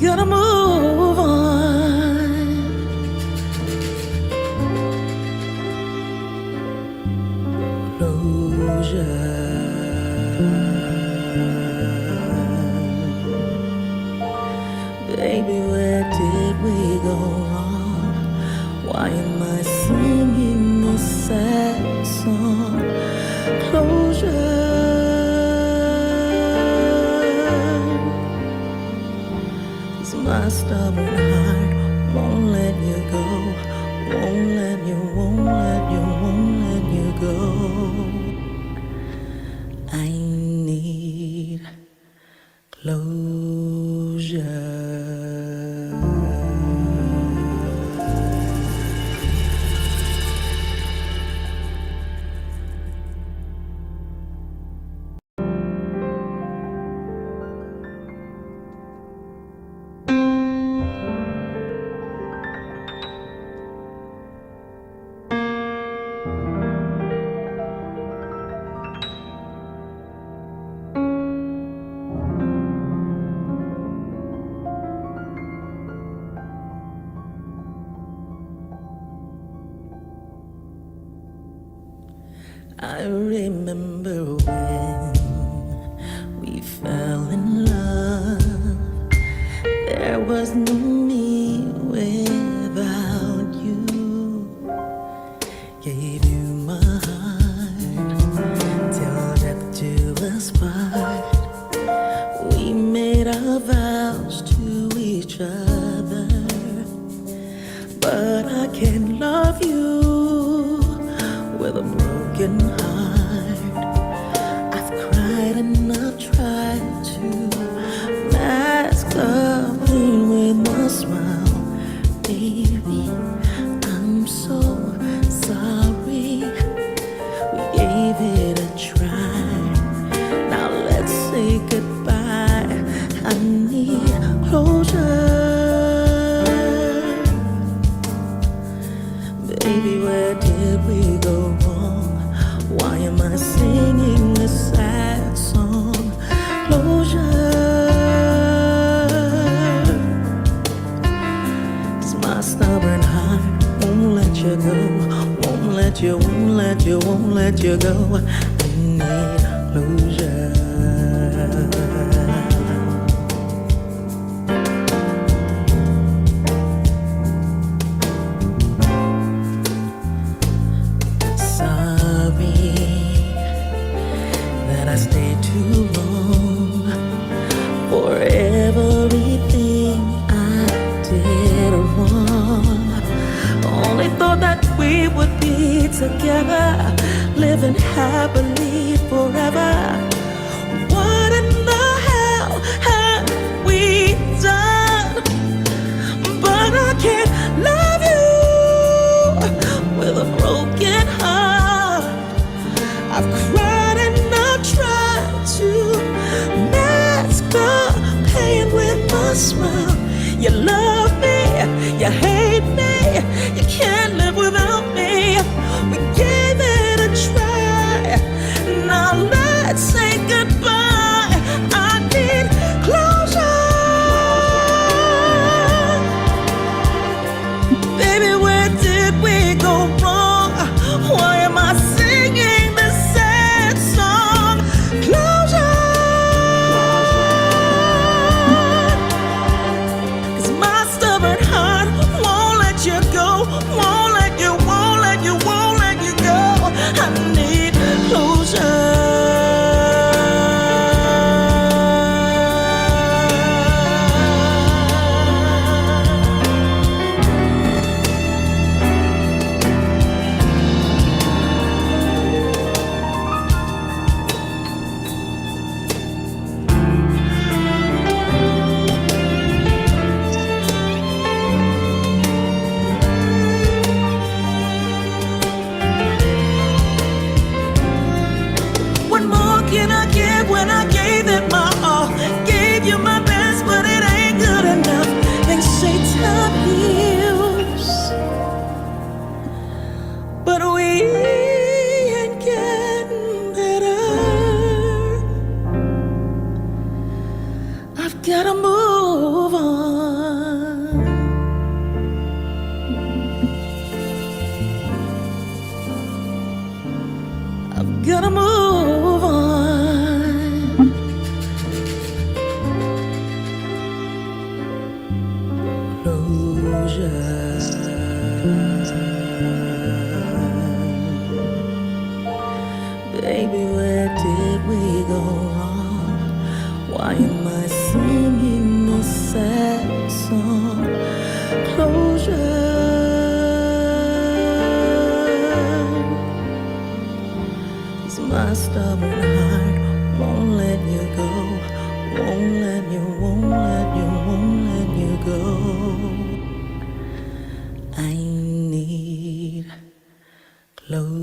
gotta move on. Closure. Baby, where did we go wrong? Why am I singing this sad song? Closure. My stubborn heart won't let you go, won't let you, won't let you, won't let you go. I need closure. I remember when we fell in love. There was no me without you. Gave you my heart till death do us part. We made our vows to each other, but I can't love you with a broken heart. I've cried and I've tried to mask the pain with my smile. Baby, I'm so sorry. We gave it a try. Now let's say goodbye. I need closure. Baby, where did we go wrong? Why am I singing this sad song? Closure. 'Cause my stubborn heart won't let you go, won't let you, won't let you, won't let you go. I need closure. I stayed too long for everything I did wrong. Only thought that we would be together, living happily forever. What in the hell have we done? But I can't love you with a broken heart. I've cried and I've tried to mask the pain with my smile. You love me, you hate me, you can't live without me. We gave it a try. Now let's say goodbye. I need closure. Baby, where did we go wrong? Why am I singing this sad song? Closure. 'Cause my stubborn heart won't let you go, won't let you, won't let you, won't let you go. I need closure. When I gave it my all, gave you my best, but it ain't good enough. They say time heals, but we ain't getting better. I've gotta move on. am I singing a sad song? Closure. My stubborn heart won't let you go, won't let you, won't let you, won't let you go. I need closure.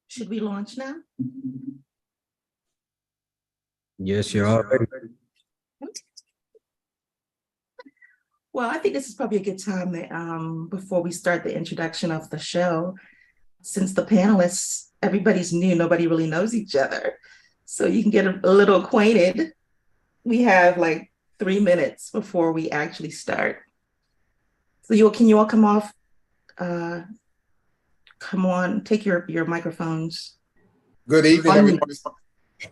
Should we launch now? Yes, you're all ready. Well, I think this is probably a good time that, before we start the introduction of the show, since the panelists, everybody's new, nobody really knows each other. So you can get a little acquainted. We have like 3 minutes before we actually start. So can you all come off? Come on, take your microphones. Good evening, everyone.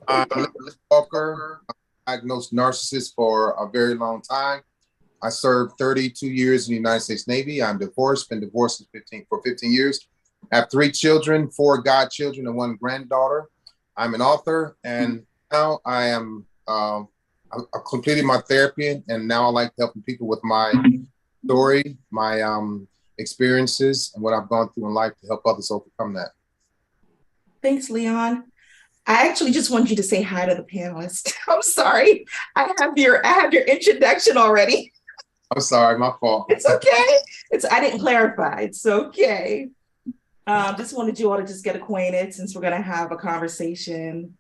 I'm Leslie Walker. I'm a diagnosed narcissist for a very long time. I served 32 years in the United States Navy. I'm divorced, been divorced for 15 years. I have 3 children, 4 godchildren and 1 granddaughter. I'm an author, and now I've completed my therapy, and now I like helping people with my story, my experiences, and what I've gone through in life to help others overcome that. Thanks, Leon. I actually just want you to say hi to the panelists. I'm sorry. I have your introduction already. I'm sorry, my fault. It's okay. I didn't clarify. It's okay. Just wanted you all to just get acquainted since we're gonna have a conversation.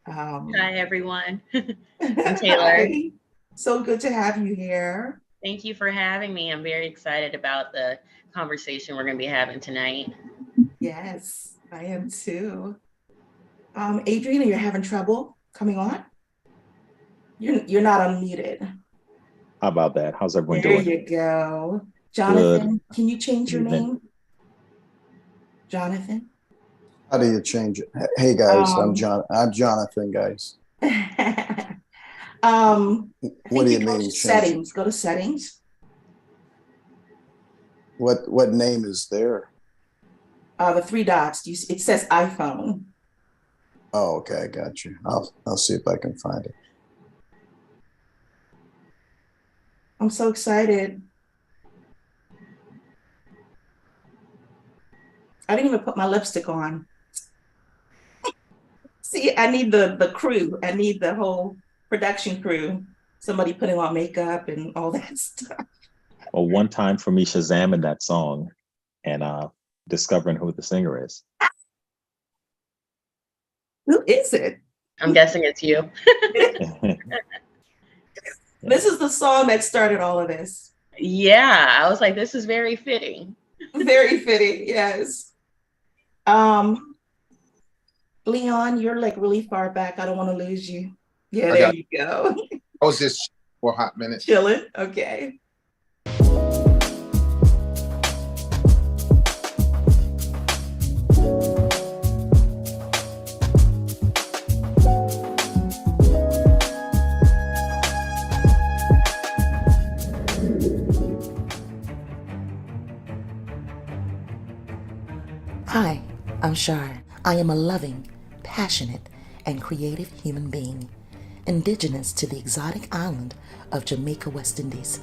Hi, everyone. I'm Taylor. Hi. So good to have you here. Thank you for having me. I'm very excited about the conversation we're going to be having tonight. Yes, I am too. Adriana, you're having trouble coming on? You're not unmuted. How about that? How's everyone doing? doing? There you go. Jonathan, Good. Can you change your name? Jonathan? How do you change it? Hey guys, I'm Jonathan, guys. What do you mean? Settings. Go to settings. What name is there? The 3 dots. It says iPhone. Oh, okay, I got you. I'll see if I can find it. I'm so excited. I didn't even put my lipstick on. See, I need the crew. I need the whole production crew. Somebody putting on makeup and all that stuff. Well, one time for me Shazamming that song and discovering who the singer is. Who is it? I'm guessing it's you. This is the song that started all of this. Yeah, I was like, this is very fitting. Very fitting, yes. Leon, you're like really far back. I don't want to lose you. Yeah, there you go. I was just for a hot minute. Chilling, okay. Hi, I'm CHAR. I am a loving, passionate, and creative human being, indigenous to the exotic island of Jamaica, West Indies.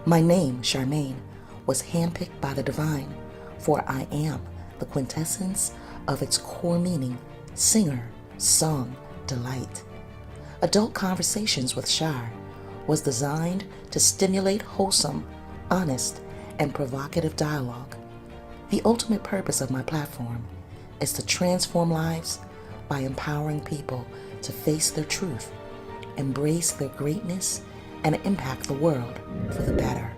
My name, Charmaine, was handpicked by the divine, for I am the quintessence of its core meaning, singer, song, delight. Adult Conversations with CHAR was designed to stimulate wholesome, honest, and provocative dialogue. The ultimate purpose of my platform is to transform lives by empowering people to face their truth, embrace their greatness, and impact the world for the better.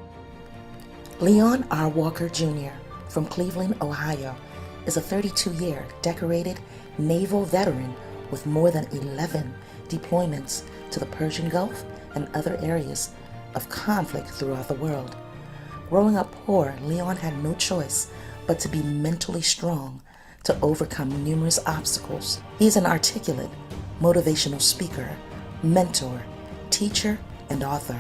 Leon R. Walker Jr. from Cleveland, Ohio, is a 32-year decorated naval veteran with more than 11 deployments to the Persian Gulf and other areas of conflict throughout the world. Growing up poor, Leon had no choice but to be mentally strong to overcome numerous obstacles. He is an articulate, motivational speaker, mentor, teacher, and author.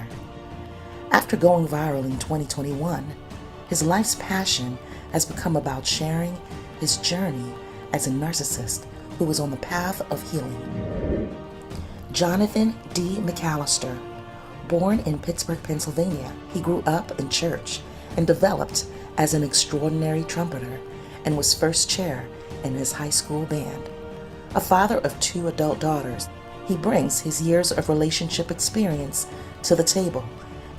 After going viral in 2021, his life's passion has become about sharing his journey as a narcissist who was on the path of healing. Jonathan D. McAllister. Born in Pittsburgh, Pennsylvania, he grew up in church and developed as an extraordinary trumpeter and was first chair in his high school band. A father of 2 adult daughters, he brings his years of relationship experience to the table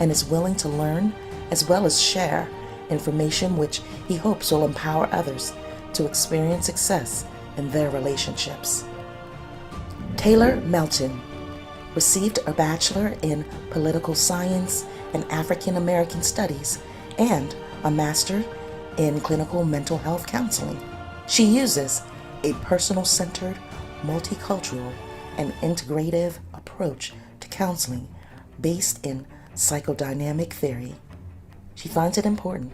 and is willing to learn as well as share information which he hopes will empower others to experience success in their relationships. Taylor Melton received a bachelor in political science and African American studies and a master in clinical mental health counseling. She uses a personal-centered, multicultural, and integrative approach to counseling based in psychodynamic theory. She finds it important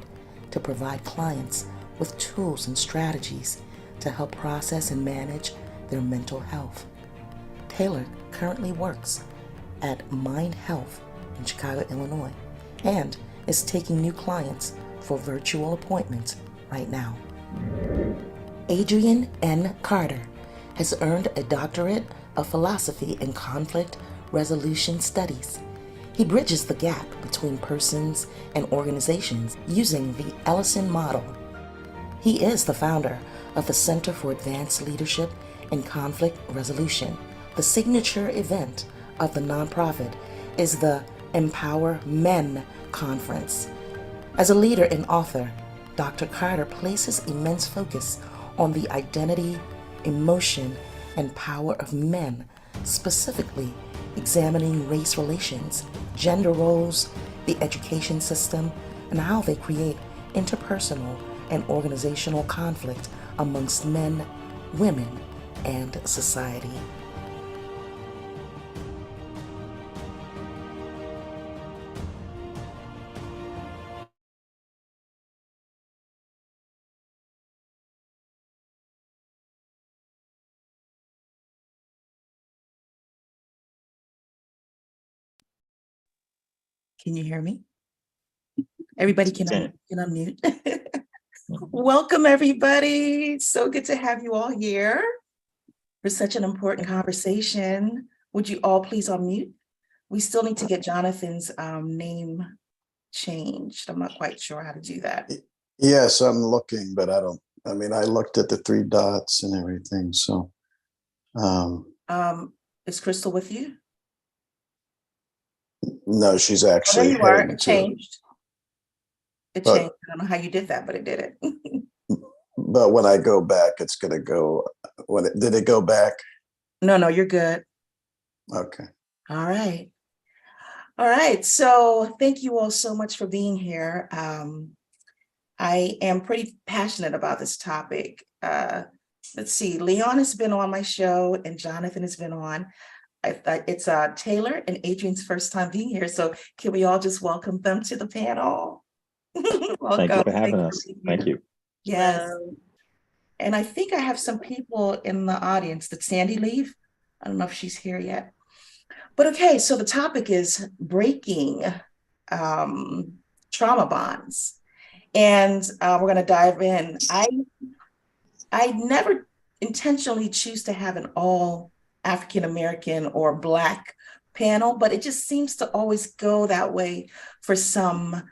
to provide clients with tools and strategies to help process and manage their mental health. Taylor currently works at Mind Health in Chicago, Illinois, and is taking new clients for virtual appointments right now. Adrian N. Carter has earned a doctorate of philosophy in conflict resolution studies. He bridges the gap between persons and organizations using the Ellison model. He is the founder of the Center for Advanced Leadership in Conflict Resolution. The signature event of the nonprofit is the Empower Men Conference. As a leader and author, Dr. Carter places immense focus on the identity, emotion, and power of men, specifically examining race relations, gender roles, the education system, and how they create interpersonal and organizational conflict amongst men, women, and society. Can you hear me? Everybody can unmute. Welcome, everybody. So good to have you all here for such an important conversation. Would you all please unmute? We still need to get Jonathan's name changed. I'm not quite sure how to do that. Yes, I'm looking, but I looked at the 3 dots and everything, so. Is Crystal with you? No, she's Oh, actually there you are. heading It to, changed. It But- changed. I don't know how you did that, but it did it. but when I go back, it's gonna go, did it go back? No, you're good. Okay. All right. All right. So thank you all so much for being here. I am pretty passionate about this topic. Let's see, Leon has been on my show and Jonathan has been on. It's Taylor and Adrian's first time being here. So can we all just welcome them to the panel? Welcome. Thank you for having us. for being Thank here. you. Yes. And I think I have some people in the audience. Did Sandy leave? I don't know if she's here yet. But okay, so the topic is breaking trauma bonds. And we're going to dive in. I never intentionally choose to have an all African-American or Black panel, but it just seems to always go that way for some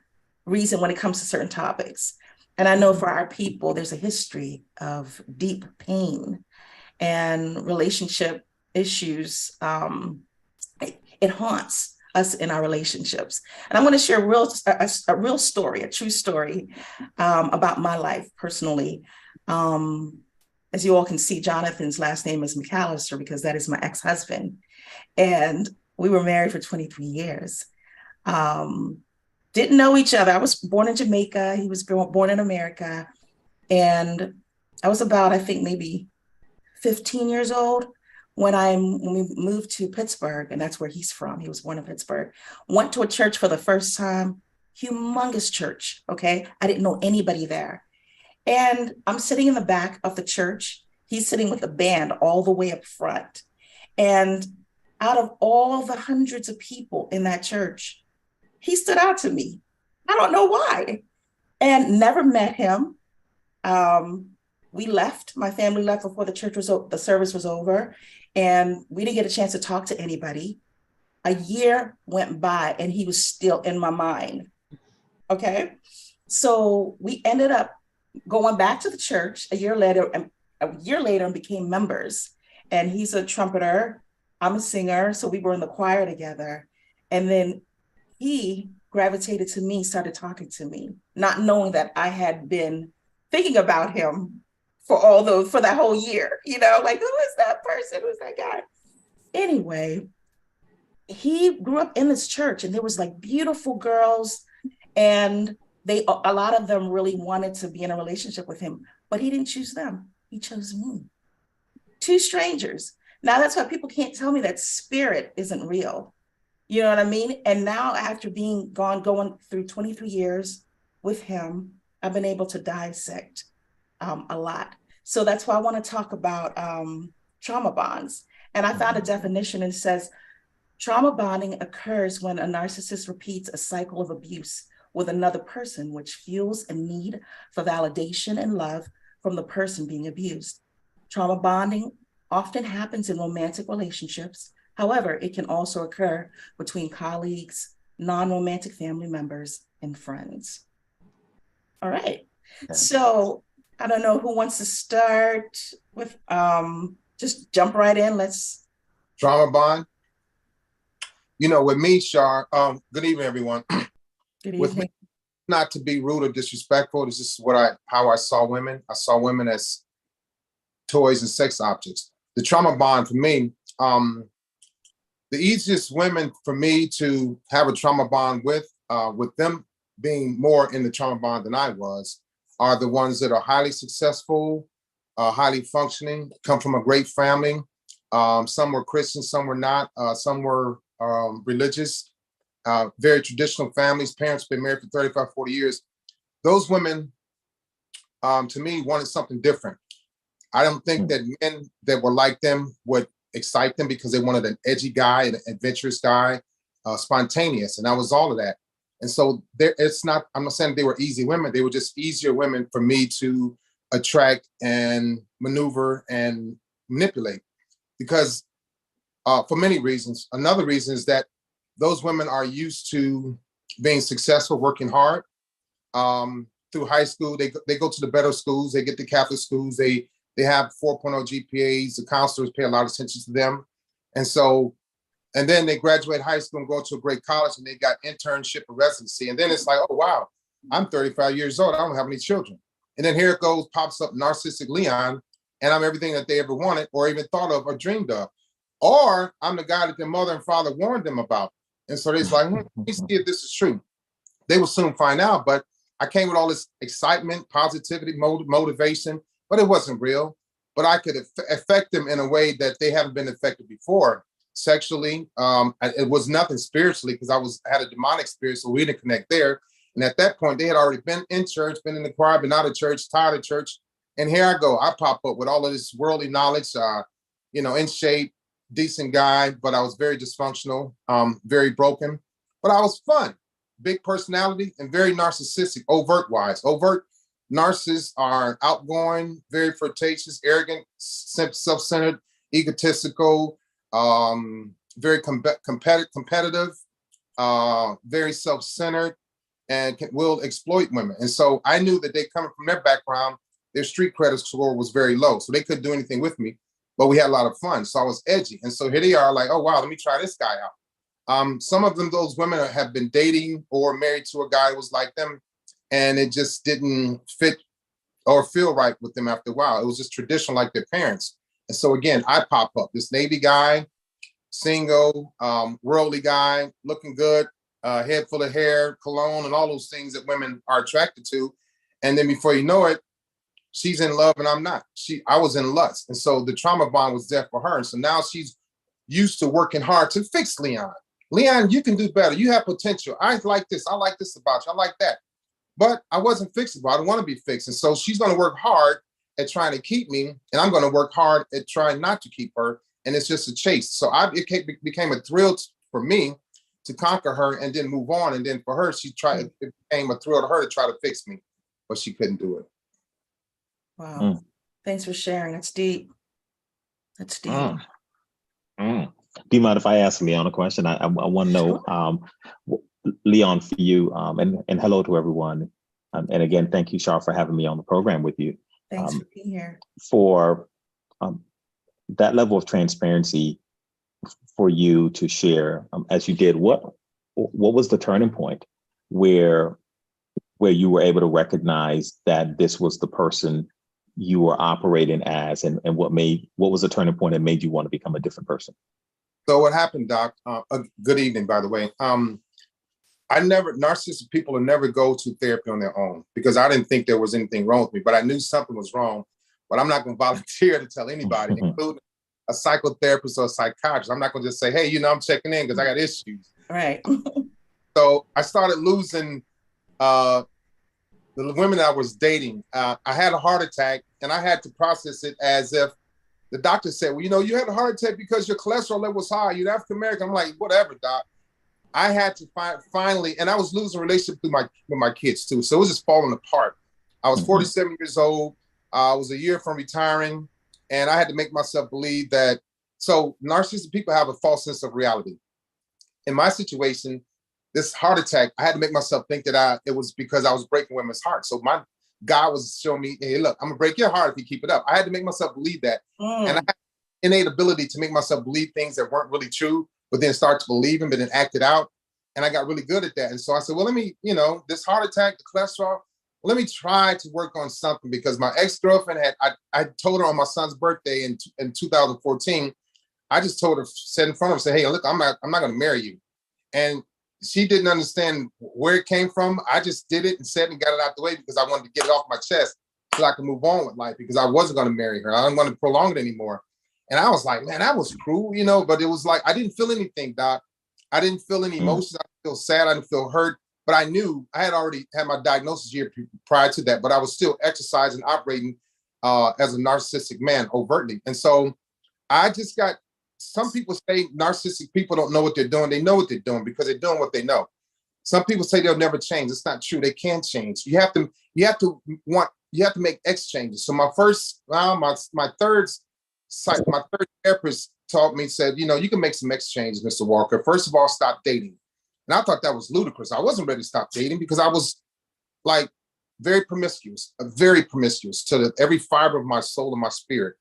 reason when it comes to certain topics. And I know for our people, there's a history of deep pain and relationship issues. It haunts us in our relationships. And I'm going to share a real story, a true story about my life personally. As you all can see, Jonathan's last name is McAllister because that is my ex-husband. And we were married for 23 years. Didn't know each other. I was born in Jamaica. He was born in America. And I was about, I think, maybe 15 years old when we moved to Pittsburgh, and that's where he's from. He was born in Pittsburgh. Went to a church for the first time, humongous church, okay? I didn't know anybody there. And I'm sitting in the back of the church. He's sitting with the band all the way up front. And out of all the hundreds of people in that church, he stood out to me. I don't know why. And never met him. We left. My family left before the service was over, and we didn't get a chance to talk to anybody. A year went by, and he was still in my mind. Okay, so we ended up going back to the church a year later, and became members. And he's a trumpeter. I'm a singer, so we were in the choir together. And then he gravitated to me, started talking to me, not knowing that I had been thinking about him for that whole year, like, who is that person? Who's that guy? Anyway, he grew up in this church, and there was like beautiful girls, and a lot of them really wanted to be in a relationship with him, but he didn't choose them. He chose me. Two strangers. Now that's why people can't tell me that spirit isn't real. You know what I mean? And now, after going through 23 years with him, I've been able to dissect a lot. So that's why I want to talk about trauma bonds. And I found a definition, and it says, trauma bonding occurs when a narcissist repeats a cycle of abuse with another person, which fuels a need for validation and love from the person being abused. Trauma bonding often happens in romantic relationships. However, it can also occur between colleagues, non-romantic family members, and friends. All right. Okay. So I don't know who wants to start with, just jump right in. Let's. Trauma bond. With me, Char, good evening, everyone. Good With evening. me, not to be rude or disrespectful, this is how I saw women. I saw women as toys and sex objects. The trauma bond for me, the easiest women for me to have a trauma bond with them being more in the trauma bond than I was, are the ones that are highly successful, highly functioning, come from a great family. Some were Christian, some were not, some were religious, very traditional families. Parents have been married for 35, 40 years. Those women, to me, wanted something different. I don't think that men that were like them would excite them, because they wanted an edgy guy, an adventurous guy, spontaneous, and that was all of that. And so I'm not saying they were easy women, they were just easier women for me to attract and maneuver and manipulate, because for many reasons. Another reason is that those women are used to being successful, working hard. Through high school, they go to the better schools, they get to Catholic schools, they have 4.0 GPAs, the counselors pay a lot of attention to them. And then they graduate high school and go to a great college, and they got internship or residency. And then it's like, oh, wow, I'm 35 years old, I don't have any children. And then here it goes, pops up narcissistic Leon, and I'm everything that they ever wanted or even thought of or dreamed of. Or I'm the guy that their mother and father warned them about. And so they're like, let me see if this is true. They will soon find out, but I came with all this excitement, positivity, motivation, but it wasn't real. But I could affect them in a way that they haven't been affected before. Sexually, it was nothing spiritually, because I had a demonic spirit, so we didn't connect there. And at that point, they had already been in church, been in the choir, been out of church, tired of church. And here I go. I pop up with all of this worldly knowledge, in shape, decent guy, but I was very dysfunctional, very broken. But I was fun, big personality, and very narcissistic, overt-wise. Overt narcissists are outgoing, very flirtatious, arrogant, self-centered, egotistical, very competitive, very self-centered, and will exploit women. And so I knew that they coming from their background, their street credit score was very low, so they couldn't do anything with me, but we had a lot of fun. So I was edgy. And so here they are like, oh, wow, let me try this guy out. Some of them, those women have been dating or married to a guy who was like them, and it just didn't fit or feel right with them after a while. It was just traditional like their parents. And so again, I pop up, this Navy guy, single, worldly guy, looking good, head full of hair, cologne, and all those things that women are attracted to. And then before you know it, she's in love and I'm not. I was in lust. And so the trauma bond was there for her. And so now she's used to working hard to fix Leon. Leon, you can do better. You have potential. I like this. I like this about you. I like that. but I wasn't fixable. I don't want to be fixed. And so she's going to work hard at trying to keep me, and I'm going to work hard at trying not to keep her. And it's just a chase. So it became a thrill for me to conquer her and then move on. And then for her, it became a thrill to her to try to fix me, but she couldn't do it. Wow. Thanks for sharing. That's deep. That's deep. Do you mind if I ask Leon a question? I want to know, Leon, for you, and hello to everyone. And again, thank you, Char, for having me on the program with you. Thanks for being here. For that level of transparency for you to share, as you did, what was the turning point where you were able to recognize that this was the person you were operating as, and what was the turning point that made you want to become a different person? So what happened, Doc? Good evening, by the way. Narcissistic people will never go to therapy on their own because I didn't think there was anything wrong with me, but I knew something was wrong. But I'm not going to volunteer to tell anybody, including a psychotherapist or a psychiatrist. I'm not going to just say, hey, I'm checking in because I got issues. Right. So I started losing the women I was dating. I had a heart attack, and I had to process it as if the doctor said, well, you had a heart attack because your cholesterol level was high. You're African American. I'm like, whatever, doc. I had to finally, and I was losing a relationship with my kids too. So it was just falling apart. I was 47 years old. I was a year from retiring, and I had to make myself believe that. So narcissistic people have a false sense of reality. In my situation, this heart attack, I had to make myself think that it was because I was breaking women's hearts. So my God was showing me, hey, look, I'm gonna break your heart if you keep it up. I had to make myself believe that. And I had innate ability to make myself believe things that weren't really true, but then start to believe them, but then act it out. And I got really good at that. And so I said, well, let me, this heart attack, the cholesterol, let me try to work on something, because my ex-girlfriend I told her on my son's birthday in 2014, I just told her, said in front of her, say, hey, look, I'm not going to marry you. And she didn't understand where it came from. I just did it and said and got it out the way because I wanted to get it off my chest so I could move on with life, because I wasn't going to marry her. I didn't want to prolong it anymore. And I was like, man, that was cruel, but it was like, I didn't feel anything, Doc. I didn't feel any emotions. I didn't feel sad. I didn't feel hurt. But I knew I had already had my diagnosis year prior to that, but I was still exercising, operating as a narcissistic man overtly. And so I just got, some people say narcissistic people don't know what they're doing. They know what they're doing because they're doing what they know. Some people say they'll never change. It's not true. They can change. You have to make exchanges. So my third therapist taught me, said, you can make some exchanges, Mr. Walker. First of all, stop dating. And I thought that was ludicrous. I wasn't ready to stop dating because I was like very promiscuous to every fiber of my soul and my spirit.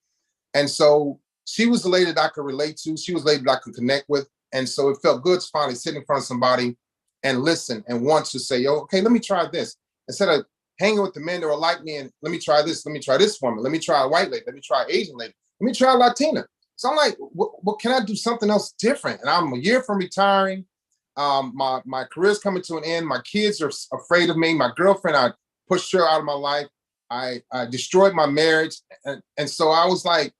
And so she was the lady that I could relate to. She was the lady that I could connect with. And so it felt good to finally sit in front of somebody and listen and want to say, okay, let me try this. Instead of hanging with the men that were like me and let me try this woman, let me try a white lady, let me try an Asian lady, let me try a Latina. So I'm like, what can I do something else different? And I'm a year from retiring. My career's coming to an end. My kids are afraid of me. My girlfriend, I pushed her out of my life. I destroyed my marriage. And so I was like,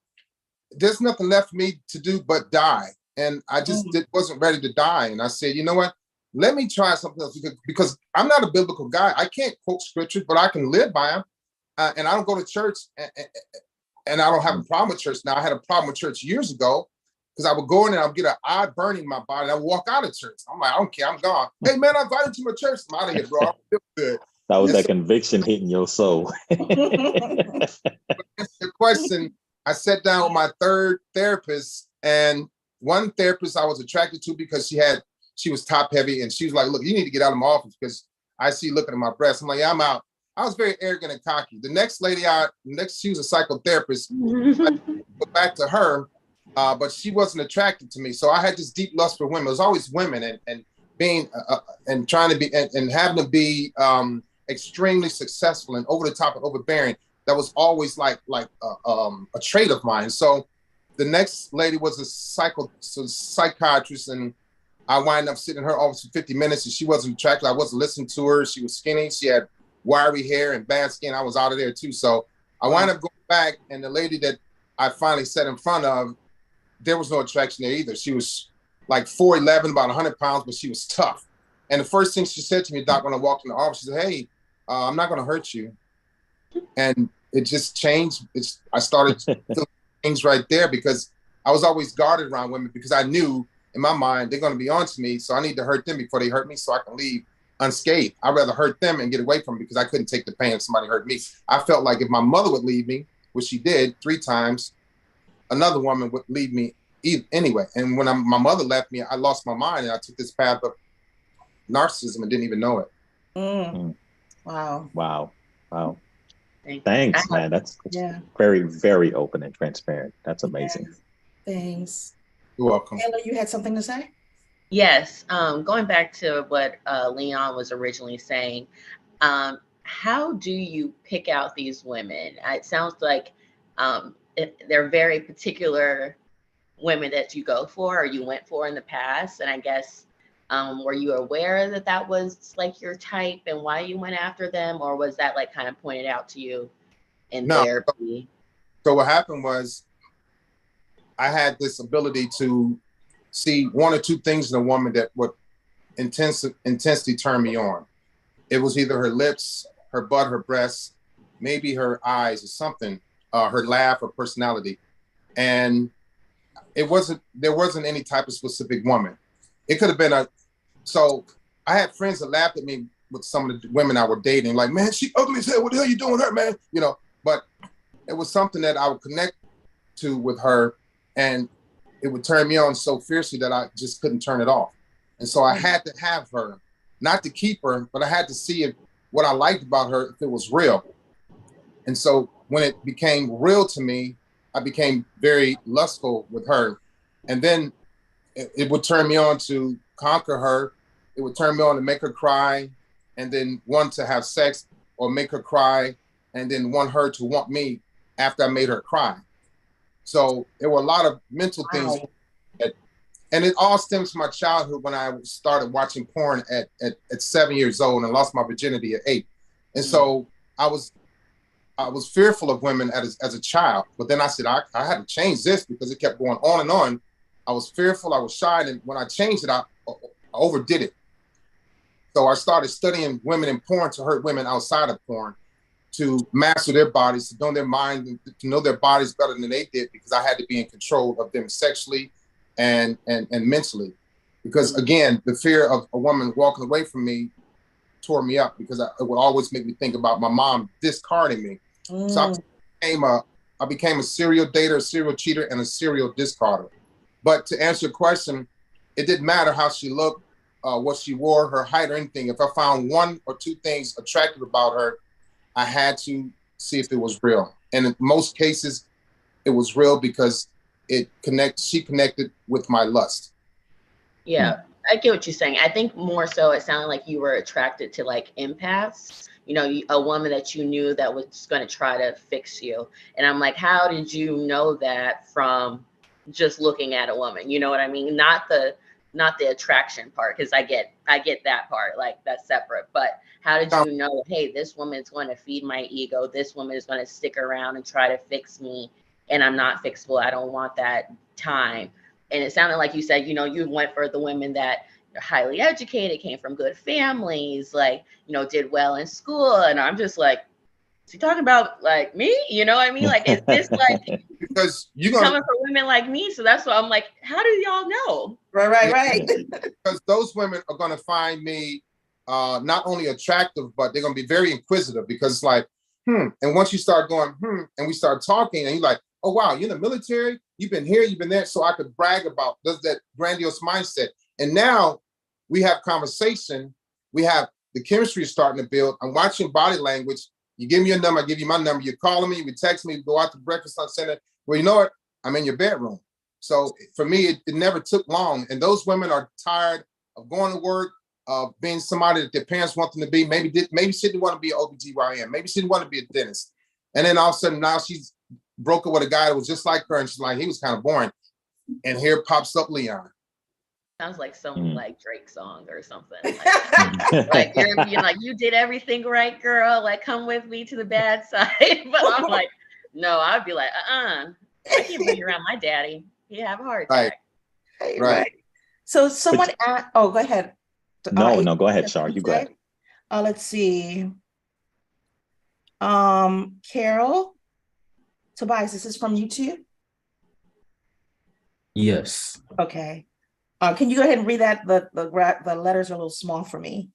there's nothing left for me to do but die. And I just wasn't ready to die. And I said, you know what? Let me try something else, because I'm not a biblical guy. I can't quote scriptures, but I can live by them. And I don't go to church, and I don't have a problem with church now. I had a problem with church years ago because I would go in and I would get an eye burning in my body. And I would walk out of church. I'm like, I don't care. I'm gone. Hey, man, I invited you to my church. I'm out of here, bro. I feel good. That was that conviction hitting your soul. The question, I sat down with my third therapist, and one therapist I was attracted to because she was top heavy, and she was like, look, you need to get out of my office because I see you looking at my breasts. I'm like, yeah, I'm out. I was very arrogant and cocky. The next lady, she was a psychotherapist. I went back to her, but she wasn't attracted to me. So I had this deep lust for women. It was always women, and being and trying to be and having to be extremely successful and over the top and overbearing. That was always like a trait of mine. So the next lady was a psychiatrist, and I wind up sitting in her office for 50 minutes, and she wasn't attractive. I wasn't listening to her. She was skinny. She had wiry hair and bad skin. I was out of there too. So I wind up going back, and the lady that I finally sat in front of, there was no attraction there either. She was like 4'11", about 100 pounds, but she was tough. And the first thing she said to me, Doc, when I walked in the office, she said, hey, I'm not going to hurt you. And it just changed. I started feeling things right there because I was always guarded around women because I knew in my mind they're going to be on to me. So I need to hurt them before they hurt me so I can leave unscathed. I'd rather hurt them and get away from it because I couldn't take the pain if somebody hurt me. I felt like if my mother would leave me, which she did 3 times, another woman would leave me anyway. And when my mother left me, I lost my mind and I took this path of narcissism and didn't even know it. Wow. Wow. Wow. Thanks, Man. That's Yeah. very, very open and transparent. That's amazing. Thanks. You're welcome. Taylor, you had something to say? Yes. Going back to what Leon was originally saying, how do you pick out these women? It sounds like they're very particular women that you go for or you went for in the past. And I guess, were you aware that that was like your type and why you went after them? Or was that like kind of pointed out to you in therapy? So what happened was I had this ability to see 1 or 2 things in a woman that would intensely turn me on. It was either her lips, her butt, her breasts, maybe her eyes or something, her laugh or personality. And there wasn't any type of specific woman. It could have been so I had friends that laughed at me with some of the women I were dating, like, man, she ugly as hell. What the hell you doing with her, man? You know, but it was something that I would connect to with her and it would turn me on so fiercely that I just couldn't turn it off. And so I had to have her, not to keep her, but I had to see if what I liked about her, if it was real. And so when it became real to me, I became very lustful with her. And then it would turn me on to conquer her. It would turn me on to make her cry and then want to have sex or make her cry and then want her to want me after I made her cry. So there were a lot of mental things. And it all stems from my childhood when I started watching porn at 7 years old and lost my virginity at 8. And so I was fearful of women as a child, but then I said, I had to change this because it kept going on and on. I was fearful, I was shy, and when I changed it, I overdid it. So I started studying women in porn to hurt women outside of porn, to master their bodies, to know their mind, to know their bodies better than they did because I had to be in control of them sexually and mentally. Because again, the fear of a woman walking away from me tore me up because it would always make me think about my mom discarding me. So I became a serial dater, a serial cheater, and a serial discarder. But to answer your question, it didn't matter how she looked, what she wore, her height or anything. If I found 1 or 2 things attractive about her, I had to see if it was real. And in most cases, it was real because she connected with my lust. Yeah, I get what you're saying. I think more so it sounded like you were attracted to like empaths, you know, a woman that you knew that was going to try to fix you. And I'm like, how did you know that from just looking at a woman? You know what I mean? Not the attraction part, because I get that part, like that's separate. But how did you know, hey, this woman's going to feed my ego, this woman is going to stick around and try to fix me, and I'm not fixable, I don't want that time? And it sounded like you said, you know, you went for the women that are highly educated, came from good families, like, you know, did well in school. And I'm just like, is he talking about like me? You know what I mean? Like, is this like because coming for women like me? So that's why I'm like, how do y'all know? Right. Because those women are going to find me not only attractive, but they're going to be very inquisitive because it's like, And once you start going, and we start talking and you're like, oh, wow, you're in the military, you've been here, you've been there. So I could brag about that grandiose mindset. And now we have conversation. We have the chemistry starting to build. I'm watching body language. You give me a number, I give you my number. You're calling me, you text me, go out to breakfast on Sunday. Well, you know what? I'm in your bedroom. So for me, it never took long. And those women are tired of going to work, of being somebody that their parents want them to be. Maybe she didn't want to be an OBGYN. Maybe she didn't want to be a dentist. And then all of a sudden now she's broken with a guy that was just like her. And she's like, he was kind of boring. And here pops up Leon. Sounds like some like Drake song or something. Like you're like, you did everything right, girl. Like, come with me to the bad side. But I'm like, no, I'd be like, I can't be around my daddy. He'd have a heart attack. Right. So someone asked, go ahead. No, go ahead, Char. You go ahead. Let's see. Carol, Tobias, this is from you too? Yes. Okay. Can you go ahead and read that? The letters are a little small for me.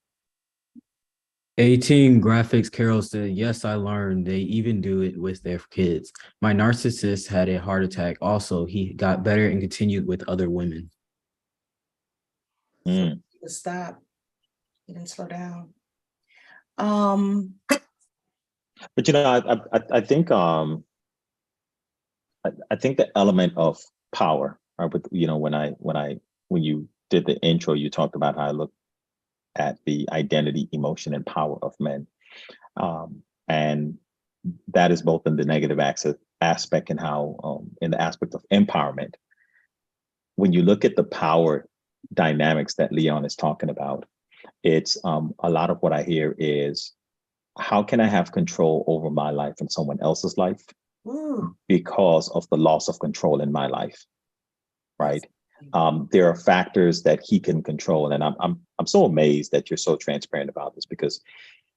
18 graphics. Carol said, yes, I learned. They even do it with their kids. My narcissist had a heart attack. Also, he got better and continued with other women. So stop. He didn't slow down. But you know, I think I think the element of power, right? With, you know, when you did the intro, you talked about how I look at the identity, emotion, and power of men, and that is both in the negative aspect and how in the aspect of empowerment. When you look at the power dynamics that Leon is talking about, it's a lot of what I hear is, how can I have control over my life and someone else's life because of the loss of control in my life, right? There are factors that he can control, and I'm so amazed that you're so transparent about this, because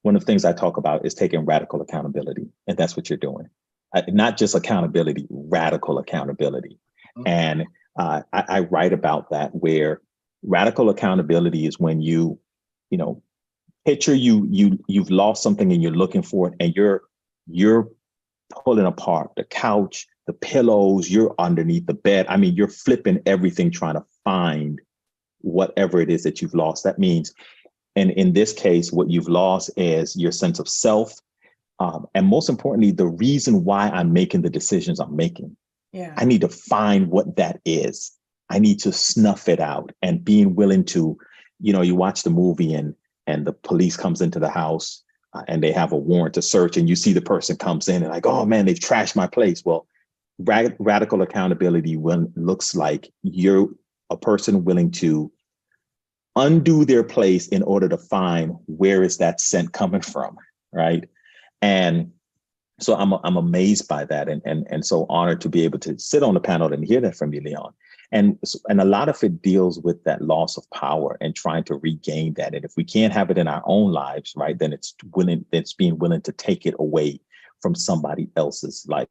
one of the things I talk about is taking radical accountability, and that's what you're doing. Not just accountability, radical accountability. And I write about that, where radical accountability is when you know, picture you've lost something and you're looking for it, and you're pulling apart the couch, the pillows, you're underneath the bed. I mean, you're flipping everything trying to find whatever it is that you've lost. That means, and in this case, what you've lost is your sense of self. And most importantly, the reason why I'm making the decisions I'm making. Yeah. I need to find what that is. I need to snuff it out, and being willing to, you know, you watch the movie and the police comes into the house and they have a warrant to search, and you see the person comes in and like, oh man, they've trashed my place. Well, radical accountability looks like you're a person willing to undo their place in order to find where is that scent coming from, right? And so I'm amazed by that, and so honored to be able to sit on the panel and hear that from you, Leon. And a lot of it deals with that loss of power and trying to regain that. And if we can't have it in our own lives, right, then it's being willing to take it away from somebody else's life.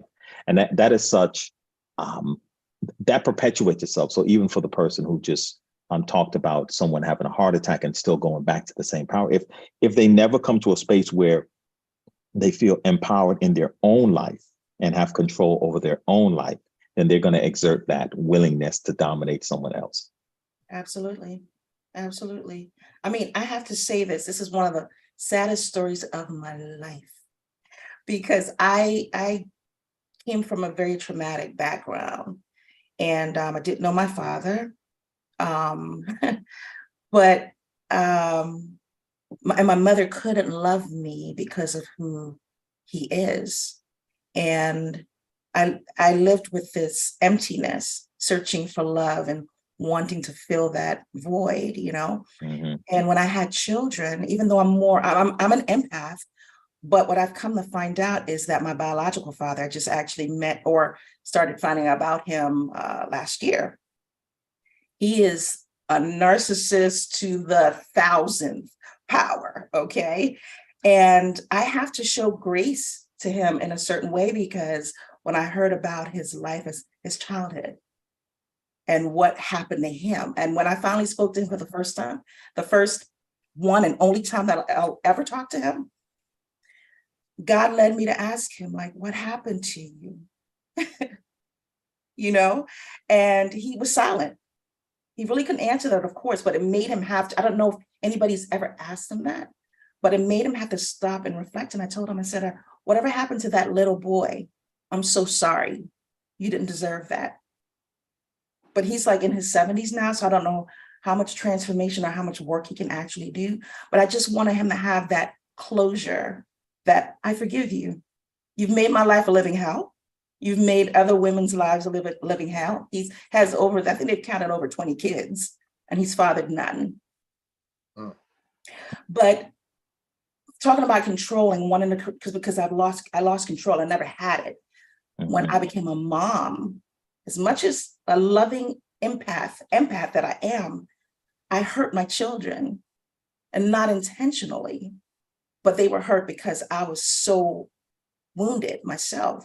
And that is such, that perpetuates itself. So even for the person who just talked about someone having a heart attack and still going back to the same power, if they never come to a space where they feel empowered in their own life and have control over their own life, then they're going to exert that willingness to dominate someone else. Absolutely. Absolutely. I mean, I have to say this is one of the saddest stories of my life, because I came from a very traumatic background, and I didn't know my father. But my mother couldn't love me because of who he is. And I lived with this emptiness, searching for love and wanting to fill that void, you know. Mm-hmm. And when I had children, even though I'm an empath, but what I've come to find out is that my biological father, I just actually met or started finding out about him last year. He is a narcissist to the 1,000th power, okay? And I have to show grace to him in a certain way, because when I heard about his life, his childhood, and what happened to him, and when I finally spoke to him for the first time, the first one and only time that I'll ever talk to him, God led me to ask him, like, what happened to you? You know, and he was silent. He really couldn't answer that, of course, but it made him have to, I don't know if anybody's ever asked him that, but it made him have to stop and reflect. And I told him, I said, whatever happened to that little boy, I'm so sorry. You didn't deserve that. But he's like in his 70s now, so I don't know how much transformation or how much work he can actually do. But I just wanted him to have that closure that I forgive you. You've made my life a living hell. You've made other women's lives a living hell. He has over, I think they've counted over 20 kids, and he's fathered none. Oh. But talking about controlling, wanting to, because I lost control. I never had it. Mm-hmm. When I became a mom, as much as a loving empath that I am, I hurt my children, and not intentionally, but they were hurt because I was so wounded myself.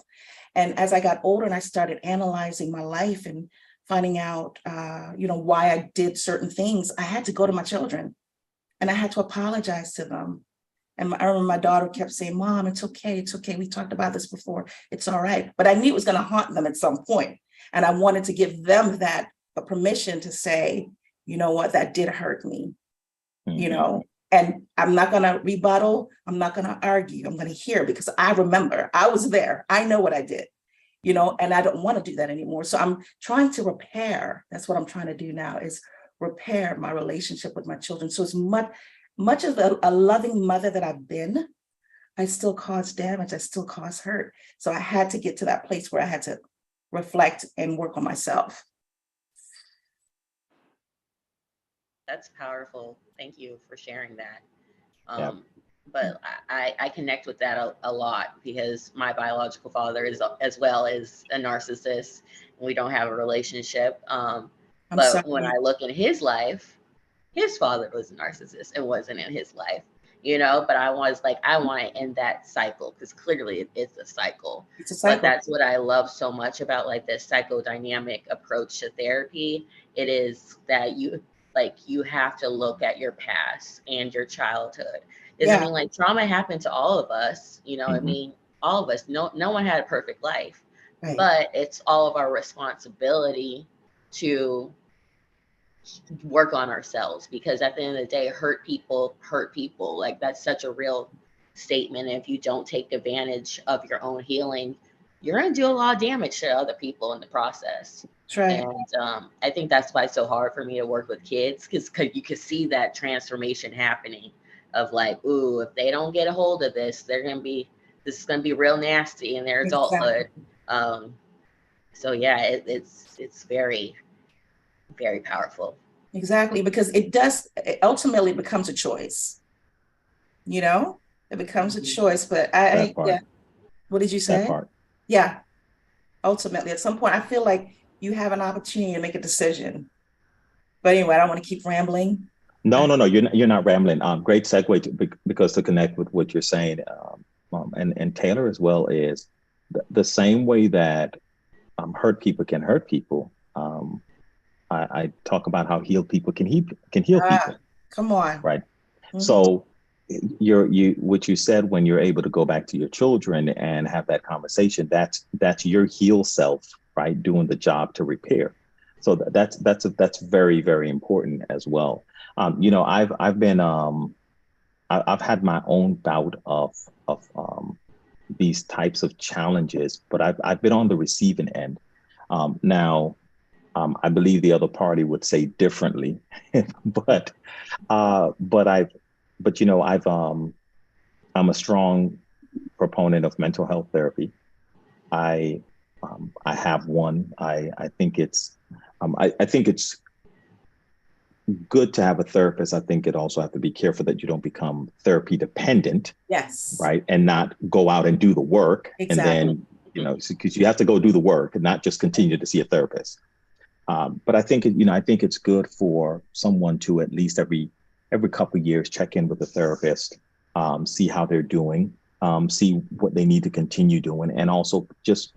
And as I got older and I started analyzing my life and finding out, why I did certain things, I had to go to my children and I had to apologize to them. And I remember my daughter kept saying, Mom, it's okay. It's okay. We talked about this before. It's all right. But I knew it was going to haunt them at some point. And I wanted to give them that permission to say, you know what, that did hurt me, and I'm not going to rebuttal. I'm not going to argue. I'm going to hear, because I remember I was there. I know what I did, and I don't want to do that anymore. So I'm trying to repair. That's what I'm trying to do now, is repair my relationship with my children. So as much as a loving mother that I've been, I still cause damage. I still cause hurt. So I had to get to that place where I had to reflect and work on myself. That's powerful. Thank you for sharing that. Yeah. But I connect with that a lot, because my biological father is as well as a narcissist. We don't have a relationship. But when I look in his life, his father was a narcissist and wasn't in his life, but I was like, I want to end that cycle, because clearly it's a cycle. But that's what I love so much about like this psychodynamic approach to therapy. It is that you have to look at your past and your childhood. I mean, like, trauma happened to all of us, I mean, all of us, no one had a perfect life, right. But it's all of our responsibility to work on ourselves, because at the end of the day, hurt people. Like, that's such a real statement. If you don't take advantage of your own healing, you're going to do a lot of damage to other people in the process. That's right. And I think that's why it's so hard for me to work with kids, because you can see that transformation happening of like, ooh, if they don't get a hold of this, this is going to be real nasty in their adulthood. So yeah, it's very, very powerful. Exactly, because it ultimately becomes a choice. It becomes a choice. But what did you say? That part. Yeah. Ultimately, at some point, I feel like you have an opportunity to make a decision. But anyway, I don't want to keep rambling. No, you're not rambling. Great segue because to connect with what you're saying, and Taylor as well, is the same way that hurt people can hurt people. I talk about how healed people can heal people. Come on. Right. Mm-hmm. So what you said, when you're able to go back to your children and have that conversation, that's your healed self, right, doing the job to repair. So that's very, very important as well. I've been I've had my own bout of these types of challenges, but I've been on the receiving end. Now, I believe the other party would say differently, but I'm a strong proponent of mental health therapy. I have one. I think it's good to have a therapist. I think it also have to be careful that you don't become therapy dependent. Yes. Right. And not go out and do the work. Exactly. And then, because you have to go do the work and not just continue to see a therapist. But I think it's good for someone to at least every couple of years check in with the therapist, see how they're doing, see what they need to continue doing, and also just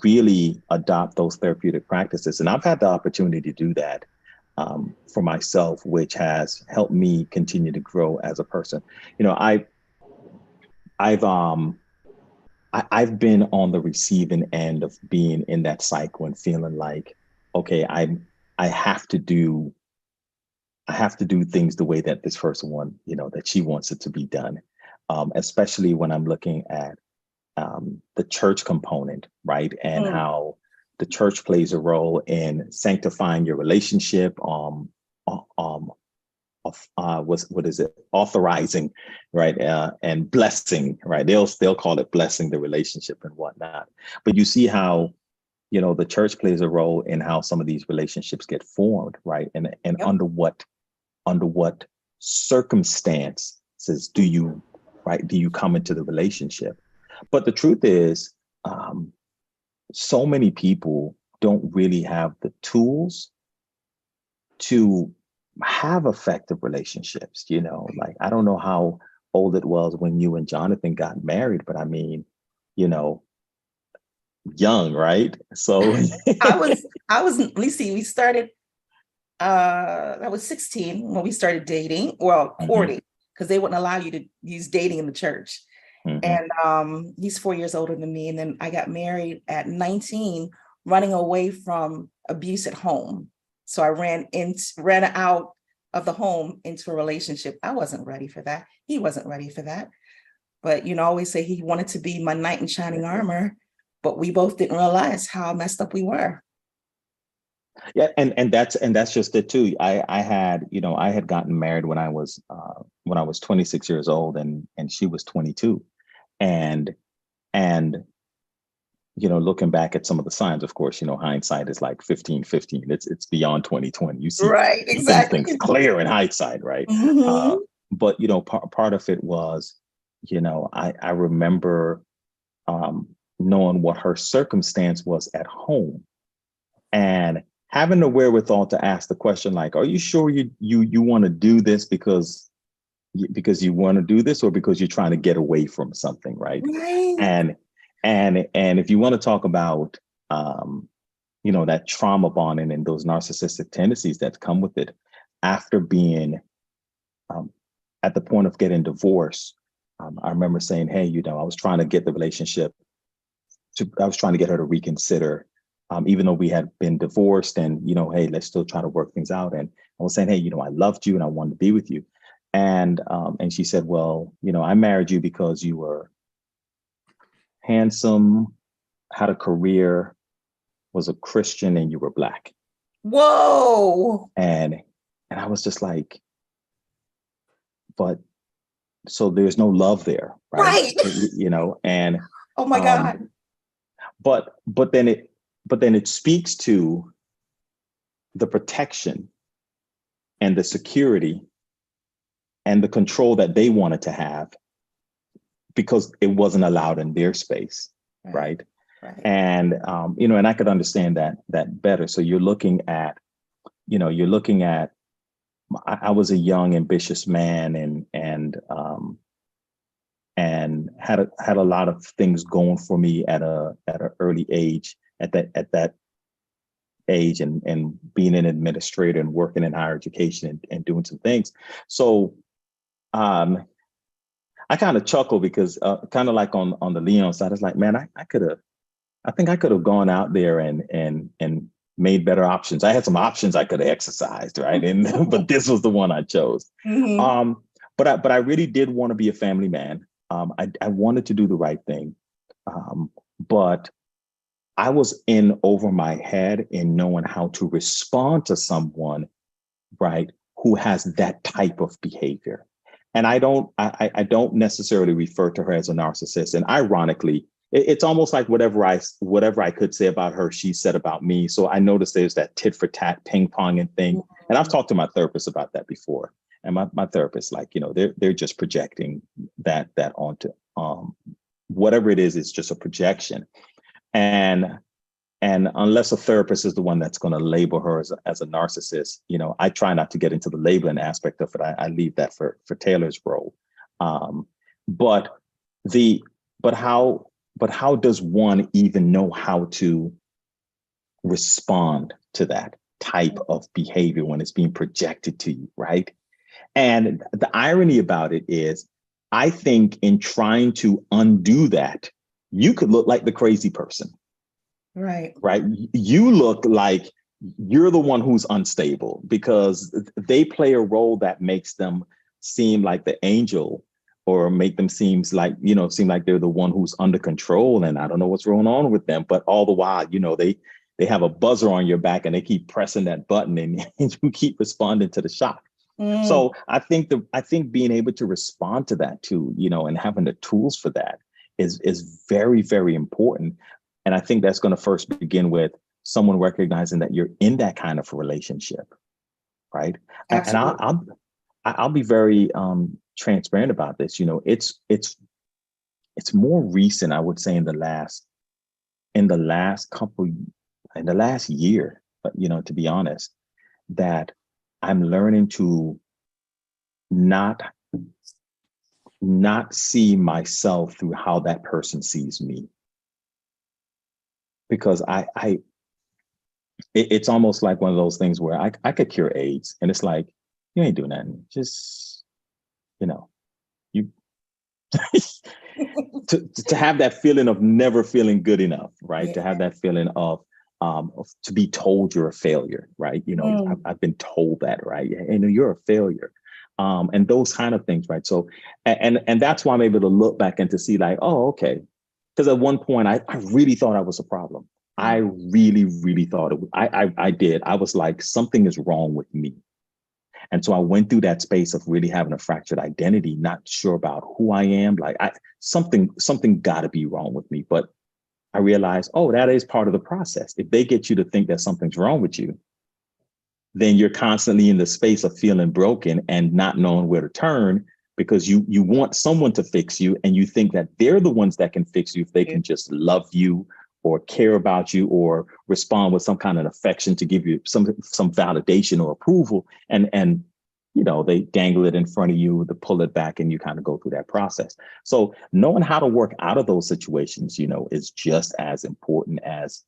really adopt those therapeutic practices. And I've had the opportunity to do that for myself, which has helped me continue to grow as a person. I've been on the receiving end of being in that cycle and feeling like, okay, I have to do things the way that this person that she wants it to be done. Especially when I'm looking at the church component, right? And how the church plays a role in sanctifying your relationship, authorizing, right? And blessing, right? They'll call it blessing the relationship and whatnot. But you see how, the church plays a role in how some of these relationships get formed, right? And yep. under what circumstances do you come into the relationship? But the truth is, so many people don't really have the tools to have effective relationships. Like, I don't know how old it was when you and Jonathan got married, but I mean, you know, young, right? So I was, let me see, we started, I was 16 when we started dating, well, courting, because they wouldn't allow you to use dating in the church. And he's 4 years older than me. And then I got married at 19, running away from abuse at home. So I ran out of the home into a relationship. I wasn't ready for that. He wasn't ready for that. But, you know, I always say he wanted to be my knight in shining armor, but we both didn't realize how messed up we were. Yeah, and that's just it too. I had gotten married when I was 26 years old, and she was 22, and you know, looking back at some of the signs, of course, you know, hindsight is like 15. It's beyond 2020. You see, right, exactly, things clear in hindsight, right? But you know, part of it was, you know, I remember knowing what her circumstance was at home, and having the wherewithal to ask the question, like, are you sure you want to do this because you want to do this, or because you're trying to get away from something, right? And if you want to talk about you know, that trauma bonding and those narcissistic tendencies that come with it, after being at the point of getting divorced, I remember saying, hey, you know, I was trying to get the relationship I was trying to get her to reconsider, even though we had been divorced, and, you know, hey, let's still try to work things out. And I was saying, hey, you know, I loved you and I wanted to be with you. And she said, well, you know, I married you because you were handsome, had a career, was a Christian, and you were Black. Whoa. And I was just like, but so there's no love there, right? You know, and oh my God. But then it speaks to the protection and the security and the control that they wanted to have, because it wasn't allowed in their space, right? And you know, and I could understand that better. So you're looking at, I was a young, ambitious man, and had a lot of things going for me at an early age, at that age, and being an administrator and working in higher education and doing some things. So I kind of chuckle because kind of like on the Leon side, it's like, man, I think I could have gone out there and made better options. I had some options I could have exercised, right? And but this was the one I chose. But I really did want to be a family man. I wanted to do the right thing. But I was in over my head in knowing how to respond to someone, right, who has that type of behavior. And I don't necessarily refer to her as a narcissist. And ironically, it's almost like whatever I could say about her, she said about me. So I noticed there's that tit for tat ping ponging thing. And I've talked to my therapist about that before. And my therapist, like, you know, they're just projecting that onto whatever it is, it's just a projection. And unless a therapist is the one that's going to label her as a narcissist, you know, I try not to get into the labeling aspect of it. I leave that for Taylor's role. But how does one even know how to respond to that type of behavior when it's being projected to you, right? And the irony about it is, I think in trying to undo that, you could look like the crazy person. Right. You look like you're the one who's unstable, because they play a role that makes them seem like the angel, or make them seem like they're the one who's under control, and I don't know what's going on with them. But all the while, you know, they have a buzzer on your back and they keep pressing that button, and you keep responding to the shock. So I think being able to respond to that too, you know, and having the tools for that is very, very important. And I think that's going to first begin with someone recognizing that you're in that kind of a relationship, right? Absolutely. And I'll be very transparent about this. You know, it's more recent, I would say, in the last year, but, you know, to be honest, that I'm learning to not not see myself through how that person sees me. Because it's almost like one of those things where I could cure AIDS, and it's like, you ain't doing nothing. Just, you to have that feeling of never feeling good enough, right? Yeah. To have that feeling of to be told you're a failure, right? I've been told that, right? And you're a failure. And those kind of things, right? So, and that's why I'm able to look back and to see like, oh, okay. Because at one point I really thought I was a problem. I really, really thought it. I did. I was like, something is wrong with me. And so I went through that space of really having a fractured identity, not sure about who I am. Like something got to be wrong with me. But I realized, oh, that is part of the process. If they get you to think that something's wrong with you, then you're constantly in the space of feeling broken and not knowing where to turn, because you want someone to fix you, and you think that they're the ones that can fix you if they can just love you or care about you or respond with some kind of affection to give you some validation or approval. And they dangle it in front of you to pull it back, and you kind of go through that process. So knowing how to work out of those situations, is just as important as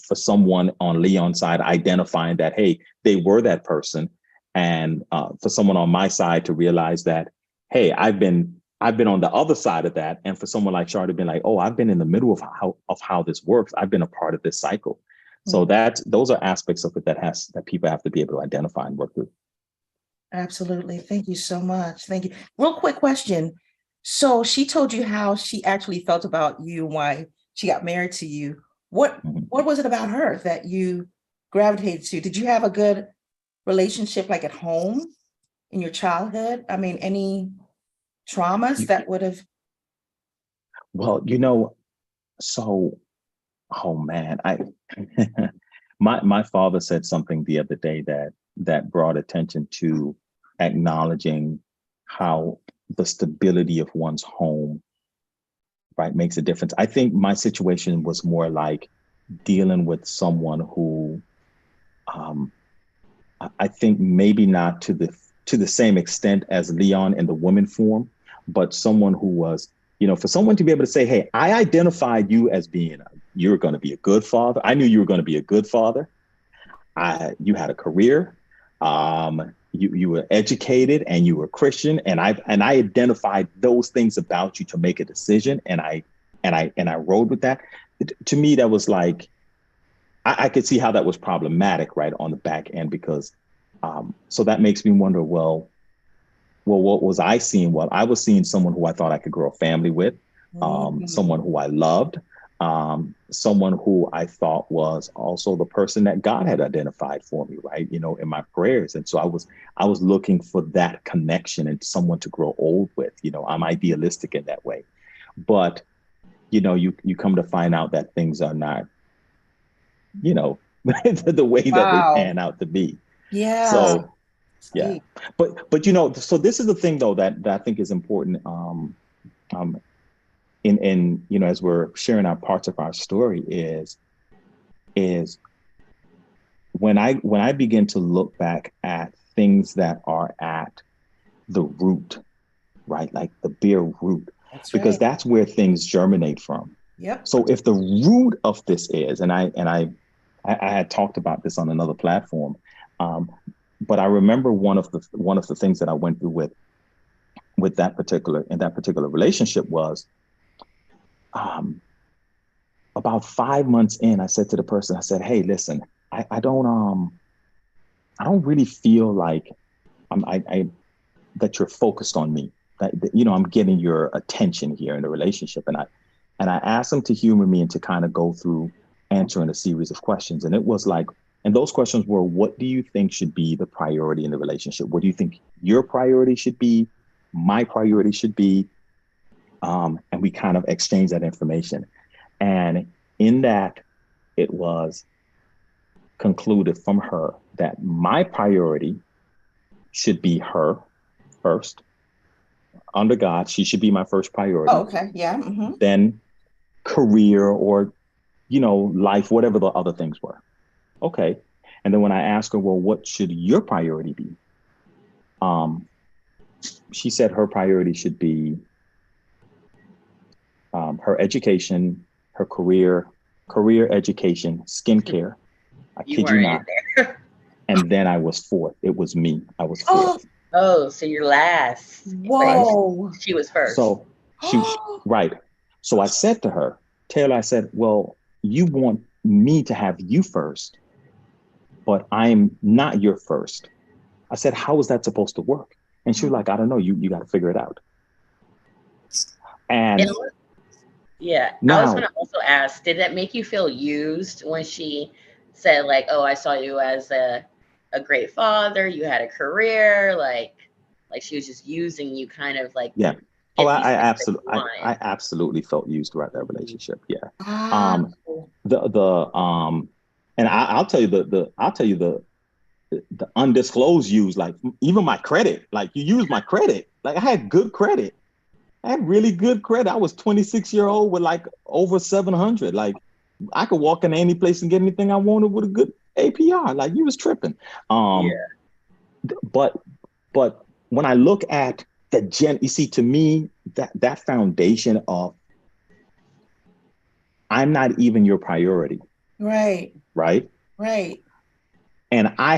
for someone on Leon's side, identifying that, hey, they were that person. And for someone on my side to realize that, hey, I've been on the other side of that. And for someone like Char to be like, oh, I've been in the middle of how this works. I've been a part of this cycle. So those are aspects of it that people have to be able to identify and work through. Absolutely. Thank you so much. Thank you. Real quick question. So she told you how she actually felt about you, why she got married to you. What was it about her that you gravitated to? Did you have a good relationship like at home in your childhood? I mean, any traumas that would have? Well, so, oh man, my father said something the other day that brought attention to acknowledging how the stability of one's home, right, makes a difference. I think my situation was more like dealing with someone who, I think maybe not to the same extent as Leon in the woman form, but someone who was, for someone to be able to say, hey, I identified you as being, you're going to be a good father. I knew you were going to be a good father. You had a career. You were educated and you were Christian. And I identified those things about you to make a decision. And I rode with that. To me, that was like, I could see how that was problematic, right, on the back end, because so that makes me wonder, well, what was I seeing? Well, I was seeing someone who I thought I could grow a family with, someone who I loved, someone who I thought was also the person that God had identified for me, right, in my prayers. And so I was looking for that connection and someone to grow old with. I'm idealistic in that way. But, you come to find out that things are not, the way that they pan out to be. Yeah. So, yeah. But so this is the thing though that I think is important in as we're sharing our parts of our story is when I begin to look back at things that are at the root, right? Like the bare root. Because that's where things germinate from. Yep. So if the root of this is, and I had talked about this on another platform, but I remember one of the things that I went through with that particular relationship was about 5 months in, I said to the person, I said, hey, listen, I don't really feel like that you're focused on me. That, I'm getting your attention here in the relationship. And I asked them to humor me and to kind of go through answering a series of questions. And it was like, and those questions were, what do you think should be the priority in the relationship? What do you think your priority should be? My priority should be? And we kind of exchanged that information. And in that, it was concluded from her that my priority should be her first. Under God, she should be my first priority. Oh, okay. Yeah. Mm-hmm. Then career or, life, whatever the other things were. Okay. And then when I asked her, well, what should your priority be? she said her priority should be her education, her career, education, skincare. I You kid you weren't not. in there. And then I was fourth. It was me. I was Oh, fourth. Oh, so you're last. whoa. She was first. So right. So I said to her, Taylor, I said, well, you want me to have you first, but I'm not your first. I said, how is that supposed to work? And she was like, I don't know. You got to figure it out. And yeah, now, I was going to also ask, did that make you feel used when she said like, oh, I saw you as a great father, you had a career, like she was just using you kind of like, yeah. Oh, I absolutely felt used throughout that relationship. Yeah. Wow. And I'll tell you the undisclosed use, like even my credit, like you used my credit. Like I had good credit. I had really good credit. I was 26-year-old with like over 700. Like I could walk in any place and get anything I wanted with a good APR. Like you was tripping. But when I look at you see, to me, that foundation of I'm not even your priority. Right. Right. Right. And I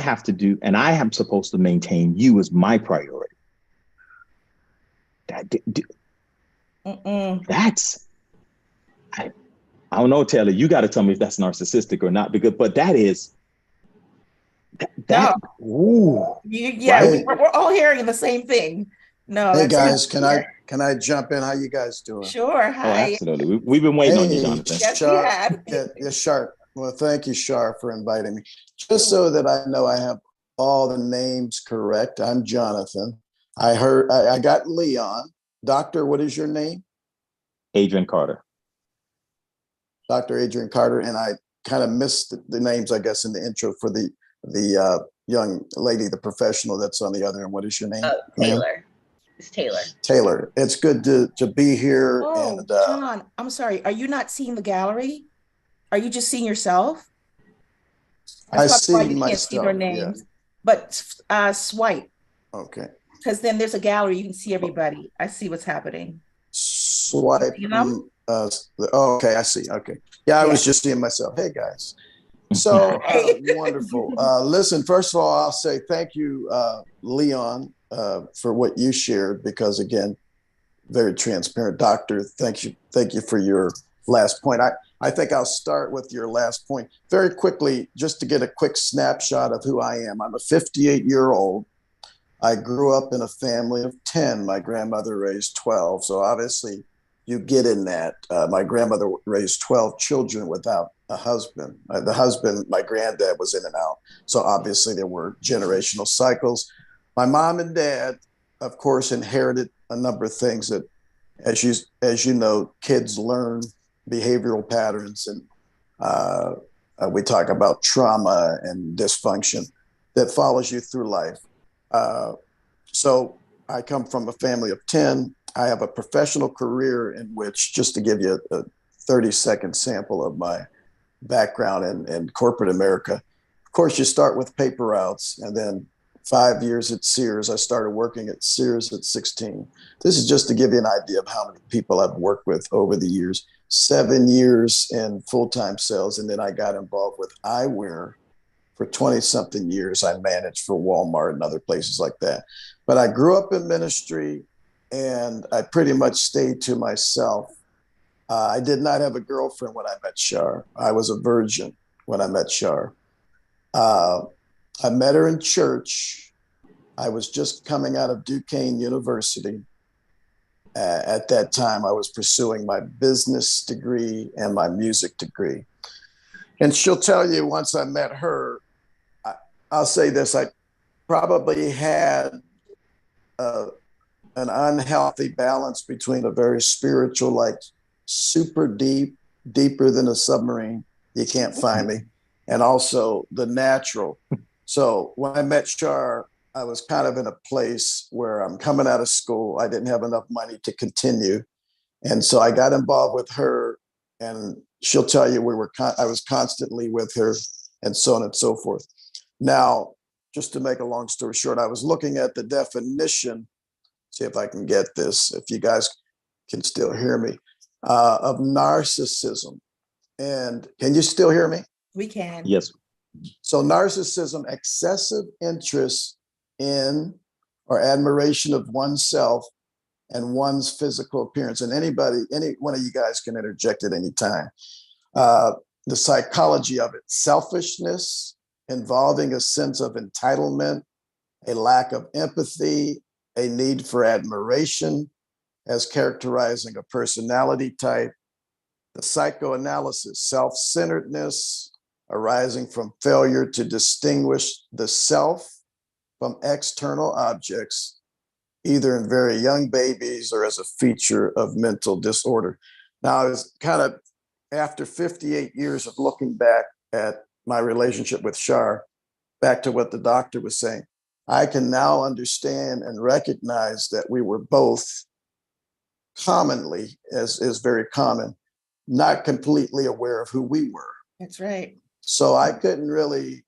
am supposed to maintain you as my priority. That's, I don't know, Taylor, you got to tell me if that's narcissistic or not, but that is, No. Ooh, yeah, right? we're all hearing the same thing. No. Hey guys, can I jump in? How you guys doing? Sure. Hi. Oh, absolutely. We've been waiting on you, Jonathan. Yes, Char, we have. yeah, Char. Well, thank you, Char, for inviting me. Just so that I know I have all the names correct. I'm Jonathan. I got Leon. Doctor, what is your name? Adrian Carter. Dr. Adrian Carter. And I kind of missed the names, I guess, in the intro for the young lady, the professional that's on the other end. What is your name? Taylor. It's Taylor. Taylor. It's good to be here. Oh, and John, I'm sorry. Are you not seeing the gallery? Are you just seeing yourself? I see why you myself. Can't see their names, yeah. But swipe. Okay. Because then there's a gallery. You can see everybody. I see what's happening. Swipe. You know? Okay, I see. Okay. Yeah, I was just seeing myself. Hey, guys. So wonderful. Listen, first of all, I'll say thank you, Leon, for what you shared, because again, very transparent. Doctor, thank you for your last point. I think I'll start with your last point very quickly, just to get a quick snapshot of who I am. I'm a 58-year-old. I grew up in a family of 10. My grandmother raised 12. So obviously you get in that. My grandmother raised 12 children without a husband. The husband, my granddad, was in and out. So obviously there were generational cycles. My mom and dad, of course, inherited a number of things that, as you know, kids learn behavioral patterns, and we talk about trauma and dysfunction that follows you through life. So I come from a family of 10. I have a professional career in which, just to give you a 30-second sample of my background in corporate America, of course, you start with paper routes, and then 5 years at Sears. I started working at Sears at 16. This is just to give you an idea of how many people I've worked with over the years. 7 years in full-time sales, and then I got involved with eyewear for 20-something years. I managed for Walmart and other places like that. But I grew up in ministry, and I pretty much stayed to myself. I did not have a girlfriend when I met CHAR. I was a virgin when I met CHAR. I met her in church. I was just coming out of Duquesne University. At that time, I was pursuing my business degree and my music degree. And she'll tell you, once I met her, I'll say this, I probably had an unhealthy balance between a very spiritual, like super deep, deeper than a submarine, you can't find me, and also the natural. So when I met CHAR, I was kind of in a place where I'm coming out of school. I didn't have enough money to continue. And so I got involved with her, and she'll tell you I was constantly with her, and so on and so forth. Now, just to make a long story short, I was looking at the definition see if I can get this, if you guys can still hear me, of narcissism. And can you still hear me? We can. Yes. So narcissism, excessive interest in or admiration of oneself and one's physical appearance. And anybody, any one of you guys can interject at any time. The psychology of it, selfishness involving a sense of entitlement, a lack of empathy, a need for admiration as characterizing a personality type. The psychoanalysis, self-centeredness arising from failure to distinguish the self from external objects, either in very young babies or as a feature of mental disorder. Now, it's kind of after 58 years of looking back at my relationship with CHAR, back to what the doctor was saying, I can now understand and recognize that we were both commonly, as is very common, not completely aware of who we were. That's right. So I couldn't really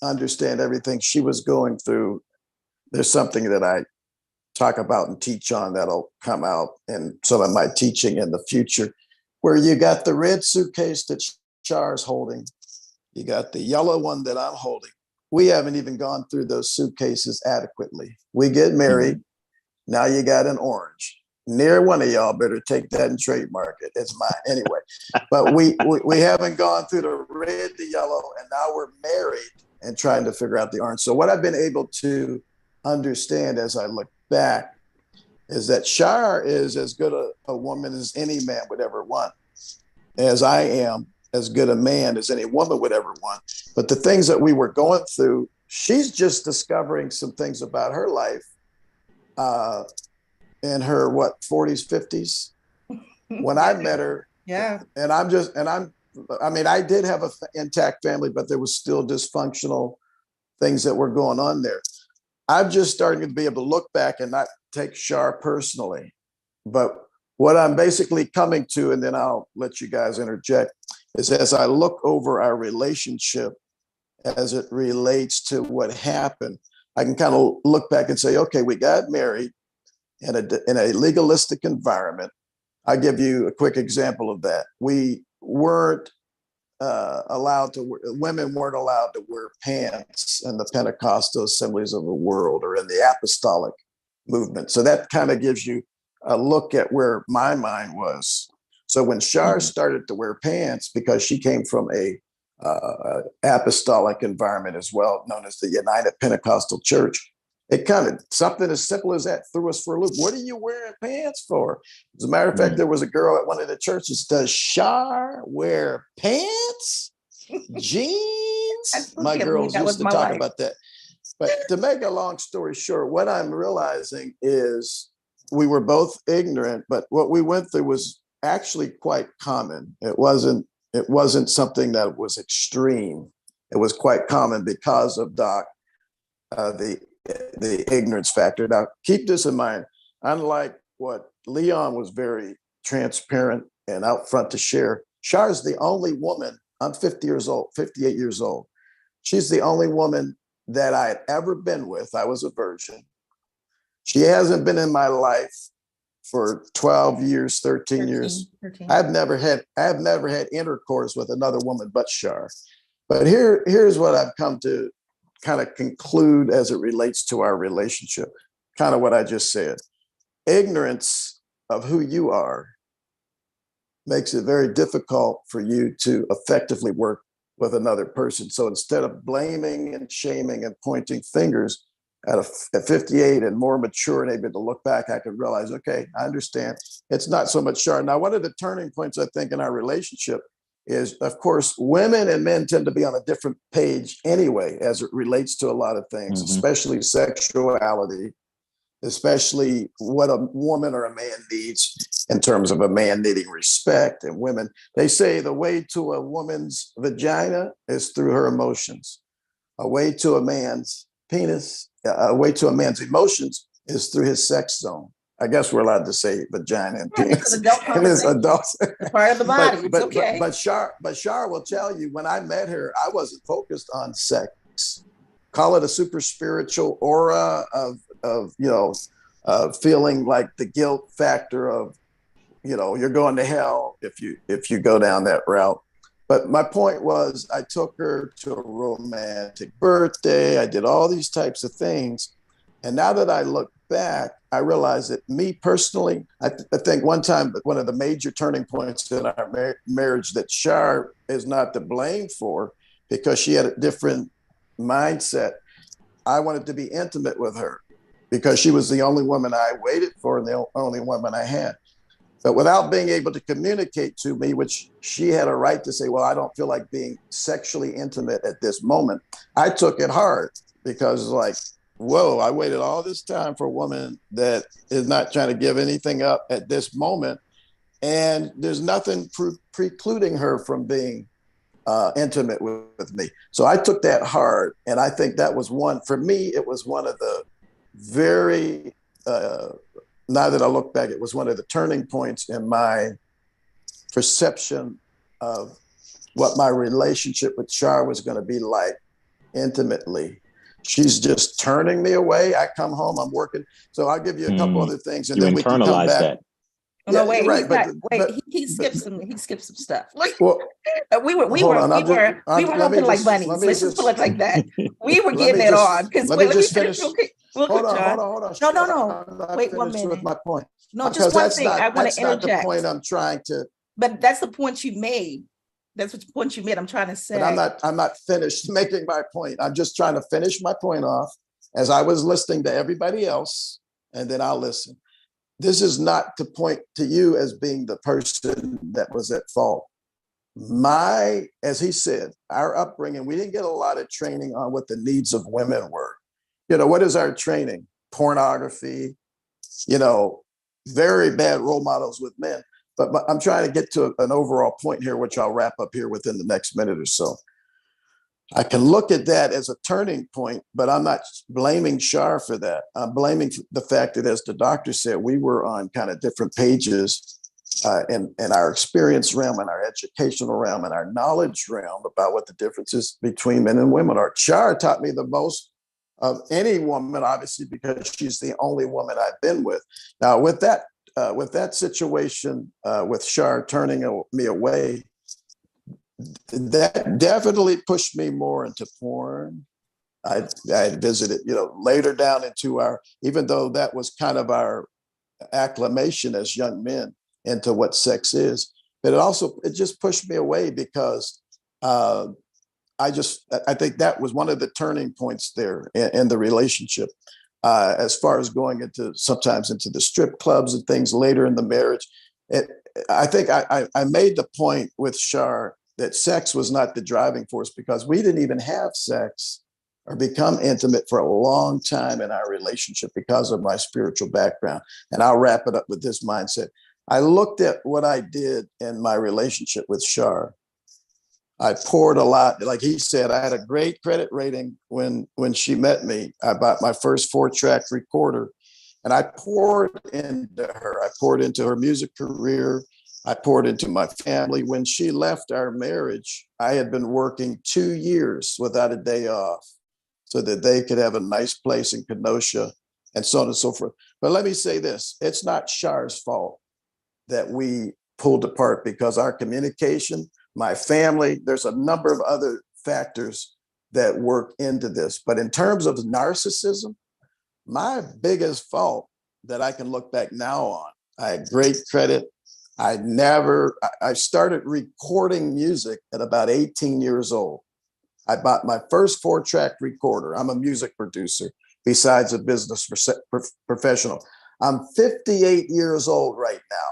understand everything she was going through. There's something that I talk about and teach on that'll come out in some of my teaching in the future, where you got the red suitcase that CHAR's holding, you got the yellow one that I'm holding. We haven't even gone through those suitcases adequately. We get married, now you got an orange. Near one of y'all better take that and trademark it. It's mine anyway. But we haven't gone through the red, the yellow, and now we're married and trying to figure out the orange. So what I've been able to understand as I look back is that CHAR is as good a woman as any man would ever want, as I am as good a man as any woman would ever want. But the things that we were going through, she's just discovering some things about her life in her, 40s, 50s. When I met her, Yeah. and I did have an intact family, but there was still dysfunctional things that were going on there. I'm just starting to be able to look back and not take CHAR personally. But what I'm basically coming to, and then I'll let you guys interject, is as I look over our relationship as it relates to what happened, I can kind of look back and say, okay, we got married in a legalistic environment. I'll give you a quick example of that. We weren't women weren't allowed to wear pants in the Pentecostal assemblies of the world or in the apostolic movement. So that kind of gives you a look at where my mind was. So when CHAR started to wear pants, because she came from a apostolic environment as well, known as the United Pentecostal Church, it kind of, something as simple as that threw us for a loop. What are you wearing pants for? As a matter of fact, there was a girl at one of the churches, does CHAR wear pants? Jeans? My girls used to talk about that. But to make a long story short, what I'm realizing is we were both ignorant, but what we went through was actually quite common. It wasn't something that was extreme. It was quite common because of the ignorance factor. Now, keep this in mind. Unlike what Leon was very transparent and out front to share, CHAR is the only woman, I'm 58 years old. She's the only woman that I had ever been with. I was a virgin. She hasn't been in my life for 12 years, 13 years. 13. I've never had intercourse with another woman but CHAR. But here's what I've come to kind of conclude as it relates to our relationship, kind of what I just said. Ignorance of who you are makes it very difficult for you to effectively work with another person. So instead of blaming and shaming and pointing fingers, at 58 and more mature and able to look back, I could realize, okay, I understand. It's not so much CHAR. Now, one of the turning points, I think, in our relationship is, of course, women and men tend to be on a different page anyway, as it relates to a lot of things, especially sexuality, especially what a woman or a man needs in terms of a man needing respect. And women, they say the way to a woman's vagina is through her emotions. A way to a man's penis, a way to a man's emotions is through his sex zone. I guess we're allowed to say vagina and penis. And it's adults. It's part of the body. It's okay. But CHAR will tell you, when I met her, I wasn't focused on sex. Call it a super spiritual aura of feeling like the guilt factor of, you're going to hell if you go down that route. But my point was, I took her to a romantic birthday. I did all these types of things. And now that I look back, I realize that me personally, I think one time, one of the major turning points in our marriage that CHAR is not to blame for, because she had a different mindset. I wanted to be intimate with her because she was the only woman I waited for and the only woman I had. But without being able to communicate to me, which she had a right to say, well, I don't feel like being sexually intimate at this moment. I took it hard because like, whoa, I waited all this time for a woman that is not trying to give anything up at this moment. And there's nothing precluding her from being intimate with me. So I took that hard. And I think that was for me, it was one of the very, now that I look back, it was one of the turning points in my perception of what my relationship with CHAR was going to be like intimately. She's just turning me away. I come home, I'm working. So I'll give you a couple other things, and then we can come back. That. Oh, no, wait, right, he skipped some stuff. Well, we were helping like bunnies. Let's just put it like that. We were getting it on because let me finish real quick. Hold on. No. Wait 1 minute. With my point. No, just one thing. I want to interject. That's not the point I'm trying to. But that's the point you made. That's what the point you made. I'm trying to say. But I'm not finished making my point. I'm just trying to finish my point off as I was listening to everybody else, and then I'll listen. This is not to point to you as being the person that was at fault. As he said, our upbringing, we didn't get a lot of training on what the needs of women were. What is our training? Pornography, very bad role models with men. But I'm trying to get to an overall point here, which I'll wrap up here within the next minute or so. I can look at that as a turning point, but I'm not blaming CHAR for that. I'm blaming the fact that, as the doctor said, we were on kind of different pages in our experience realm and our educational realm and our knowledge realm about what the differences between men and women are. CHAR taught me the most of any woman, obviously, because she's the only woman I've been with. Now, with that situation, with CHAR turning me away, that definitely pushed me more into porn. I visited, later down into even though that was kind of our acclimation as young men into what sex is, but it just pushed me away because I think that was one of the turning points there in the relationship. As far as going sometimes into the strip clubs and things later in the marriage, I think I made the point with CHAR that sex was not the driving force because we didn't even have sex or become intimate for a long time in our relationship because of my spiritual background. And I'll wrap it up with this mindset. I looked at what I did in my relationship with CHAR. I poured a lot. Like he said, I had a great credit rating when she met me. I bought my first 4-track recorder and I poured into her. I poured into her music career. I poured into my family. When she left our marriage, I had been working 2 years without a day off so that they could have a nice place in Kenosha and so on and so forth. But let me say this, it's not CHAR's fault that we pulled apart because our communication, my family, there's a number of other factors that work into this. But in terms of narcissism, my biggest fault that I can look back now on, I had great credit. I started recording music at about 18 years old. I bought my first 4-track recorder. I'm a music producer besides a business professional. I'm 58 years old right now.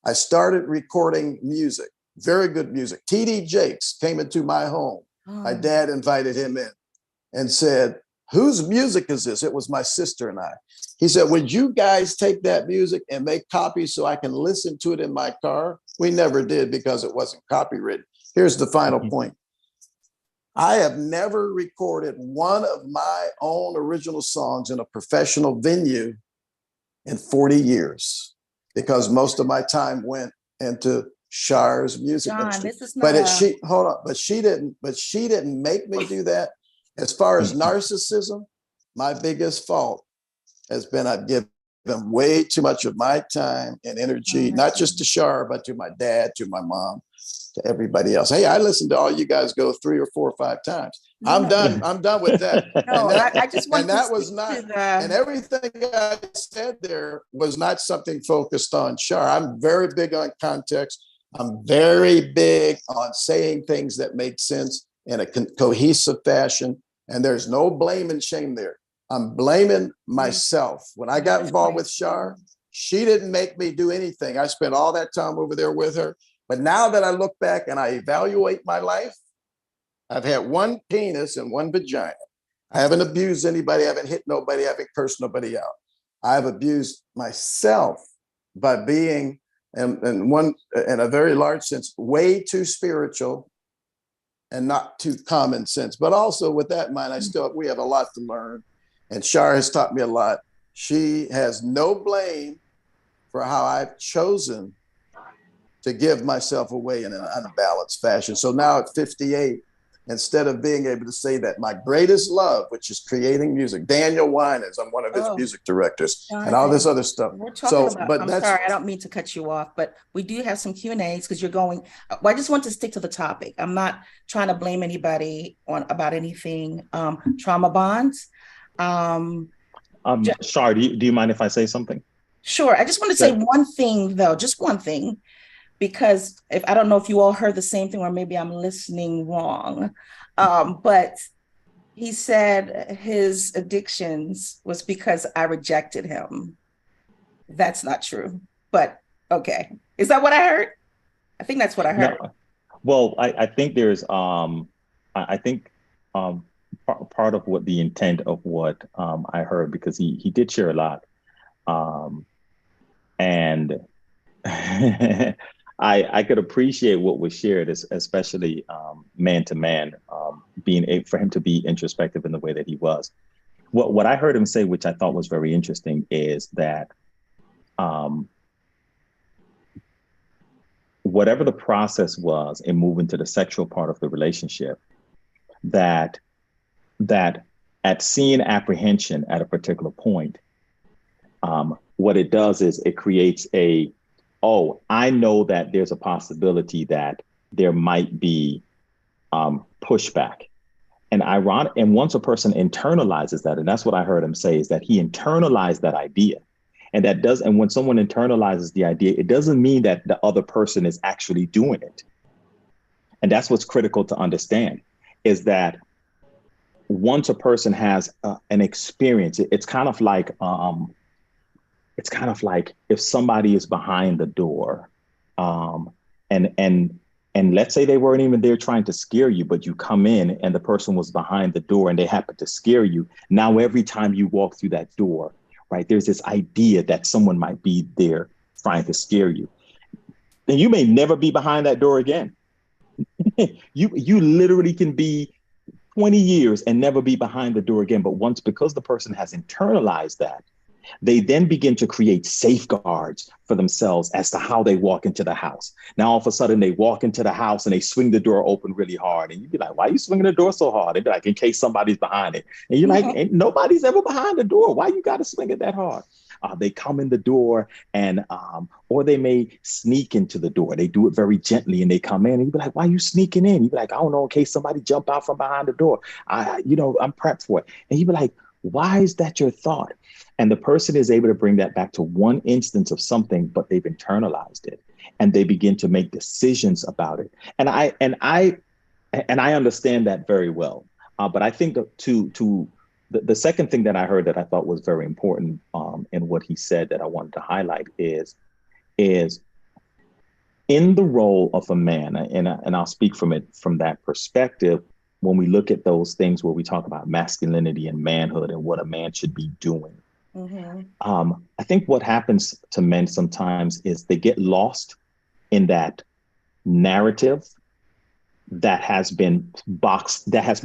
I started recording music, very good music. T.D. Jakes came into my home. My dad invited him in and said, "Whose music is this?" It was my sister and I. He said, "Would you guys take that music and make copies so I can listen to it in my car?" We never did because it wasn't copyrighted. Here's the final point. I have never recorded one of my own original songs in a professional venue in 40 years because most of my time went into CHAR's music industry. But she didn't make me do that. As far as narcissism, my biggest fault has been I've given them way too much of my time and energy, not just to CHAR, but to my dad, to my mom, to everybody else. Hey, I listened to all you guys go 3 or 4 or 5 times. I'm done. I'm done with that. No, I just want and that was not, and everything I said there was not something focused on CHAR. I'm very big on context. I'm very big on saying things that make sense in a cohesive fashion. And there's no blame and shame there. I'm blaming myself. When I got involved with CHAR, she didn't make me do anything. I spent all that time over there with her. But now that I look back and I evaluate my life, I've had 1 penis and 1 vagina. I haven't abused anybody. I haven't hit nobody. I haven't cursed nobody out. I've abused myself by being, in a very large sense, way too spiritual and not too common sense. But also with that in mind, we have a lot to learn. And CHAR has taught me a lot. She has no blame for how I've chosen to give myself away in an unbalanced fashion. So now at 58, instead of being able to say that my greatest love, which is creating music, Daniel Winans, I'm one of his music directors, and all this other stuff. We're talking about, I'm sorry, I don't mean to cut you off, but we do have some Q&As because you're going, well, I just want to stick to the topic. I'm not trying to blame anybody about anything. Trauma bonds. Char, do you mind if I say something? Sure. I just want to say one thing, though, just one thing, because I don't know if you all heard the same thing, or maybe I'm listening wrong. But he said his addictions was because I rejected him. That's not true, but okay. Is that what I heard? I think that's what I heard. No. Well, I think there's, I think part of what the intent of what I heard, because he did share a lot. And I could appreciate what was shared, especially man to man, for him to be introspective in the way that he was. What I heard him say, which I thought was very interesting, is that whatever the process was in moving to the sexual part of the relationship, that at seeing apprehension at a particular point, what it does is it creates I know that there's a possibility that there might be pushback. And once a person internalizes that, and that's what I heard him say, is that he internalized that idea. And when someone internalizes the idea, it doesn't mean that the other person is actually doing it. And that's what's critical to understand, is that once a person has an experience, it's kind of like if somebody is behind the door, and let's say they weren't even there trying to scare you, but you come in and the person was behind the door and they happen to scare you. Now, every time you walk through that door, right, there's this idea that someone might be there trying to scare you. Then you may never be behind that door again. You literally can be 20 years and never be behind the door again. But because the person has internalized that, they then begin to create safeguards for themselves as to how they walk into the house. Now, all of a sudden, they walk into the house and they swing the door open really hard. And you'd be like, why are you swinging the door so hard? They'd be like, in case somebody's behind it. And you're like, ain't nobody's ever behind the door. Why you got to swing it that hard? They come in the door and, or they may sneak into the door. They do it very gently and they come in and you'd be like, why are you sneaking in? You'd be like, I don't know, in case somebody jump out from behind the door. I'm prepped for it. And you'd be like, why is that your thought? And the person is able to bring that back to one instance of something, but they've internalized it and they begin to make decisions about it. And I understand that very well. But I think the second thing that I heard that I thought was very important in what he said that I wanted to highlight is in the role of a man, and I'll speak from that perspective, when we look at those things where we talk about masculinity and manhood and what a man should be doing. Mm-hmm. I think what happens to men sometimes is they get lost in that narrative that has been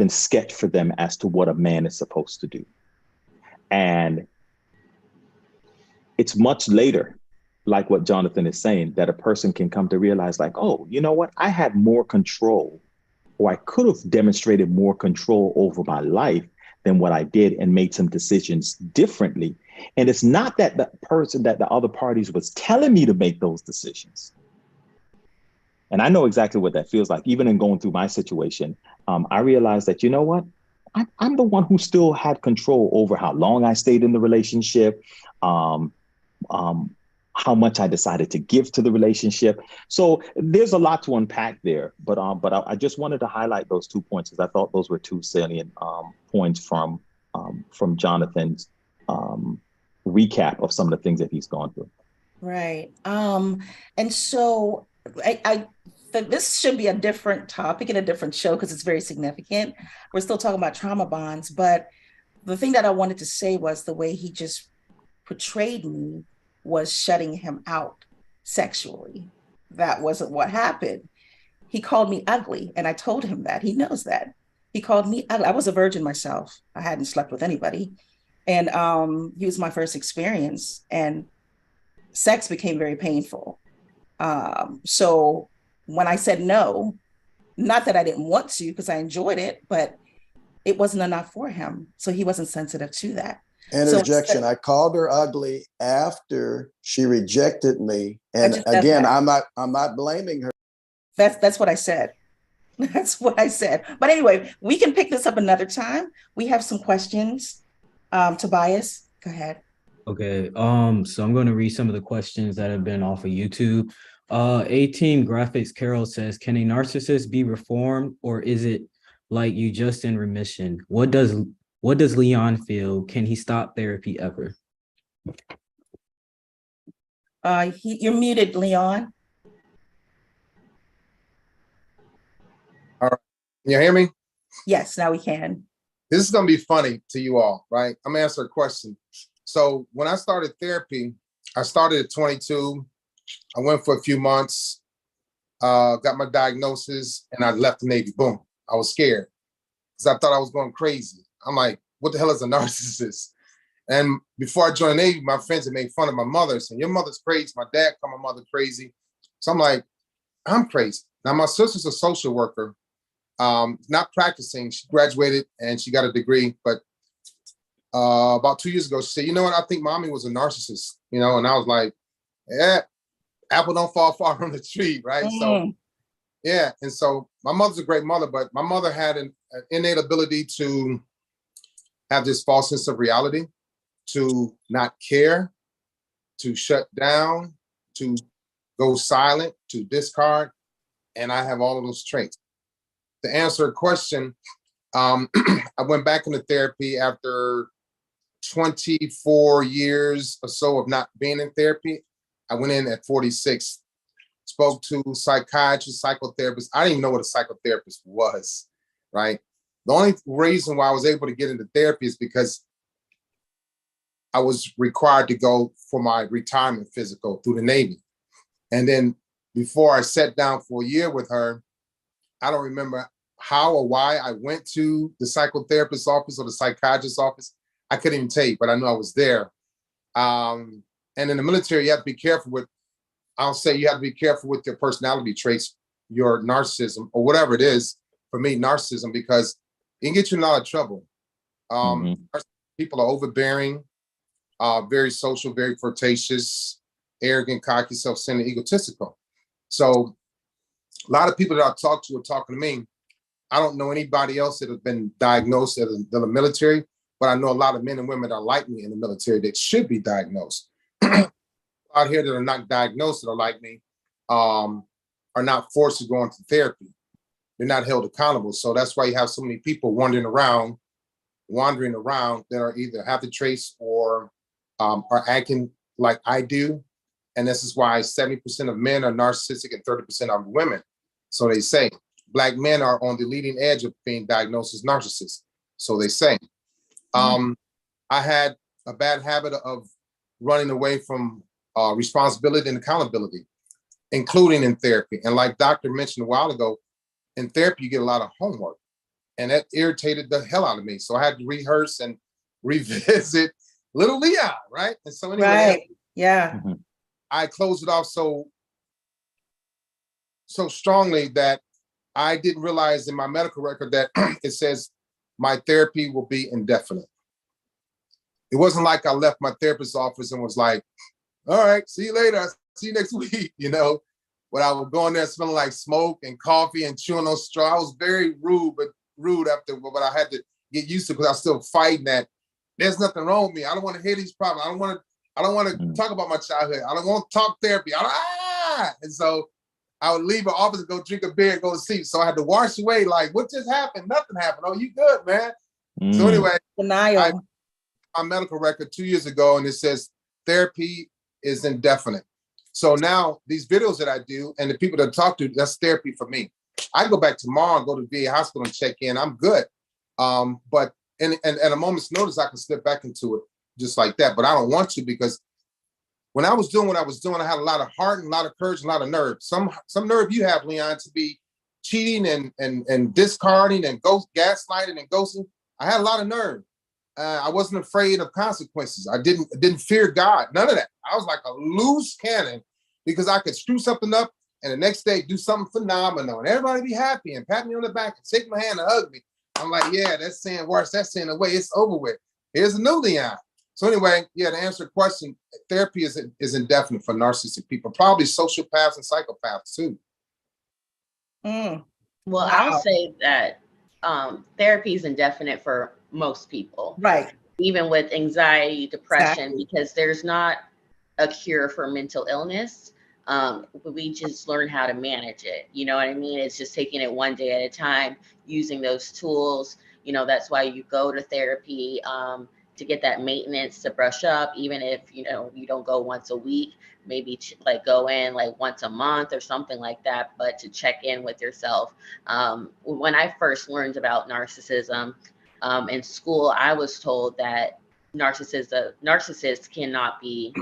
sketched for them as to what a man is supposed to do. And it's much later, like what Jonathan is saying, that a person can come to realize like, oh, you know what? I had more control, or I could have demonstrated more control over my life than what I did and made some decisions differently. And it's not that the person, that the other parties was telling me to make those decisions. And I know exactly what that feels like. Even in going through my situation, I realized that, you know what? I'm the one who still had control over how long I stayed in the relationship, how much I decided to give to the relationship. So there's a lot to unpack there. But I just wanted to highlight those 2 points because I thought those were two salient points from Jonathan's recap of some of the things that he's gone through. Right. And so this should be a different topic and a different show because it's very significant. We're still talking about trauma bonds, but the thing that I wanted to say was the way he just portrayed me was shutting him out sexually. That wasn't what happened. He called me ugly, and I told him that. He knows that. He called me ugly. I was a virgin myself. I hadn't slept with anybody. And he was my first experience, and sex became very painful. So when I said no, not that I didn't want to because I enjoyed it, but it wasn't enough for him. So he wasn't sensitive to that. Interjection. I called her ugly after she rejected me. And again, I'm not blaming her. That's what I said. That's what I said. But anyway, we can pick this up another time. We have some questions. Tobias, go ahead. Okay. So I'm going to read some of the questions that have been off of YouTube. A-Team Graphics Carol says, can a narcissist be reformed, or is it like you just in remission? What does Leon feel? Can he stop therapy ever? You're muted, Leon. All right. Can you hear me? Yes, now we can. This is going to be funny to you all, right? I'm going to answer a question. So when I started therapy, I started at 22. I went for a few months, got my diagnosis, and I left the Navy. Boom. I was scared because I thought I was going crazy. I'm like, what the hell is a narcissist? And before I joined the Navy, my friends had made fun of my mother, saying, your mother's crazy. My dad called my mother crazy. So I'm like, I'm crazy. Now, my sister's a social worker, not practicing. She graduated and she got a degree, but about 2 years ago, she said, you know what? I think mommy was a narcissist, and I was like, yeah, apple don't fall far from the tree, right? So, yeah. And so my mother's a great mother, but my mother had an innate ability to have this false sense of reality, to not care, to shut down, to go silent, to discard. And I have all of those traits. To answer a question, I went back into therapy after 24 years or so of not being in therapy. I went in at 46, spoke to psychiatrists, psychotherapists. I didn't even know what a psychotherapist was, right? The only reason why I was able to get into therapy is because I was required to go for my retirement physical through the Navy. And then before I sat down for a year with her, I don't remember how or why I went to the psychotherapist's office or the psychiatrist's office. I couldn't even tell you, but I knew I was there. And in the military, you have to be careful with, I'll say you have to be careful with your personality traits, your narcissism, or whatever it is. For me, narcissism, because it can get you in a lot of trouble. People are overbearing, very social, very flirtatious, arrogant, cocky, self-centered, egotistical. So a lot of people that I've talked to are talking to me. I don't know anybody else that has been diagnosed in the military, but I know a lot of men and women that are like me in the military that should be diagnosed. Out here that are not diagnosed that are like me are not forced to go into therapy. They're not held accountable. So that's why you have so many people wandering around that are either have the traits or are acting like I do. And this is why 70% of men are narcissistic and 30% are women. So they say Black men are on the leading edge of being diagnosed as narcissists. So they say. I had a bad habit of running away from responsibility and accountability, including in therapy. And like Doctor mentioned a while ago, in therapy, you get a lot of homework. And that irritated the hell out of me. So I had to rehearse and revisit little Leon, right? And so anyway, right. Yeah. I closed it off so strongly that I didn't realize in my medical record that it says my therapy will be indefinite. it wasn't like I left my therapist's office and was like, all right, see you later. I'll see you next week, you know. But I would go in there smelling like smoke and coffee and chewing on straw. I was very rude after what I had to get used to because I was still fighting that. There's nothing wrong with me. I don't want to hear these problems. I don't want to talk about my childhood. I don't want to talk therapy. And so I would leave the office and go drink a beer and go to sleep. So I had to wash away like, what just happened? Nothing happened. Oh, you good, man. So anyway, denial. my medical record 2 years ago, and it says therapy is indefinite. So now these videos that I do and the people that I talk to, that's therapy for me. I go back tomorrow and go to VA hospital and check in. I'm good. But at a moment's notice, I can slip back into it just like that. But I don't want to, because when I was doing what I was doing, I had a lot of heart and a lot of courage and a lot of nerve. Some nerve you have, Leon, to be cheating and discarding and gaslighting and ghosting. I had a lot of nerve. I wasn't afraid of consequences. I didn't fear God. None of that. I was like a loose cannon because I could screw something up and the next day do something phenomenal and everybody be happy and pat me on the back and shake my hand and hug me. I'm like, yeah, that's saying worse. That's saying away. It's over with. Here's a new Leon. So anyway, yeah, to answer the question, therapy is indefinite for narcissistic people, probably sociopaths and psychopaths too. Well, Wow. I'll say that therapy is indefinite for most people, Right. even with anxiety, depression, because there's not a cure for mental illness. We just learn how to manage it. You know what I mean? It's just taking it one day at a time, using those tools. You know, that's why you go to therapy, to get that maintenance, to brush up, even if, you know, you don't go once a week, maybe like go in like once a month or something like that, but to check in with yourself. When I first learned about narcissism in school, I was told that narcissists cannot be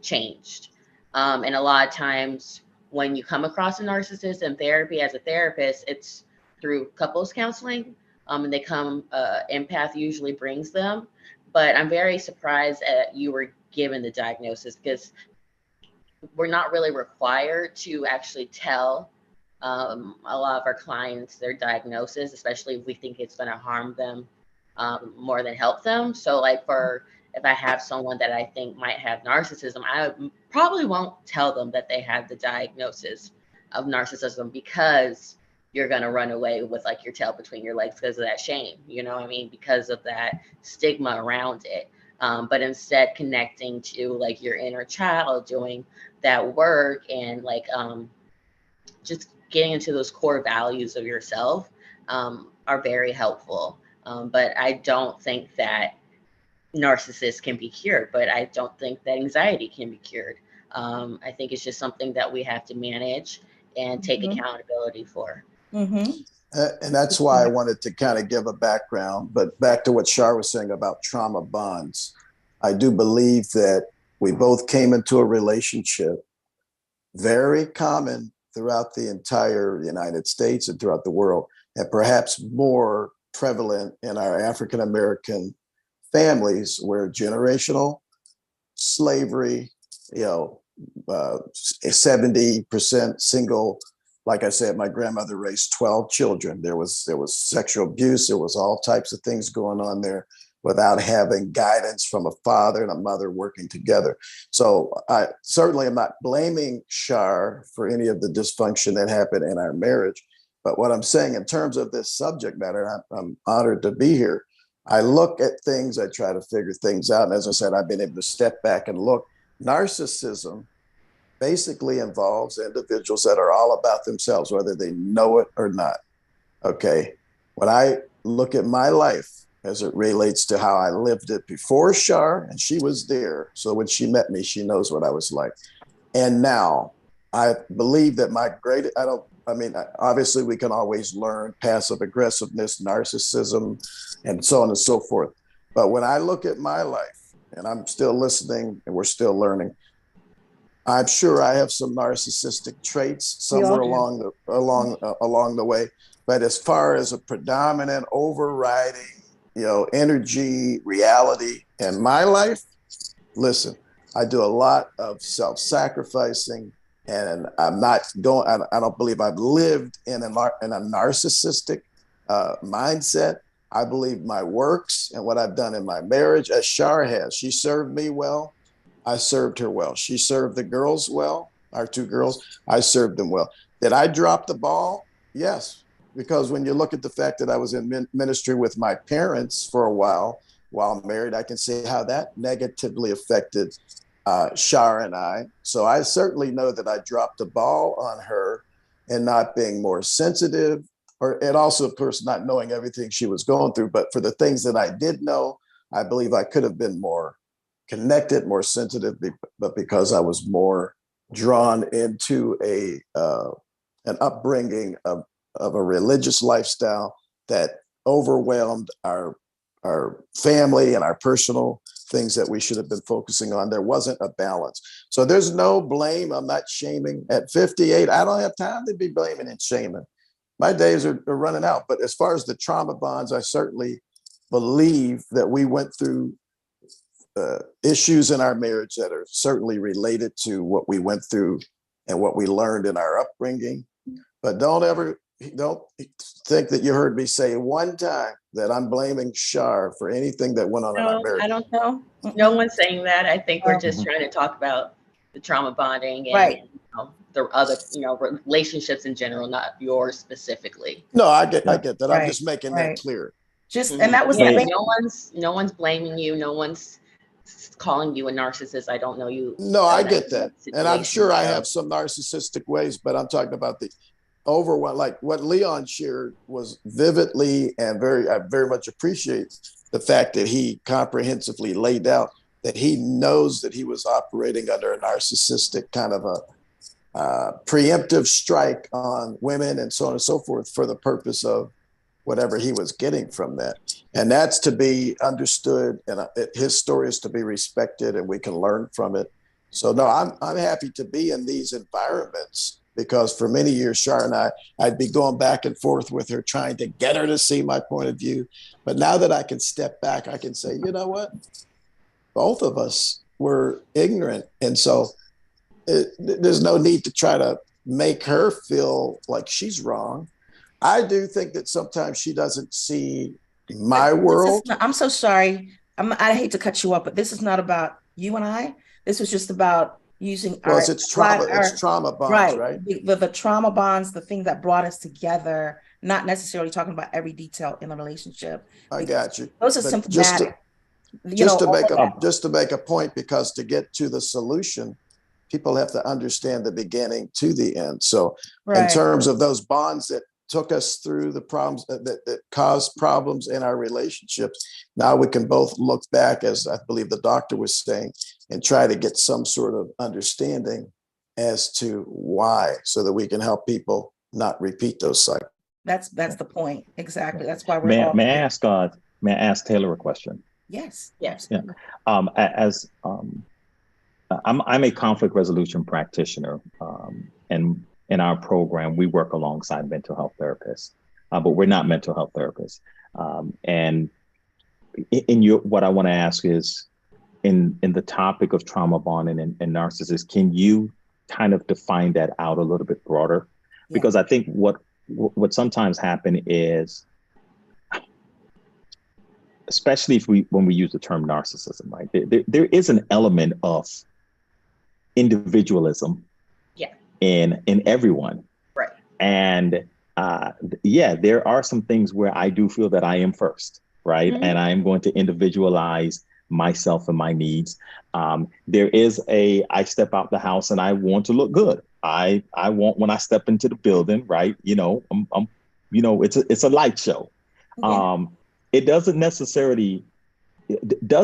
changed. And a lot of times when you come across a narcissist in therapy as a therapist, it's through couples counseling, and they come, empath usually brings them. But I'm very surprised that you were given the diagnosis, because we're not really required to actually tell a lot of our clients their diagnosis, especially if we think it's going to harm them more than help them. So like if I have someone that I think might have narcissism, I probably won't tell them that they have the diagnosis of narcissism, because you're going to run away with like your tail between your legs because of that shame, you know what I mean? Because of that stigma around it. But instead connecting to like your inner child, doing that work, and like just getting into those core values of yourself are very helpful. But I don't think that narcissists can be cured, but I don't think that anxiety can be cured. I think it's just something that we have to manage and take accountability for. Mm-hmm. And that's why I wanted to kind of give a background, but back to what CHAR was saying about trauma bonds. I do believe that we both came into a relationship, very common throughout the entire United States and throughout the world, and perhaps more prevalent in our African-American families, where generational slavery, 70% single. Like I said, my grandmother raised 12 children. There was sexual abuse. There was all types of things going on there without having guidance from a father and a mother working together. So I certainly am not blaming CHAR for any of the dysfunction that happened in our marriage. But what I'm saying in terms of this subject matter, I'm honored to be here. I look at things, I try to figure things out. And as I said, I've been able to step back and look. Narcissism basically involves individuals that are all about themselves, whether they know it or not. Okay. When I look at my life as it relates to how I lived it before CHAR, and she was there. So when she met me, she knows what I was like. And now I believe that obviously we can always learn passive aggressiveness, narcissism, and so on and so forth. But when I look at my life, and I'm still listening and we're still learning, I'm sure I have some narcissistic traits somewhere along the way. But as far as a predominant overriding, energy, reality in my life, listen, I do a lot of self-sacrificing, and I'm not going. I don't believe I've lived in a narcissistic mindset. I believe my works and what I've done in my marriage, as Char has. She served me well. I served her well. She served the girls well, our two girls. I served them well. Did I drop the ball? Yes, because when you look at the fact that I was in ministry with my parents for a while married, I can see how that negatively affected Char and I. So I certainly know that I dropped the ball on her and not being more sensitive, and also, of course, not knowing everything she was going through. But for the things that I did know, I believe I could have been more connected, more sensitive, but because I was more drawn into an upbringing of a religious lifestyle that overwhelmed our family and our personal things that we should have been focusing on. There wasn't a balance. So there's no blame. I'm not shaming. At 58, I don't have time to be blaming and shaming. My days are running out. But as far as the trauma bonds, I certainly believe that we went through issues in our marriage that are certainly related to what we went through and what we learned in our upbringing. But don't think that you heard me say one time that I'm blaming Char for anything that went on in our marriage. I don't know. No one's saying that. I think we're just trying to talk about the trauma bonding and the other, relationships in general, not yours specifically. No, I get that. Right. I'm just making that clear. And that was no one's blaming you. No one's calling you a narcissist. I don't know you. No, I get that. And I'm sure I have some narcissistic ways, but I'm talking about the overwhelm, like what Leon shared was vividly and I very much appreciate the fact that he comprehensively laid out that he knows that he was operating under a narcissistic kind of a preemptive strike on women and so on and so forth for the purpose of whatever he was getting from that. And that's to be understood, and his story is to be respected, and we can learn from it. So no, I'm happy to be in these environments, because for many years, Char and I'd be going back and forth with her, trying to get her to see my point of view. But now that I can step back, I can say, you know what? Both of us were ignorant. And so there's no need to try to make her feel like she's wrong. I do think that sometimes she doesn't see my world. I'm so sorry. I hate to cut you off, but this is not about you and I. This was just about using it's trauma bonds, right? The trauma bonds, the thing that brought us together, not necessarily talking about every detail in the relationship. I got you. Those are symptomatic. Just to make a point, because to get to the solution, people have to understand the beginning to the end. So in terms of those bonds that took us through the problems that caused problems in our relationships, now we can both look back, as I believe the doctor was saying, and try to get some sort of understanding as to why, so that we can help people not repeat those cycles. That's the point. Exactly. That's why we're may I ask Taylor a question? Yes. Yeah. I'm a conflict resolution practitioner, and in our program, we work alongside mental health therapists, but we're not mental health therapists. And what I want to ask is, in the topic of trauma bonding and narcissists, can you kind of define that out a little bit broader? Yeah. Because I think what sometimes happen is, especially when we use the term narcissism, right? There is an element of individualism in everyone. Right. And there are some things where I do feel that I am first, right? Mm-hmm. And I'm going to individualize myself and my needs. There is I step out the house and I want to look good. I want, when I step into the building, right? It's a light show. Yeah. Does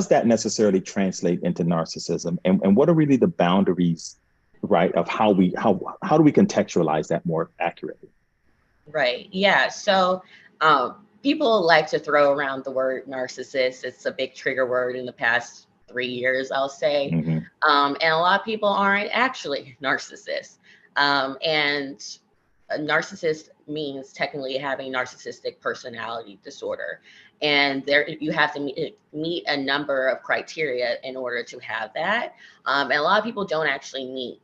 that necessarily translate into narcissism? And what are really the boundaries, right, of how do we contextualize that more accurately? Right. Yeah. So people like to throw around the word narcissist. It's a big trigger word in the past 3 years, I'll say. Mm-hmm. And a lot of people aren't actually narcissists. And a narcissist means technically having narcissistic personality disorder. And you have to meet a number of criteria in order to have that. And a lot of people don't actually meet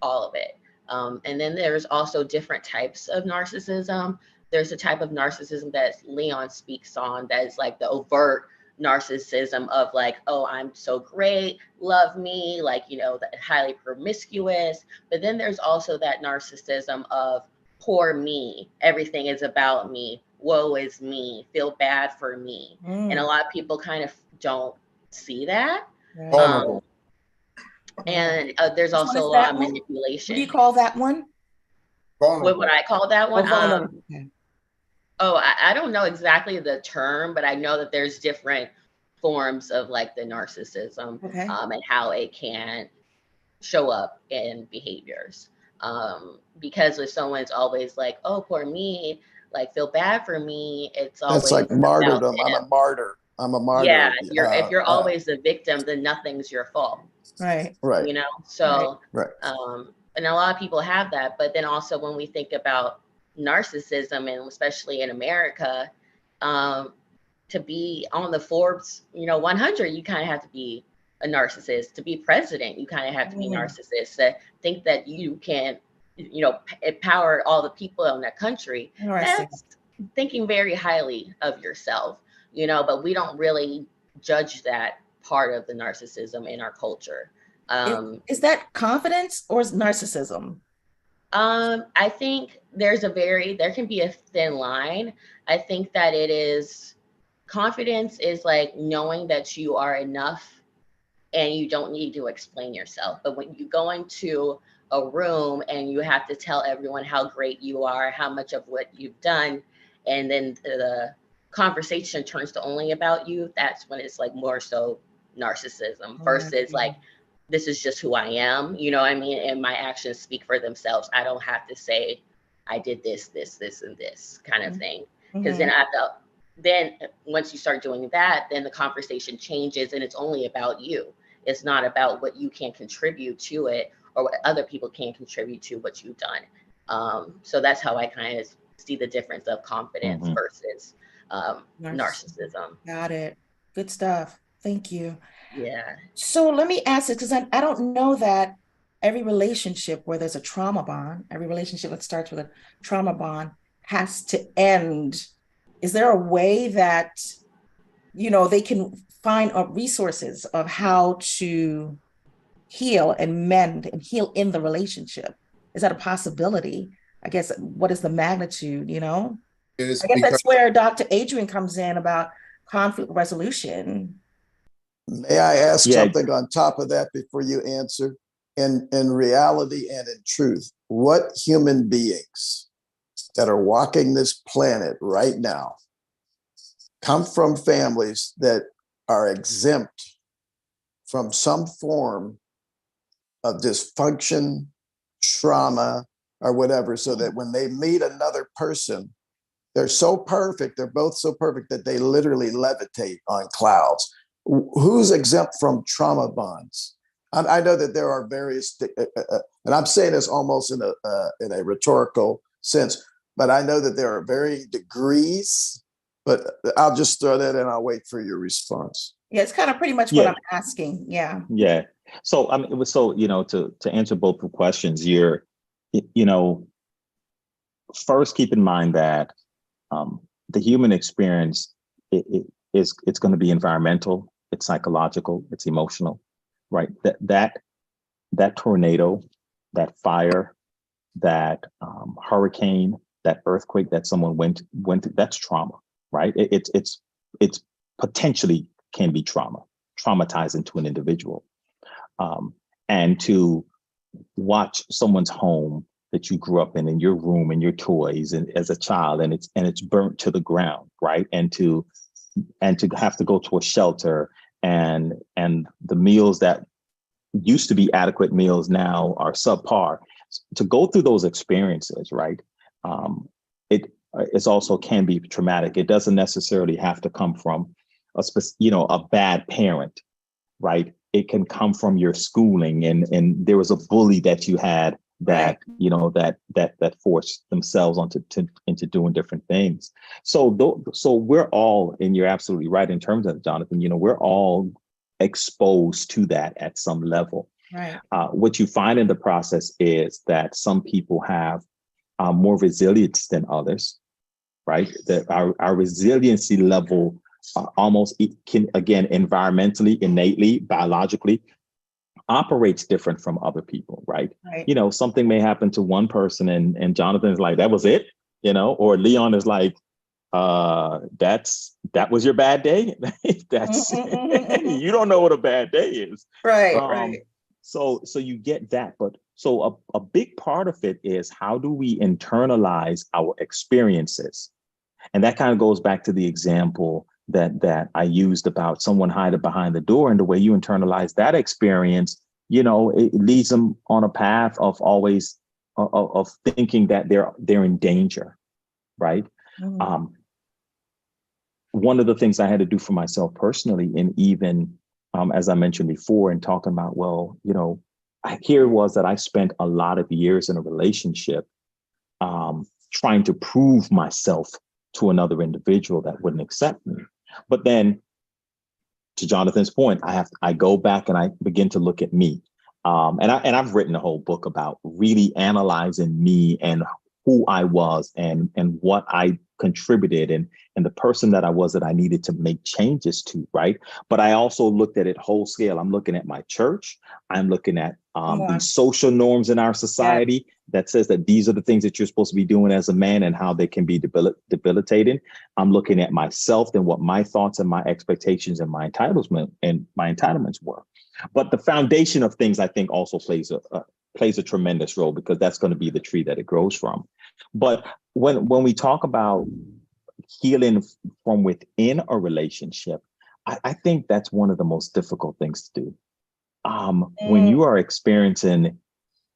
all of it. And then there's also different types of narcissism. there's a type of narcissism that Leon speaks on that is like the overt narcissism of like, oh, I'm so great, love me, like, you know, that highly promiscuous. But then there's also that narcissism of poor me, everything is about me, woe is me, feel bad for me. And a lot of people kind of don't see that. Vulnerable. And there's Which one also is a lot that of one? manipulation. What do you call that one? What Vulnerable. would I call that one? Oh, vulnerable. Okay. Oh, I don't know exactly the term, but I know that there's different forms of like the narcissism, Okay. and how it can show up in behaviors. Because if someone's always like, oh, poor me, like feel bad for me, it's always That's like about martyrdom. I'm them. a martyr. I'm a martyr. Yeah, if you're always the victim, then nothing's your fault. Right. Right. You know, so Right. and a lot of people have that. But then also when we think about narcissism, and especially in America, to be on the Forbes, you know, 100, you kind of have to be a narcissist. To be president, you kind of have to be narcissist. To think that you can, you know, empower all the people in that country, that's thinking very highly of yourself, you know. But we don't really judge that part of the narcissism in our culture. Is that confidence or is narcissism? I think there can be a thin line. I think that it is, confidence is like knowing that you are enough and you don't need to explain yourself. But when you go into a room and you have to tell everyone how great you are, how much of what you've done, and then the conversation turns to only about you, that's when it's like more so narcissism versus like, this is just who I am, you know what I mean? And my actions speak for themselves. I don't have to say I did this, this, this, and this kind of thing. Because then once you start doing that, then the conversation changes and it's only about you. It's not about what you can contribute to it or what other people can contribute to what you've done. So that's how I kind of see the difference of confidence versus narcissism. Got it. Good stuff. Thank you. Yeah. So let me ask it, because I don't know that every relationship where there's a trauma bond, every relationship that starts with a trauma bond has to end. Is there a way that, you know, they can find resources of how to heal and mend and heal in the relationship? Is that a possibility? I guess, what is the magnitude, you know? I guess that's where Dr. Adrian comes in about conflict resolution. May I ask something on top of that before you answer? In reality and in truth, what human beings that are walking this planet right now come from families that are exempt from some form of dysfunction, trauma, or whatever, so that when they meet another person, they're so perfect, they're both so perfect that they literally levitate on clouds? Who's exempt from trauma bonds? I know that there are various, and I'm saying this almost in a rhetorical sense, but I know that there are varying degrees, but I'll just throw that in. I'll wait for your response. Yeah, it's kind of pretty much what I'm asking. Yeah. Yeah. So, I mean, you know, to answer both the questions, you know, first keep in mind that the human experience, it's going to be environmental, it's psychological, it's emotional, right? That tornado, that fire, that hurricane, that earthquake that someone went through, that's trauma, right? It's potentially can be traumatizing to an individual. And to watch someone's home that you grew up in your room and your toys and as a child, and it's burnt to the ground, right? And to have to go to a shelter, and the meals that used to be adequate meals now are subpar. To go through those experiences, right? It's also can be traumatic. It doesn't necessarily have to come from a bad parent, right? It can come from your schooling, and there was a bully that you had that, you know, that forced themselves into doing different things. So we're all, and you're absolutely right in terms of Jonathan, you know, we're all exposed to that at some level. Right. What you find in the process is that some people have more resilience than others. right? That our resiliency level almost can, again, environmentally, innately, biologically, operates different from other people, right? Right. You know, something may happen to one person and Jonathan's like, that was it, you know, or Leon is like, that was your bad day. That's you don't know what a bad day is. Right, right. So you get that, but so a big part of it is, how do we internalize our experiences? And that kind of goes back to the example that I used about someone hiding behind the door, and the way you internalize that experience, you know, it leads them on a path of always of thinking that they're in danger, right? Mm-hmm. One of the things I had to do for myself personally, and even as I mentioned before, and talking about, well, you know, here was that I spent a lot of years in a relationship trying to prove myself to another individual that wouldn't accept me. But then, to Jonathan's point, I go back and I begin to look at me. And I've written a whole book about really analyzing me and who I was and what I contributed and the person that I was that I needed to make changes to, right? But I also looked at it whole scale. I'm looking at my church. I'm looking at the social norms in our society that says that these are the things that you're supposed to be doing as a man and how they can be debilitating. I'm looking at myself and what my thoughts and my expectations and my entitlements were. But the foundation of things, I think, also plays a tremendous role, because that's going to be the tree that it grows from. But when we talk about healing from within a relationship, I think that's one of the most difficult things to do. When you are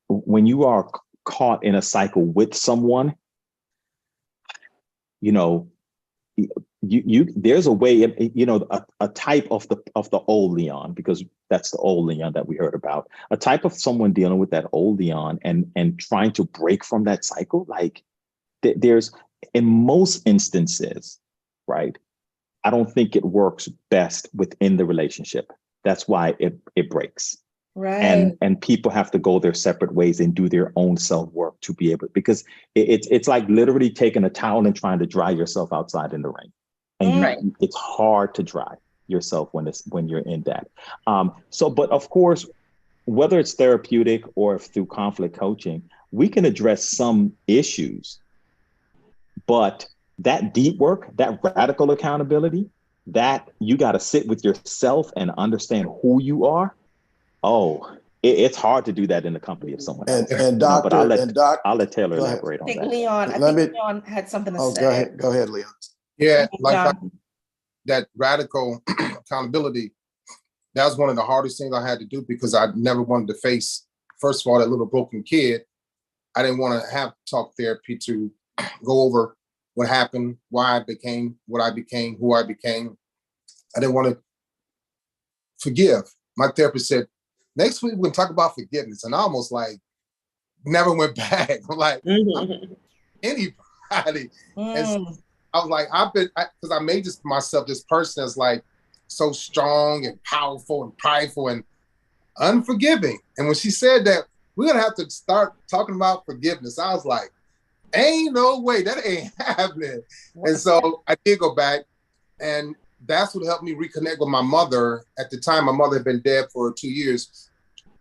when you are caught in a cycle with someone, you know, there's a way, you know, a type of the old Leon, because that's the old Leon that we heard about, a type of someone dealing with that old Leon and trying to break from that cycle. Like there's, in most instances, right, I don't think it works best within the relationship. That's why it breaks. Right. And people have to go their separate ways and do their own self-work to be able, because it's like literally taking a towel and trying to dry yourself outside in the rain. And it's hard to dry yourself when you're in that. But of course, whether it's therapeutic or through conflict coaching, we can address some issues, but that deep work, that radical accountability, that you got to sit with yourself and understand who you are. It's hard to do that in the company of someone else. And Doctor, I'll let Taylor elaborate on that. Leon, I think Leon had something to say. Go ahead, Leon. Yeah, like that radical accountability, that was one of the hardest things I had to do, because I never wanted to face, first of all, that little broken kid. I didn't want to have talk therapy to go over what happened, why I became what I became, who I became. I didn't want to forgive. My therapist said, next week we can talk about forgiveness. And I almost like never went back. I'm like, anybody. And I was like, because I made myself this person that's like so strong and powerful and prideful and unforgiving. And when she said that, we're going to have to start talking about forgiveness, I was like, ain't no way, that ain't happening. And so I did go back, and that's what helped me reconnect with my mother. At the time, my mother had been dead for 2 years.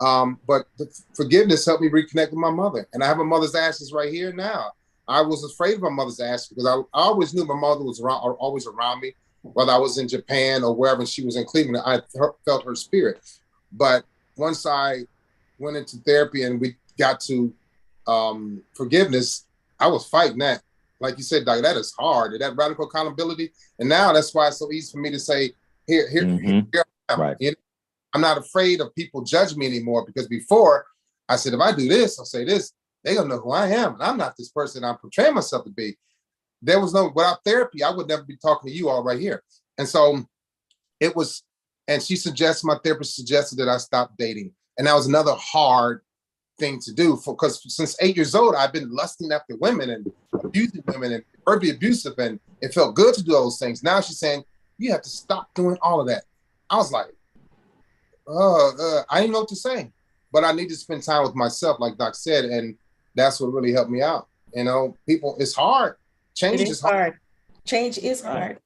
But the forgiveness helped me reconnect with my mother. And I have my mother's ashes right here now. I was afraid of my mother's ashes because I always knew my mother was always around me, whether I was in Japan or wherever she was in Cleveland. I felt her spirit. But once I went into therapy and we got to forgiveness, I was fighting that. Like you said, Doc, that is hard. That radical accountability. And now that's why it's so easy for me to say, here I am. Right. You know, I'm not afraid of people judging me anymore, because before I said, if I do this, I'll say this, they're going to know who I am. And I'm not this person I'm portraying myself to be. There was without therapy, I would never be talking to you all right here. And so it was, and my therapist suggested that I stop dating. And that was another hard thing to do, because since 8 years old, I've been lusting after women and abusing women and verbally abusive, and it felt good to do those things. Now she's saying, you have to stop doing all of that. I was like, I didn't know what to say, but I need to spend time with myself, like Doc said, and that's what really helped me out. You know, people, it's hard Change It is is hard. hard. Change is hard.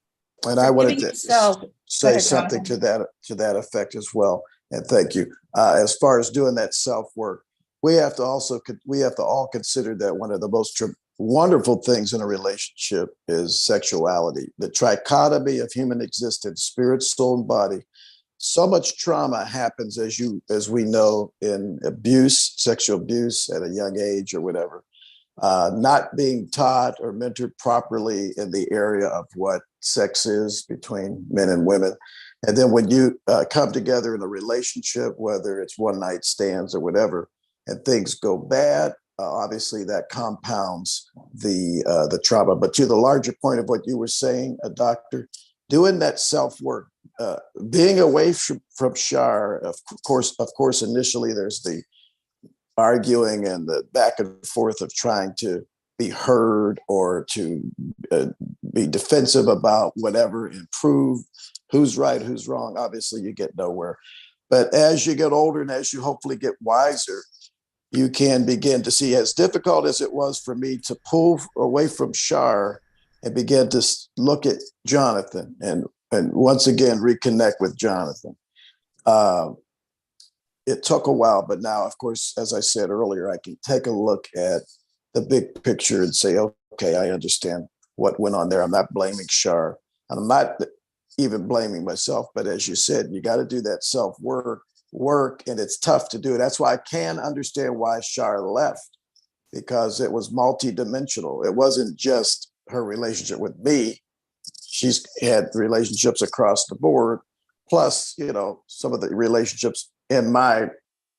And I wanted Forgiving to yourself. say ahead, something Jonathan. to that effect as well. And thank you. As far as doing that self work, we have to all consider that one of the most wonderful things in a relationship is sexuality, the trichotomy of human existence, spirit, soul, and body. So much trauma happens, as we know, in abuse, sexual abuse at a young age or whatever. Not being taught or mentored properly in the area of what sex is between men and women. And then when you come together in a relationship, whether it's one night stands or whatever, and things go bad, obviously that compounds the trauma. But to the larger point of what you were saying, doctor, doing that self-work, being away from CHAR, of course, initially there's the arguing and the back and forth of trying to be heard or to be defensive about whatever, improve who's right, who's wrong. Obviously, you get nowhere. But as you get older and as you hopefully get wiser, you can begin to see, as difficult as it was for me to pull away from CHAR and begin to look at Jonathan and once again reconnect with Jonathan. It took a while, but now, of course, as I said earlier, I can take a look at the big picture and say, okay, I understand what went on there. I'm not blaming CHAR, and I'm not even blaming myself. But as you said, you got to do that self-work, and it's tough to do. That's why I can understand why CHAR left, because it was multidimensional. It wasn't just her relationship with me. She's had relationships across the board, plus, some of the relationships in my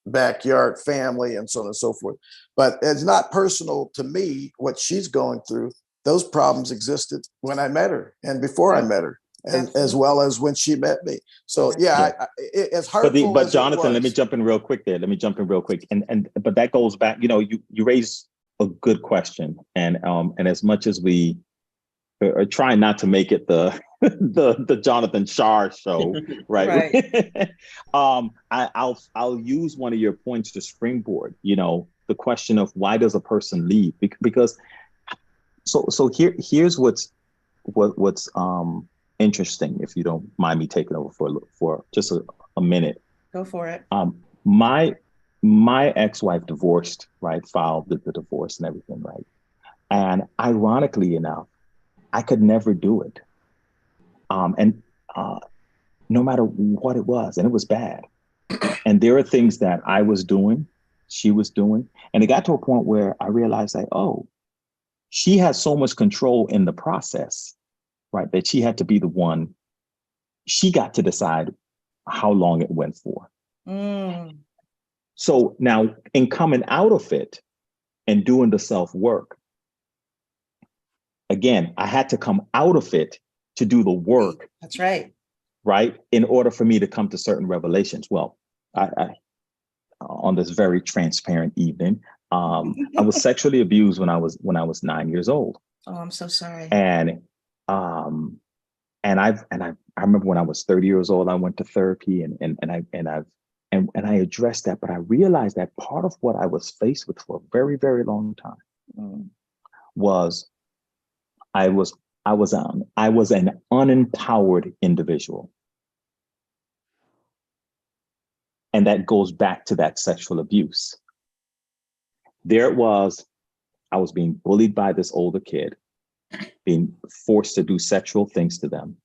backyard, family, and so on and so forth. But it's not personal to me what she's going through. Those problems existed when I met her and before I met her, as well as when she met me. So it's hurtful. But Jonathan, let me jump in real quick there. But that goes back. You raise a good question, and as much as we are trying not to make it the Jonathan CHAR show, right? I'll use one of your points to springboard. The question of why does a person leave? Because here's what's interesting. If you don't mind me taking over for just a minute. Go for it. My ex-wife divorced, right? Filed the divorce and everything, right? And ironically enough, I could never do it. No matter what it was, and it was bad. And there are things that I was doing, she was doing. And it got to a point where I realized she has so much control in the process, right? That she had to be the one, she got to decide how long it went for. So now in coming out of it and doing the self-work, again, I had to come out of it to do the work. That's right. Right? In order for me to come to certain revelations. Well, I on this very transparent evening, I was sexually abused when I was 9 years old. Oh, I'm so sorry. And I remember when I was 30 years old, I went to therapy and I addressed that, but I realized that part of what I was faced with for a very, very long time was I was an unempowered individual. And that goes back to that sexual abuse. There it was, I was being bullied by this older kid, being forced to do sexual things to them.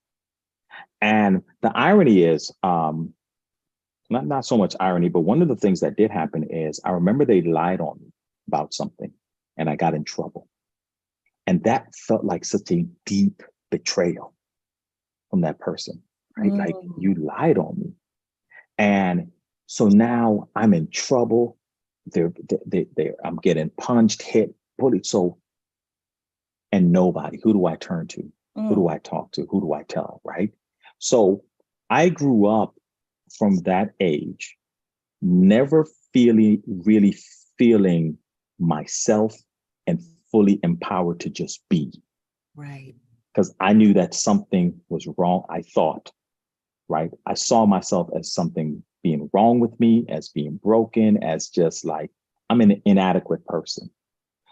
And the irony is, not so much irony, but one of the things that did happen is I remember they lied on me about something and I got in trouble. And that felt like such a deep betrayal from that person, right? Like, you lied on me. And so now I'm in trouble. I'm getting punched, hit, bullied. So, and nobody, who do I turn to? Who do I talk to? Who do I tell, right? So I grew up from that age, never really feeling myself and fully empowered to just be. Right. Because I knew that something was wrong. I thought, right? I saw myself as something being wrong with me, as being broken, as just like, I'm an inadequate person.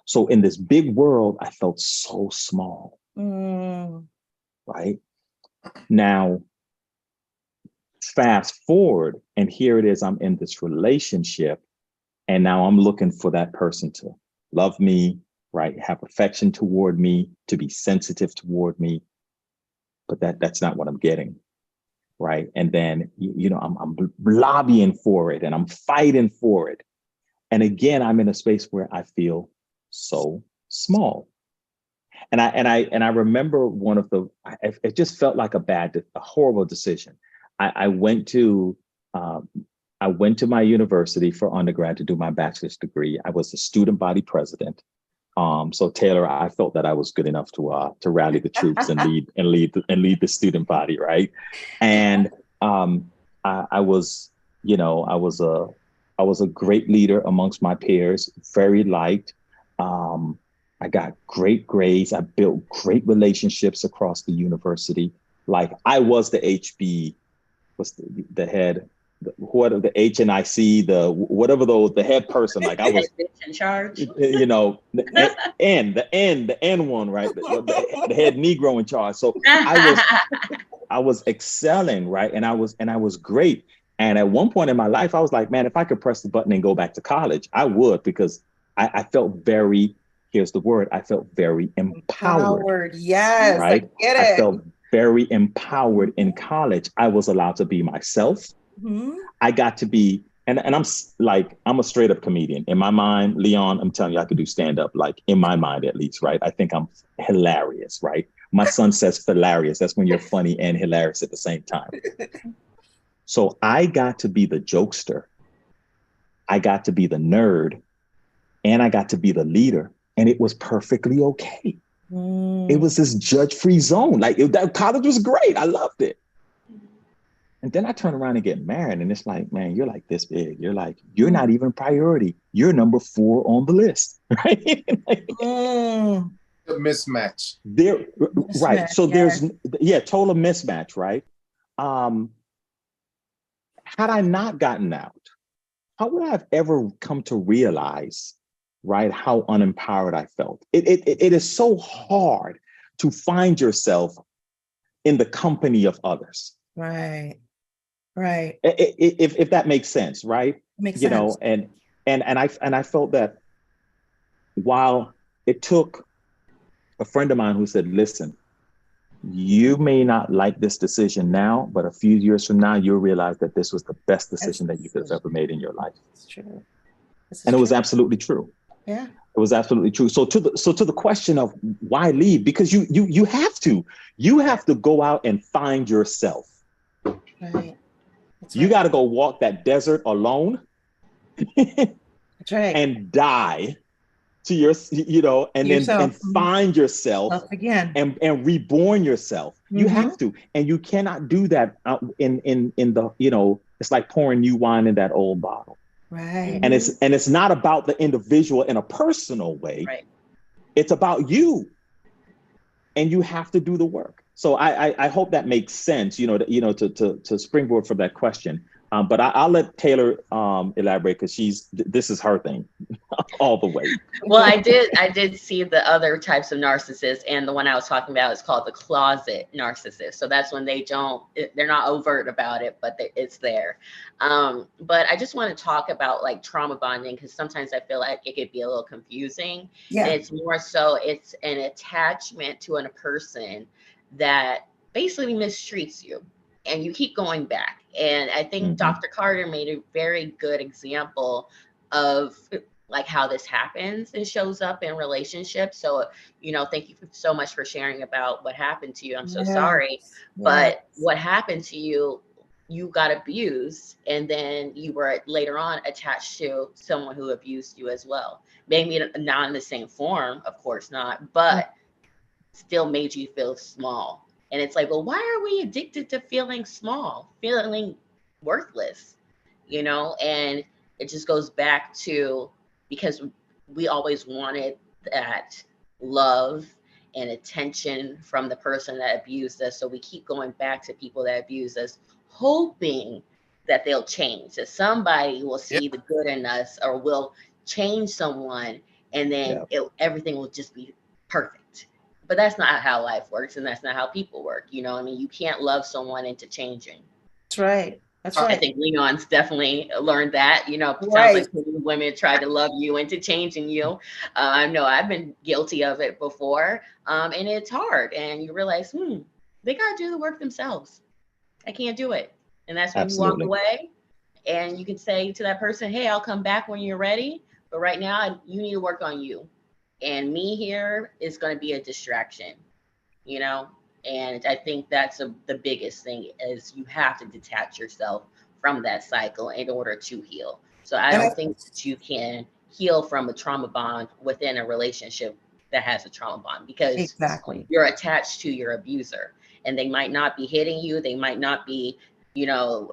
So in this big world, I felt so small, Mm. right? Now, fast forward, and here it is, I'm in this relationship, and now I'm looking for that person to love me, right? Have affection toward me, to be sensitive toward me. But that's not what I'm getting, right? And then, I'm lobbying for it and I'm fighting for it. And again, I'm in a space where I feel so small. And I remember it just felt like a horrible decision. I went to my university for undergrad to do my bachelor's degree. I was the student body president. So Taylor, I felt that I was good enough to rally the troops and lead the student body, right? And I was a great leader amongst my peers, very liked. I got great grades. I built great relationships across the university. Like I was the HB, the head, the HNIC, the head person. Like I was in charge. the N one, right? The head Negro in charge. So I was excelling, right? And I was great. And at one point in my life, I was like, man, if I could press the button and go back to college, I would, because I felt very, here's the word, I felt very empowered. Yes, right? I get it. I felt very empowered in college. I was allowed to be myself. Mm-hmm. I got to be, and I'm a straight up comedian. In my mind, Leon, I'm telling you, I could do stand up, like in my mind at least, right? I think I'm hilarious, right? My son says hilarious. That's when you're funny and hilarious at the same time. So I got to be the jokester. I got to be the nerd, and I got to be the leader, and it was perfectly okay. It was this judge-free zone. Like that college was great. I loved it. And then I turn around and get married, and it's like, man, you're like this big. You're not even priority. You're number 4 on the list, right? A mismatch. Right. So there's total mismatch, right? Had I not gotten out, how would I have ever come to realize, right, how unempowered I felt? It is so hard to find yourself in the company of others. Right. If that makes sense, right? Makes sense. And I felt that while it took a friend of mine who said, listen, you may not like this decision now, but a few years from now, you'll realize that this was the best decision that you could have ever made in your life. It's true. And it was absolutely true. Yeah. It was absolutely true. So to the question of why leave, because you have to go out and find yourself. Right. You got to go walk that desert alone. That's right. And die to and find yourself again and reborn yourself. Mm-hmm. You have to, and you cannot do that in the it's like pouring new wine in that old bottle. Right. And it's not about the individual in a personal way. Right. It's about you, and you have to do the work. So I hope that makes sense. To springboard from that question. But I'll let Taylor elaborate, because this is her thing all the way. Well, I did see the other types of narcissists, and the one I was talking about is called the closet narcissist. So that's when they're not overt about it, but it's there. But I just want to talk about like trauma bonding, because sometimes I feel like it could be a little confusing. Yeah. And it's more so it's an attachment to a person that basically mistreats you, and you keep going back. And I think Dr. Carter made a very good example of like how this happens and shows up in relationships. So, thank you so much for sharing about what happened to you. I'm so sorry. But what happened to you, you got abused, and then you were later on attached to someone who abused you as well. Maybe not in the same form, of course not, but still made you feel small. And it's like, well, why are we addicted to feeling small, feeling worthless, And it just goes back to, because we always wanted that love and attention from the person that abused us. So we keep going back to people that abuse us, hoping that they'll change, that somebody will see the good in us or will change someone. and then everything will just be perfect. But that's not how life works, and that's not how people work. You know, I mean, you can't love someone into changing. That's right. That's I right. think Leon's definitely learned that. You know, it sounds like women try to love you into changing you. I know I've been guilty of it before, and it's hard. And you realize, they got to do the work themselves. I can't do it. And that's when you walk away, and you can say to that person, hey, I'll come back when you're ready. But right now, you need to work on you. And me here is going to be a distraction, you know? And I think that's the biggest thing is you have to detach yourself from that cycle in order to heal. So I don't think that you can heal from a trauma bond within a relationship that has a trauma bond, because you're attached to your abuser, and they might not be hitting you. They might not be, you know,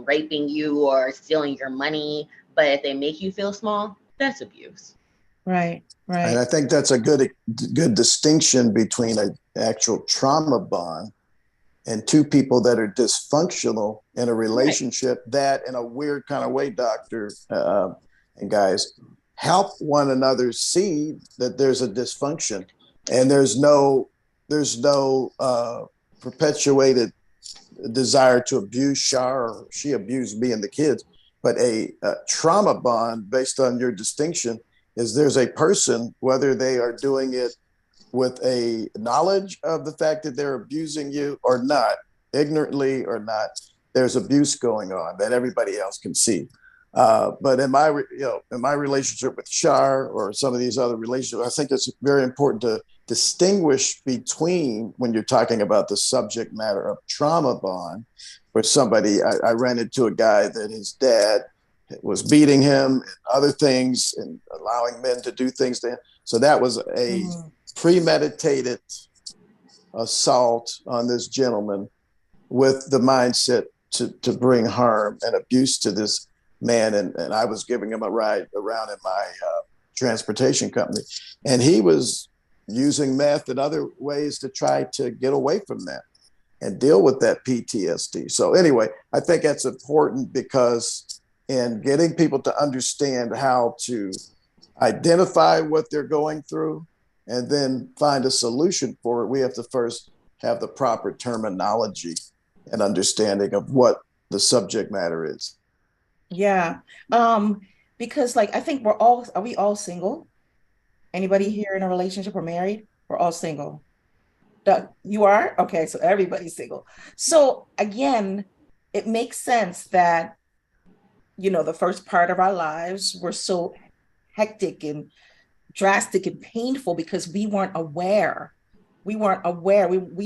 raping you or stealing your money. But if they make you feel small, that's abuse. Right. Right. And I think that's a good distinction between an actual trauma bond and two people that are dysfunctional in a relationship that, in a weird kind of way, doctor and guys, help one another see that there's a dysfunction, and there's no perpetuated desire to abuse CHAR, or she abused me and the kids. But a trauma bond, based on your distinction, is there's a person, whether they are doing it with a knowledge of the fact that they're abusing you or not, ignorantly or not, there's abuse going on that everybody else can see. But in my relationship with CHAR or some of these other relationships, I think it's very important to distinguish between, when you're talking about the subject matter of trauma bond, where somebody, I ran into a guy that his dad was beating him and other things and allowing men to do things to him. So that was a premeditated assault on this gentleman with the mindset to bring harm and abuse to this man. And I was giving him a ride around in my transportation company. And he was using meth and other ways to try to get away from that and deal with that PTSD. So anyway, I think that's important, because in getting people to understand how to identify what they're going through and then find a solution for it, we have to first have the proper terminology and understanding of what the subject matter is. Yeah. Because I think are we all single? Anybody here in a relationship or married? We're all single. You are? Okay, so everybody's single. So again, it makes sense that, the first part of our lives were so hectic and drastic and painful because we weren't aware. We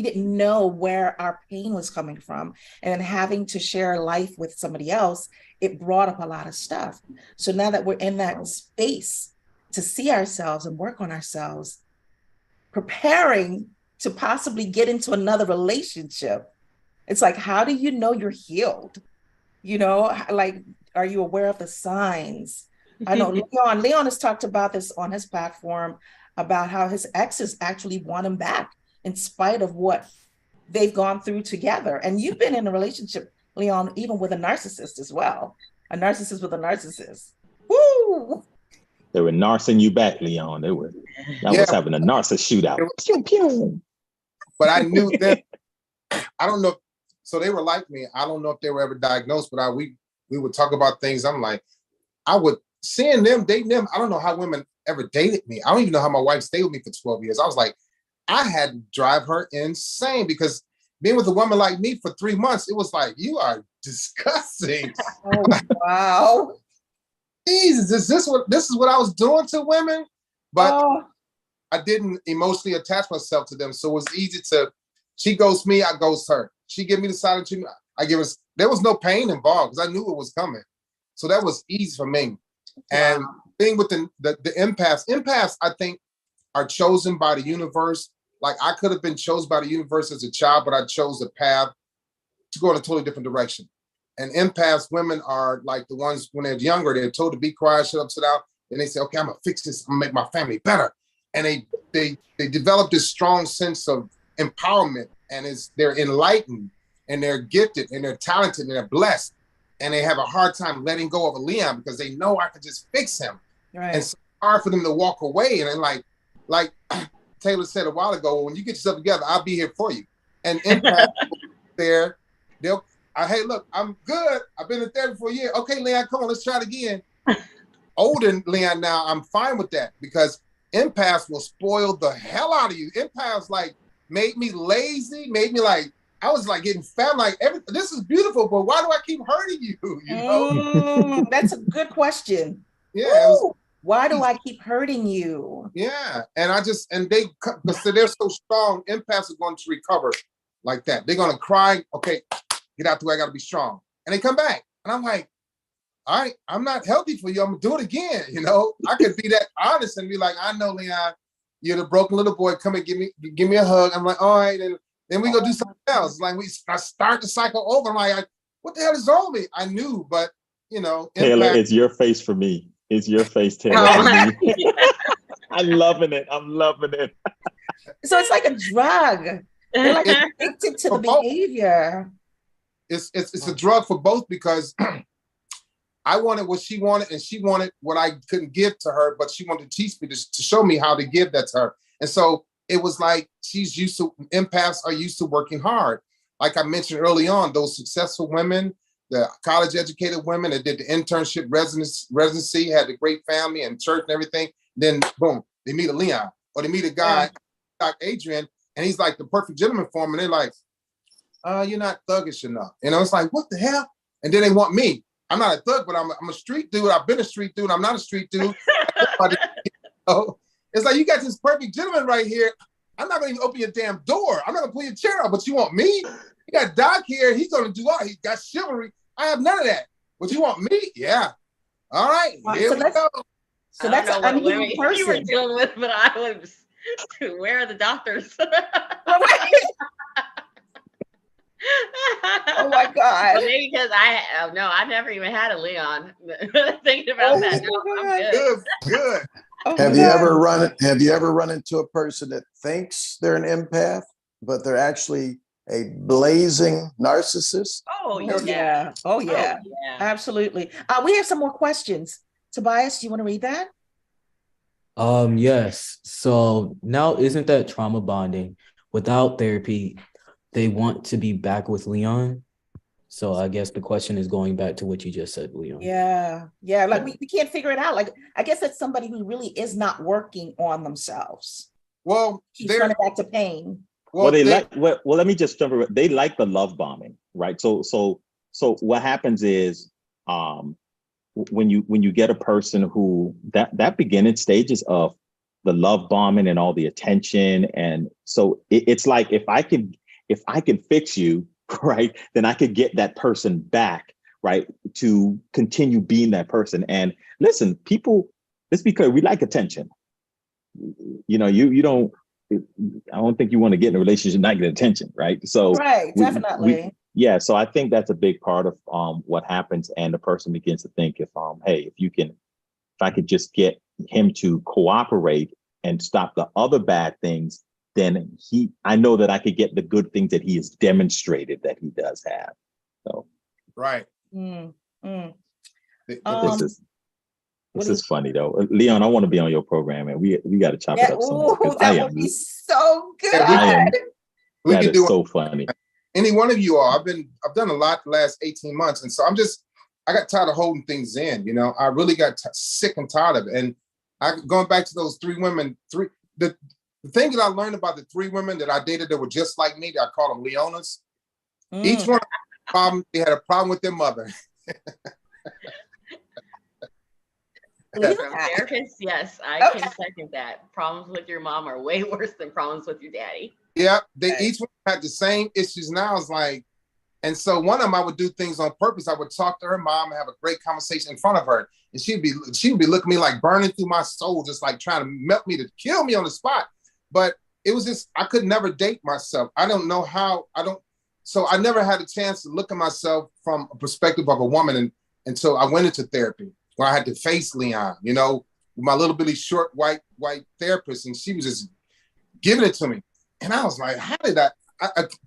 didn't know where our pain was coming from. And having to share life with somebody else, it brought up a lot of stuff. So now that we're in that space to see ourselves and work on ourselves, preparing to possibly get into another relationship, it's like, how do you know you're healed? Are you aware of the signs? I know Leon has talked about this on his platform, about how his exes actually want him back in spite of what they've gone through together. And you've been in a relationship, Leon, even with a narcissist as well. A narcissist with a narcissist. Woo! They were narcissing you back, Leon. I was having a narcissist shootout. Pew, pew. But I knew them. I don't know. So they were like me. I don't know if they were ever diagnosed, but we would talk about things. I'm like, I would seeing them, dating them. I don't know how women ever dated me. I don't even know how my wife stayed with me for 12 years. I was like, I had to drive her insane, because being with a woman like me for 3 months, it was like, you are disgusting. Oh, wow. Jesus, this is what I was doing to women? But I didn't emotionally attach myself to them. So it was easy she ghosts me, I ghost her. She give me the silent treatment, I give her. There was no pain involved because I knew it was coming. So that was easy for me. And being with the empaths, I think, are chosen by the universe. Like, I could have been chosen by the universe as a child, but I chose a path to go in a totally different direction. And empaths, women are like the ones when they're younger, they're told to be quiet, shut up, sit down. And they say, okay, I'm gonna fix this, I'm gonna make my family better. And they develop this strong sense of empowerment, and they're enlightened, and they're gifted, and they're talented, and they're blessed. And they have a hard time letting go of a Leon because they know I could just fix him. Right. And so hard for them to walk away. And then like Taylor said a while ago, when you get yourself together, I'll be here for you. And empath there, hey, look, I'm good. I've been in therapy for a year. Okay, Leon, come on, let's try it again. Older Leon now, I'm fine with that because empaths will spoil the hell out of you. Empaths like made me lazy, made me like, I was like getting fat, like this is beautiful, but why do I keep hurting you? You know? That's a good question. Yeah. Why do I keep hurting you? Yeah. And they, because they're so strong, empaths are going to recover like that. They're going to cry, okay, get out the way, I got to be strong. And they come back. And I'm like, all right, I'm not healthy for you. I'm going to do it again. You know, I could be that honest and be like, I know, Leon, you're the broken little boy. Come and give me a hug. I'm like, all right. And then we go do something else. Like I start the cycle over. I'm like, what the hell is wrong with me? I knew, but you know. Taylor, it's your face for me. It's your face, Taylor, for me. I'm loving it. I'm loving it. So it's like a drug. They're like addicted to the behavior. It's a drug for both because I wanted what she wanted and she wanted what I couldn't give to her, but she wanted to teach me to show me how to give that to her. And so it was like empaths are used to working hard. Like I mentioned early on, those successful women, the college educated women that did the internship residency, had a great family and church and everything. Then boom, they meet a Leon or they meet a guy, like Adrian, and he's like the perfect gentleman for them. And they're like, you're not thuggish enough. You know, it's like, what the hell? And then they want me. I'm not a thug, but I'm a street dude. I've been a street dude. I'm not a street dude. You know? It's like, you got this perfect gentleman right here. I'm not going to even open your damn door. I'm not going to pull your chair out, but you want me? You got Doc here. He's going to do all. He got chivalry. I have none of that. But you want me? Yeah. All right. Here we go. So that's an unhuman person. You were dealing with, but I was, where are the doctors? Oh my God. Well, maybe because I never even had a Leon. Thinking about that. No, I'm good. Good. Oh Have you ever run into a person that thinks they're an empath, but they're actually a blazing narcissist? Oh yeah. Oh yeah. Absolutely. We have some more questions. Tobias, do you want to read that? Yes. So now, isn't that trauma bonding? Without therapy, they want to be back with Leon. So I guess the question is going back to what you just said, Leon. Yeah. Like we can't figure it out. Like, I guess that's somebody who really is not working on themselves. Well, keeps running back to pain. Well, let me just jump over. They like the love bombing, right? So what happens is, when you get a person who that beginning stages of the love bombing and all the attention, and so it's like if I can fix you, right, then I could get that person back, right, to continue being that person. And listen, people, it's because we like attention. You know, you don't. I don't think you want to get in a relationship and not get attention, right? So definitely. So I think that's a big part of what happens, and the person begins to think, if I could just get him to cooperate and stop the other bad things, then I know that I could get the good things that he has demonstrated that he does have. So right. This is funny though, Leon. I want to be on your program, and we got to chop it up. That would be so good. That is so funny. Any one of you all, I've done a lot the last 18 months, and so I got tired of holding things in. You know, I really got sick and tired of it. And going back to those three women, the thing that I learned about the three women that I dated that were just like me, that I call them Leonas. Each one they had a problem with their mother. From therapists, yes, I can second that. Problems with your mom are way worse than problems with your daddy. Yeah, each one had the same issues. Now it's like, and so one of them, I would do things on purpose. I would talk to her mom and have a great conversation in front of her, and she'd be looking at me like burning through my soul, just like trying to melt me to kill me on the spot. But it was just, I could never date myself. I don't know how. So I never had a chance to look at myself from a perspective of a woman, until I went into therapy, where I had to face Leon, you know, with my little bitty short white therapist, and she was just giving it to me. And I was like, how did I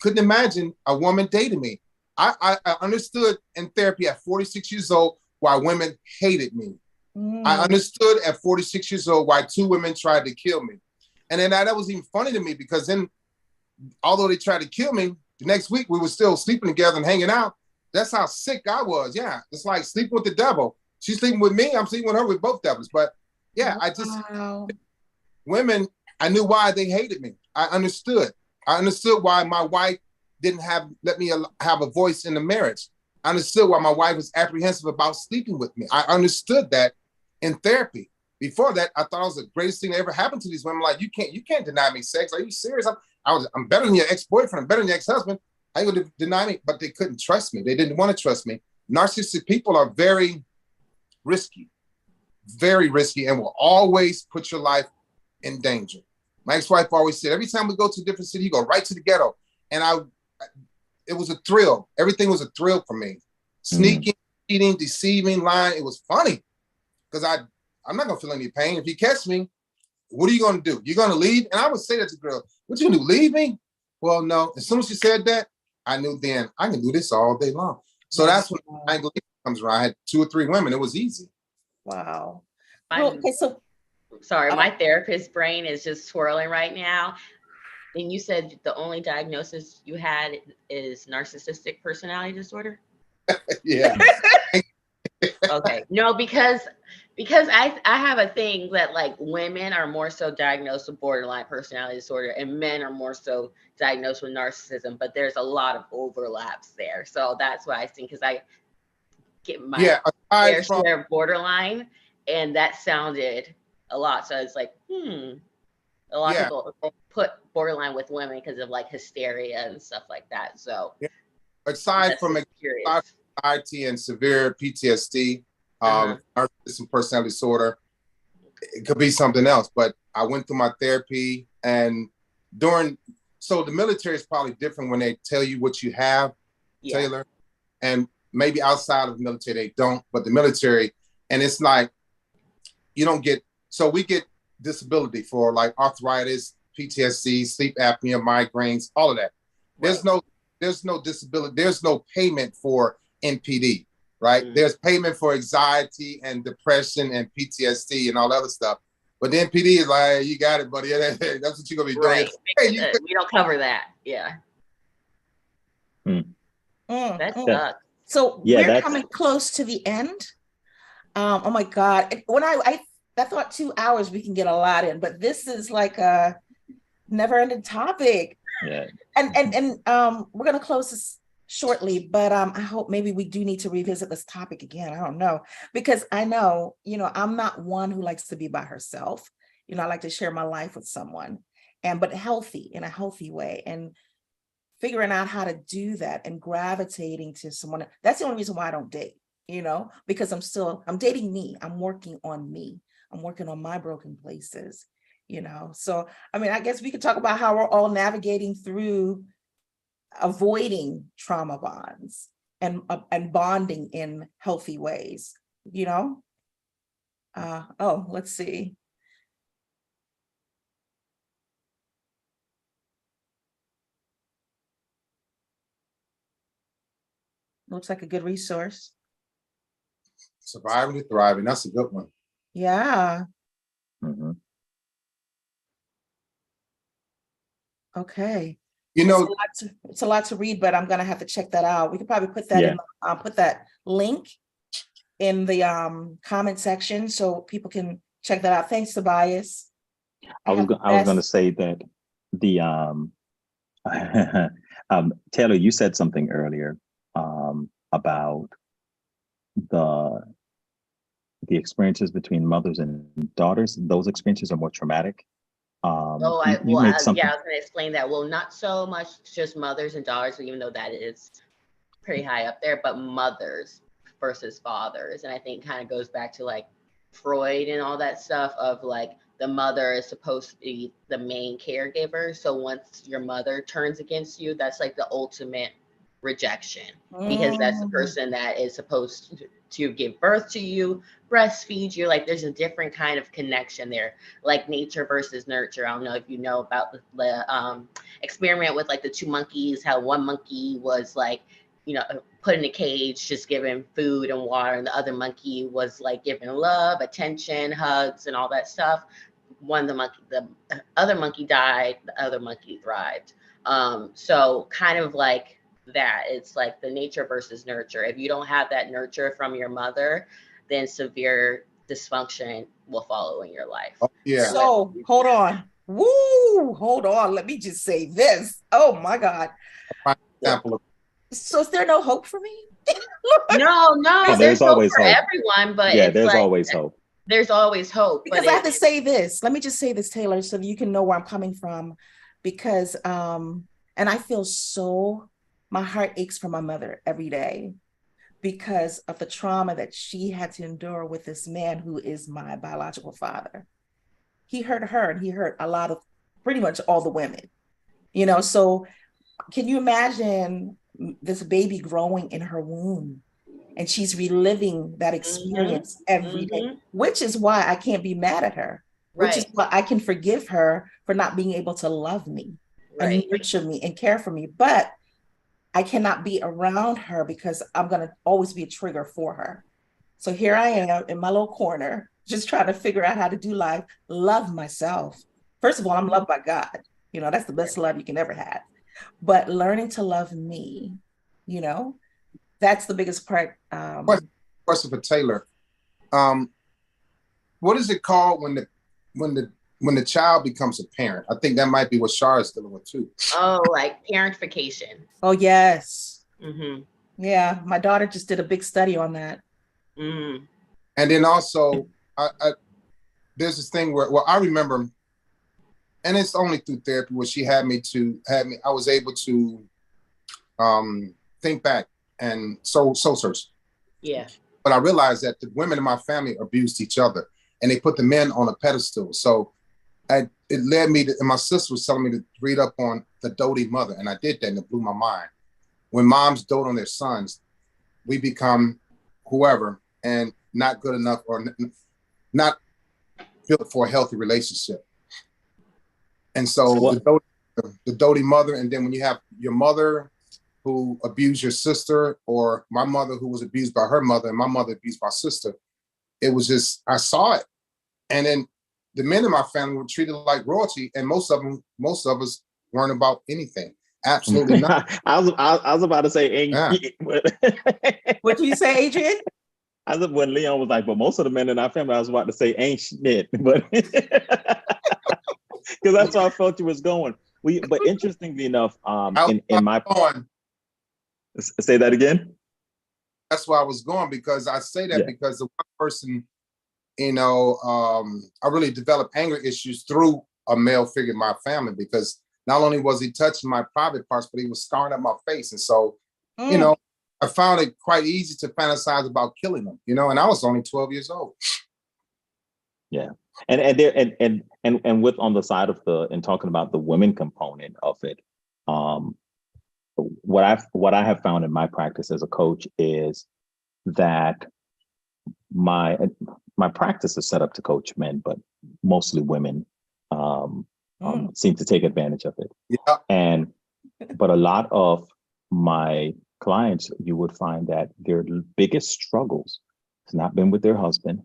couldn't imagine a woman dating me. I understood in therapy at 46 years old why women hated me. I understood at 46 years old why 2 women tried to kill me. And then that was even funny to me, because then, although they tried to kill me, the next week we were still sleeping together and hanging out. That's how sick I was. Yeah, it's like sleeping with the devil. She's sleeping with me, I'm sleeping with her, with both devils. But yeah, I just, women, I knew why they hated me. I understood. I understood why my wife didn't let me have a voice in the marriage. I understood why my wife was apprehensive about sleeping with me. I understood that in therapy. Before that, I thought it was the greatest thing that ever happened to these women. Like, you can't deny me sex. Are you serious? I'm better than your ex-boyfriend. I'm better than your ex-husband. How you gonna deny me? But they couldn't trust me. They didn't want to trust me. Narcissistic people are very risky, and will always put your life in danger. My ex-wife always said, every time we go to a different city, you go right to the ghetto. And it was a thrill. Everything was a thrill for me. Sneaking, cheating, deceiving, lying. It was funny, because I'm not gonna feel any pain. If you catch me, what are you gonna do? You're gonna leave? And I would say that to girls, what you gonna do, leave me? Well, no. As soon as she said that, I knew then I can do this all day long. So that's when angle comes around. I had 2 or 3 women. It was easy. Wow. Well, okay, so sorry, my therapist brain is just swirling right now. And you said the only diagnosis you had is narcissistic personality disorder? Yeah. Okay. No, because I have a thing that, like, women are more so diagnosed with borderline personality disorder and men are more so diagnosed with narcissism, but there's a lot of overlaps there. So that's why I think, because I get my fair share of borderline, and that sounded a lot. So it's like, a lot of people put borderline with women because of like hysteria and stuff like that. So aside from anxiety and severe PTSD, narcissism personality disorder, it could be something else. But I went through my therapy, and so the military is probably different when they tell you what you have, Taylor, and maybe outside of the military they don't, but the military, and it's like, you don't get, so we get disability for like arthritis, PTSD, sleep apnea, migraines, all of that. There's no disability, there's no payment for NPD, right? There's payment for anxiety and depression and PTSD and all that other stuff. But the NPD is like, you got it, buddy. That's what you're gonna be doing. Hey, we don't cover that. Yeah. That sucks. So we're coming close to the end. Oh my God. When I thought 2 hours we can get a lot in, but this is like a never-ending topic. Yeah. And we're gonna close this shortly, but I hope maybe we do need to revisit this topic again. I don't know, because I know, I'm not one who likes to be by herself. I like to share my life with someone, but healthy, in a healthy way, and figuring out how to do that and gravitating to someone. That's the only reason why I don't date, because I'm dating me. I'm working on me. I'm working on my broken places, So, I guess we could talk about how we're all navigating through avoiding trauma bonds and bonding in healthy ways, let's see. Looks like a good resource. Surviving to Thriving. That's a good one. Yeah. Okay. It's a lot to read, but I'm gonna have to check that out. We could probably put that in. Put that link in the comment section so people can check that out. Thanks, Tobias. I was going to say that the Taylor, you said something earlier about the experiences between mothers and daughters. Those experiences are more traumatic. I was going to explain that. Well, not so much just mothers and daughters, even though that is pretty high up there, but mothers versus fathers. And I think kind of goes back to like Freud and all that stuff of like the mother is supposed to be the main caregiver. So once your mother turns against you, that's like the ultimate rejection, because that's the person that is supposed to give birth to you, breastfeed you. Like there's a different kind of connection there, like nature versus nurture. I don't know if you know about the experiment with like the 2 monkeys, how one monkey was like, put in a cage, just giving food and water, and the other monkey was like giving love, attention, hugs, and all that stuff. The other monkey died, the other monkey thrived. So kind of like that, it's like the nature versus nurture. If you don't have that nurture from your mother, then severe dysfunction will follow in your life. Oh, yeah. So hold on. Woo! Hold on. Let me just say this. Oh my God. Example of So is there no hope for me? No, there's hope always for hope. everyone, but Yeah, it's there's like, always hope. There's always hope. Because I have to say this. Let me just say this, Taylor, so that you can know where I'm coming from. Because and I feel my heart aches for my mother every day because of the trauma that she had to endure with this man who is my biological father. He hurt her, and he hurt a lot of, pretty much all the women, so can you imagine this baby growing in her womb, and she's reliving that experience every day, which is why I can't be mad at her, which is why I can forgive her for not being able to love me and nurture me and care for me. But I cannot be around her because I'm going to always be a trigger for her. So here I am in my little corner, just trying to figure out how to do life, love myself. First of all, I'm loved by God. That's the best love you can ever have. But learning to love me, that's the biggest part. Question for Taylor. What is it called when the child becomes a parent? I think that might be what CHAR is dealing with too. Oh, like parentification. Oh, yes. Mm-hmm. Yeah, my daughter just did a big study on that. Mm-hmm. And then also, there's this thing where, I remember, and it's only through therapy where she had me. I was able to think back and soul search. Yeah. But I realized that the women in my family abused each other, and they put the men on a pedestal. So it led me to, and my sister was telling me to read up on the doting mother, and I did that, and it blew my mind. When moms dote on their sons, we become whoever and not good enough or not built for a healthy relationship. And so the doting mother, and then when you have your mother who abused your sister, or my mother who was abused by her mother, and my mother abused my sister, it was just, I saw it. And then the men in my family were treated like royalty, and most of us weren't about anything. Absolutely not. I was about to say, What do you say, Adrian? When Leon was like, but most of the men in our family, I was about to say ain't shit, but because that's how I felt you was going. But interestingly enough, in my say that again. That's why I was going, because I say that because the one person, I really developed anger issues through a male figure in my family, because not only was he touching my private parts, but he was scarring up my face. And so, I found it quite easy to fantasize about killing him, and I was only 12 years old. Yeah. And with on the side of and talking about the women component of it, what I have found in my practice as a coach is that my practice is set up to coach men, but mostly women seem to take advantage of it. Yeah. But a lot of my clients, you would find that their biggest struggles has not been with their husband,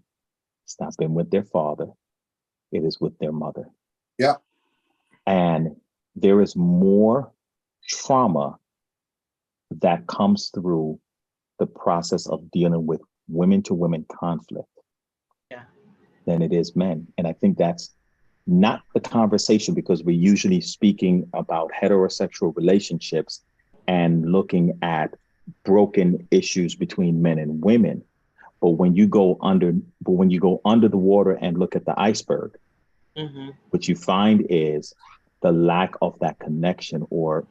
it's not been with their father, it is with their mother. Yeah. And there is more trauma that comes through the process of dealing with women to women conflict than it is men. And I think that's not the conversation, because we're usually speaking about heterosexual relationships and looking at broken issues between men and women. But when you go under the water and look at the iceberg, what you find is the lack of that connection, or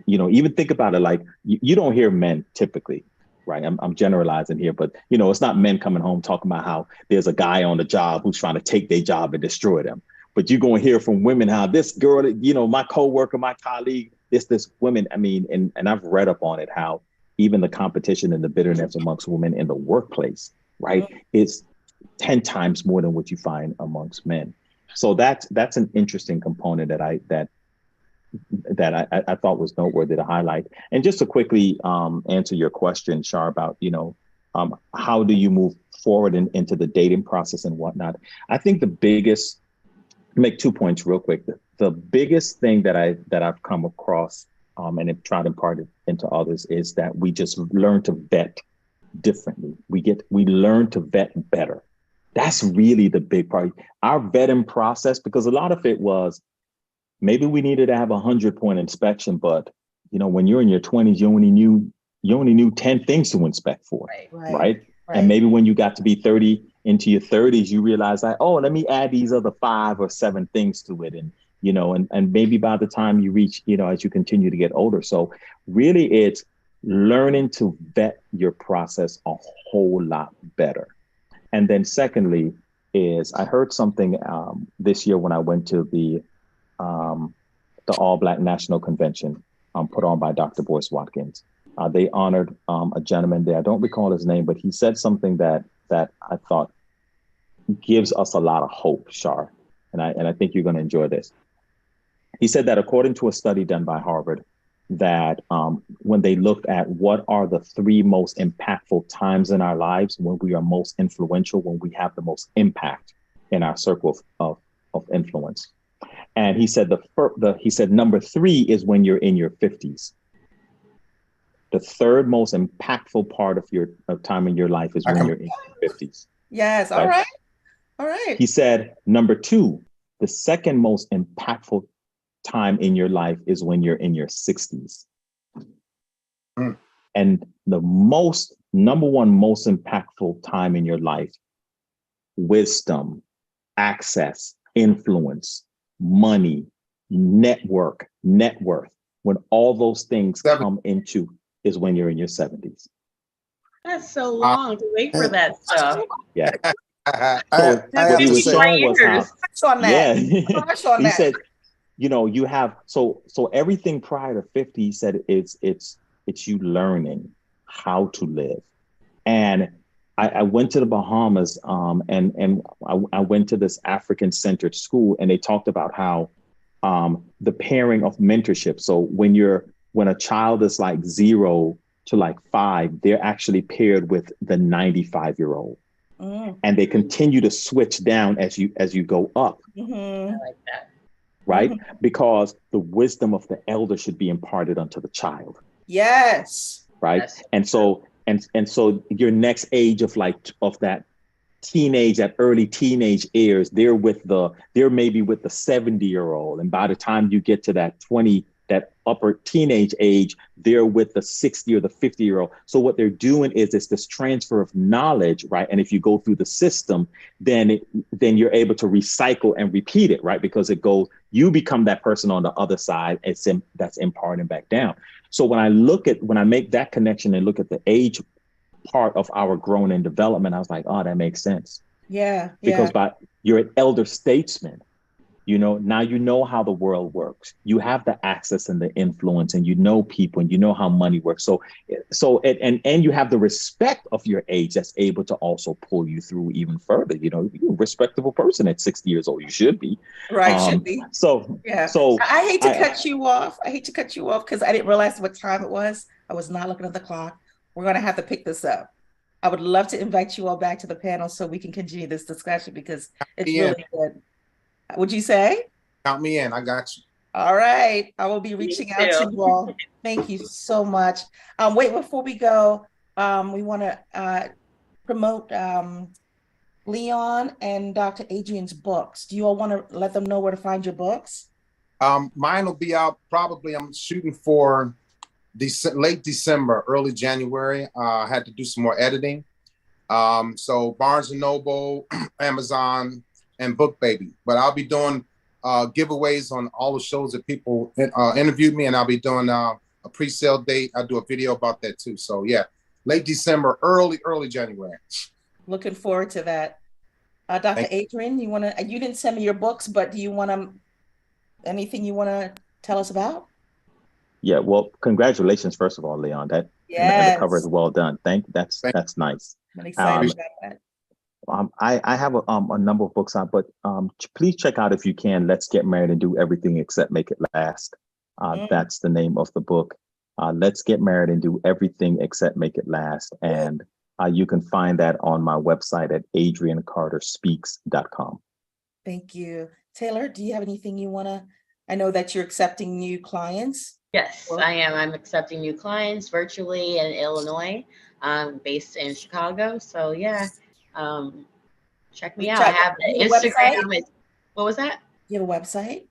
even think about it like you don't hear men typically, right? I'm generalizing here, but it's not men coming home talking about how there's a guy on the job who's trying to take their job and destroy them. But you're going to hear from women how this girl, my coworker, my colleague, this women. I mean, and I've read up on it, how even the competition and the bitterness amongst women in the workplace, right, is 10 times more than what you find amongst men. So that's an interesting component that that I thought was noteworthy to highlight. And just to quickly answer your question, Char, about, how do you move forward into the dating process and whatnot? I think the biggest, make 2 points real quick. The biggest thing that I've come across and have tried to impart it into others is that we just learn to vet differently. We learn to vet better. That's really the big part. Our vetting process, because a lot of it was, maybe we needed to have 100-point inspection, but when you're in your 20s, you only knew 10 things to inspect for, right? And maybe when you got to be 30 into your 30s, you realize like, oh, let me add these other 5 or 7 things to it, and and maybe by the time you reach, as you continue to get older. So really, it's learning to vet your process a whole lot better. And then secondly, is I heard something this year when I went to the All Black National Convention put on by Dr. Boyce Watkins. They honored a gentleman there. I don't recall his name, but he said something that I thought gives us a lot of hope, Char. And I think you're going to enjoy this. He said that according to a study done by Harvard, that when they looked at what are the 3 most impactful times in our lives, when we are most influential, when we have the most impact in our circle of influence. And he said he said number 3 is when you're in your 50s. The 3rd most impactful part of your time in your life is when you're in your 50s. Yes. All right. All right. He said number 2, the 2nd most impactful time in your life is when you're in your 60s. And the number 1 most impactful time in your life, wisdom, access, influence, money, network, net worth, when all those things come into, is when you're in your 70s. That's so long to wait for that stuff. Yeah. I have to say, he said, you have so everything prior to 50, he said it's you learning how to live. And I went to the Bahamas and I went to this African-centered school, and they talked about how the pairing of mentorship. So when a child is like 0 to like 5, they're actually paired with the 95-year-old. And they continue to switch down as you go up. I like that. Right? Because the wisdom of the elder should be imparted unto the child. Yes. Right. Yes. And so your next age of that teenage, that early teenage years, they're maybe with the 70-year-old. And by the time you get to that upper teenage age, they're with the 60 or the 50-year-old. So what they're doing is it's this transfer of knowledge, right? And if you go through the system, then you're able to recycle and repeat it, right? Because you become that person on the other side. That's imparting back down. So when I make that connection and look at the age part of our growing and development, I was like, oh, that makes sense. Yeah. Because you're an elder statesman. Now you know how the world works. You have the access and the influence, and people, and how money works. So and you have the respect of your age that's able to also pull you through even further. You're a respectable person at 60 years old. You should be. Right, should be. So yeah. So I hate to cut you off. I hate to cut you off because I didn't realize what time it was. I was not looking at the clock. We're going to have to pick this up. I would love to invite you all back to the panel so we can continue this discussion because it's really good. Would you say? Count me in. I got you. All right. I will be reaching out to you all. Thank you so much. Wait, before we go, we want to promote Leon and Dr. Adrian's books. Do you all want to let them know where to find your books? Mine will be out probably, I'm shooting for late December, early January. I had to do some more editing. So Barnes & Noble, Amazon, and Book Baby. But I'll be doing giveaways on all the shows that people interviewed me, and I'll be doing a pre-sale date. I'll do a video about that too. So yeah, late December, early January. Looking forward to that. Dr. Adrian, you didn't send me your books, but do you anything you want to tell us about? Yeah, well, congratulations, first of all, Leon. And the cover is well done. That's nice. I'm excited about that. I have a number of books out, but please check out if you can. Let's Get Married and Do Everything Except Make It Last. That's the name of the book. Let's Get Married and Do Everything Except Make It Last. And you can find that on my website at adriancarterspeaks.com. Thank you. Taylor, do you have anything you want to, I know that you're accepting new clients. Yes, I am. I'm accepting new clients virtually in Illinois. I'm based in Chicago. So yeah, check me out. I have the Instagram. What was that? You have a website?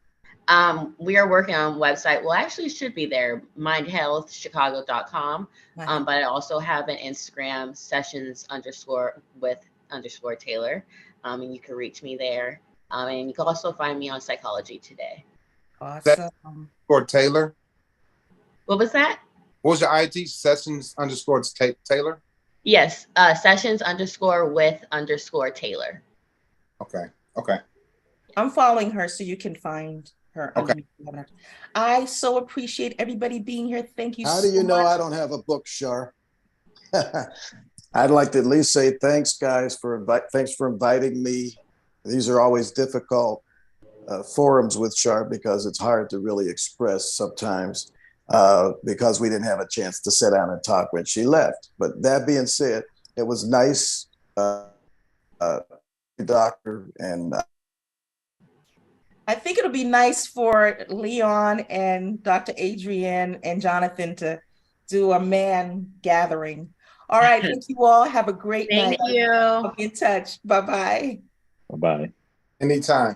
We are working on a website. Well, actually, it should be there, mindhealthchicago.com. But I also have an Instagram, sessions_with_Taylor. And you can reach me there. And you can also find me on Psychology Today. Awesome. For Taylor. What was that? What was your IG? Sessions_Taylor? Yes, sessions_with_Taylor. Okay. Okay. I'm following her so you can find her. Okay. I so appreciate everybody being here. Thank you. How do you know I don't have a book, Char? I'd like to at least say thanks, guys, thanks for inviting me. These are always difficult forums with Char because it's hard to really express sometimes because we didn't have a chance to sit down and talk when she left. But that being said, it was nice, doctor, and I think it'll be nice for Leon and Dr. Adrian and Jonathan to do a man gathering. All right. Thank you all. Have a great night. Thank you. I'll be in touch. Bye-bye. Bye-bye. Anytime.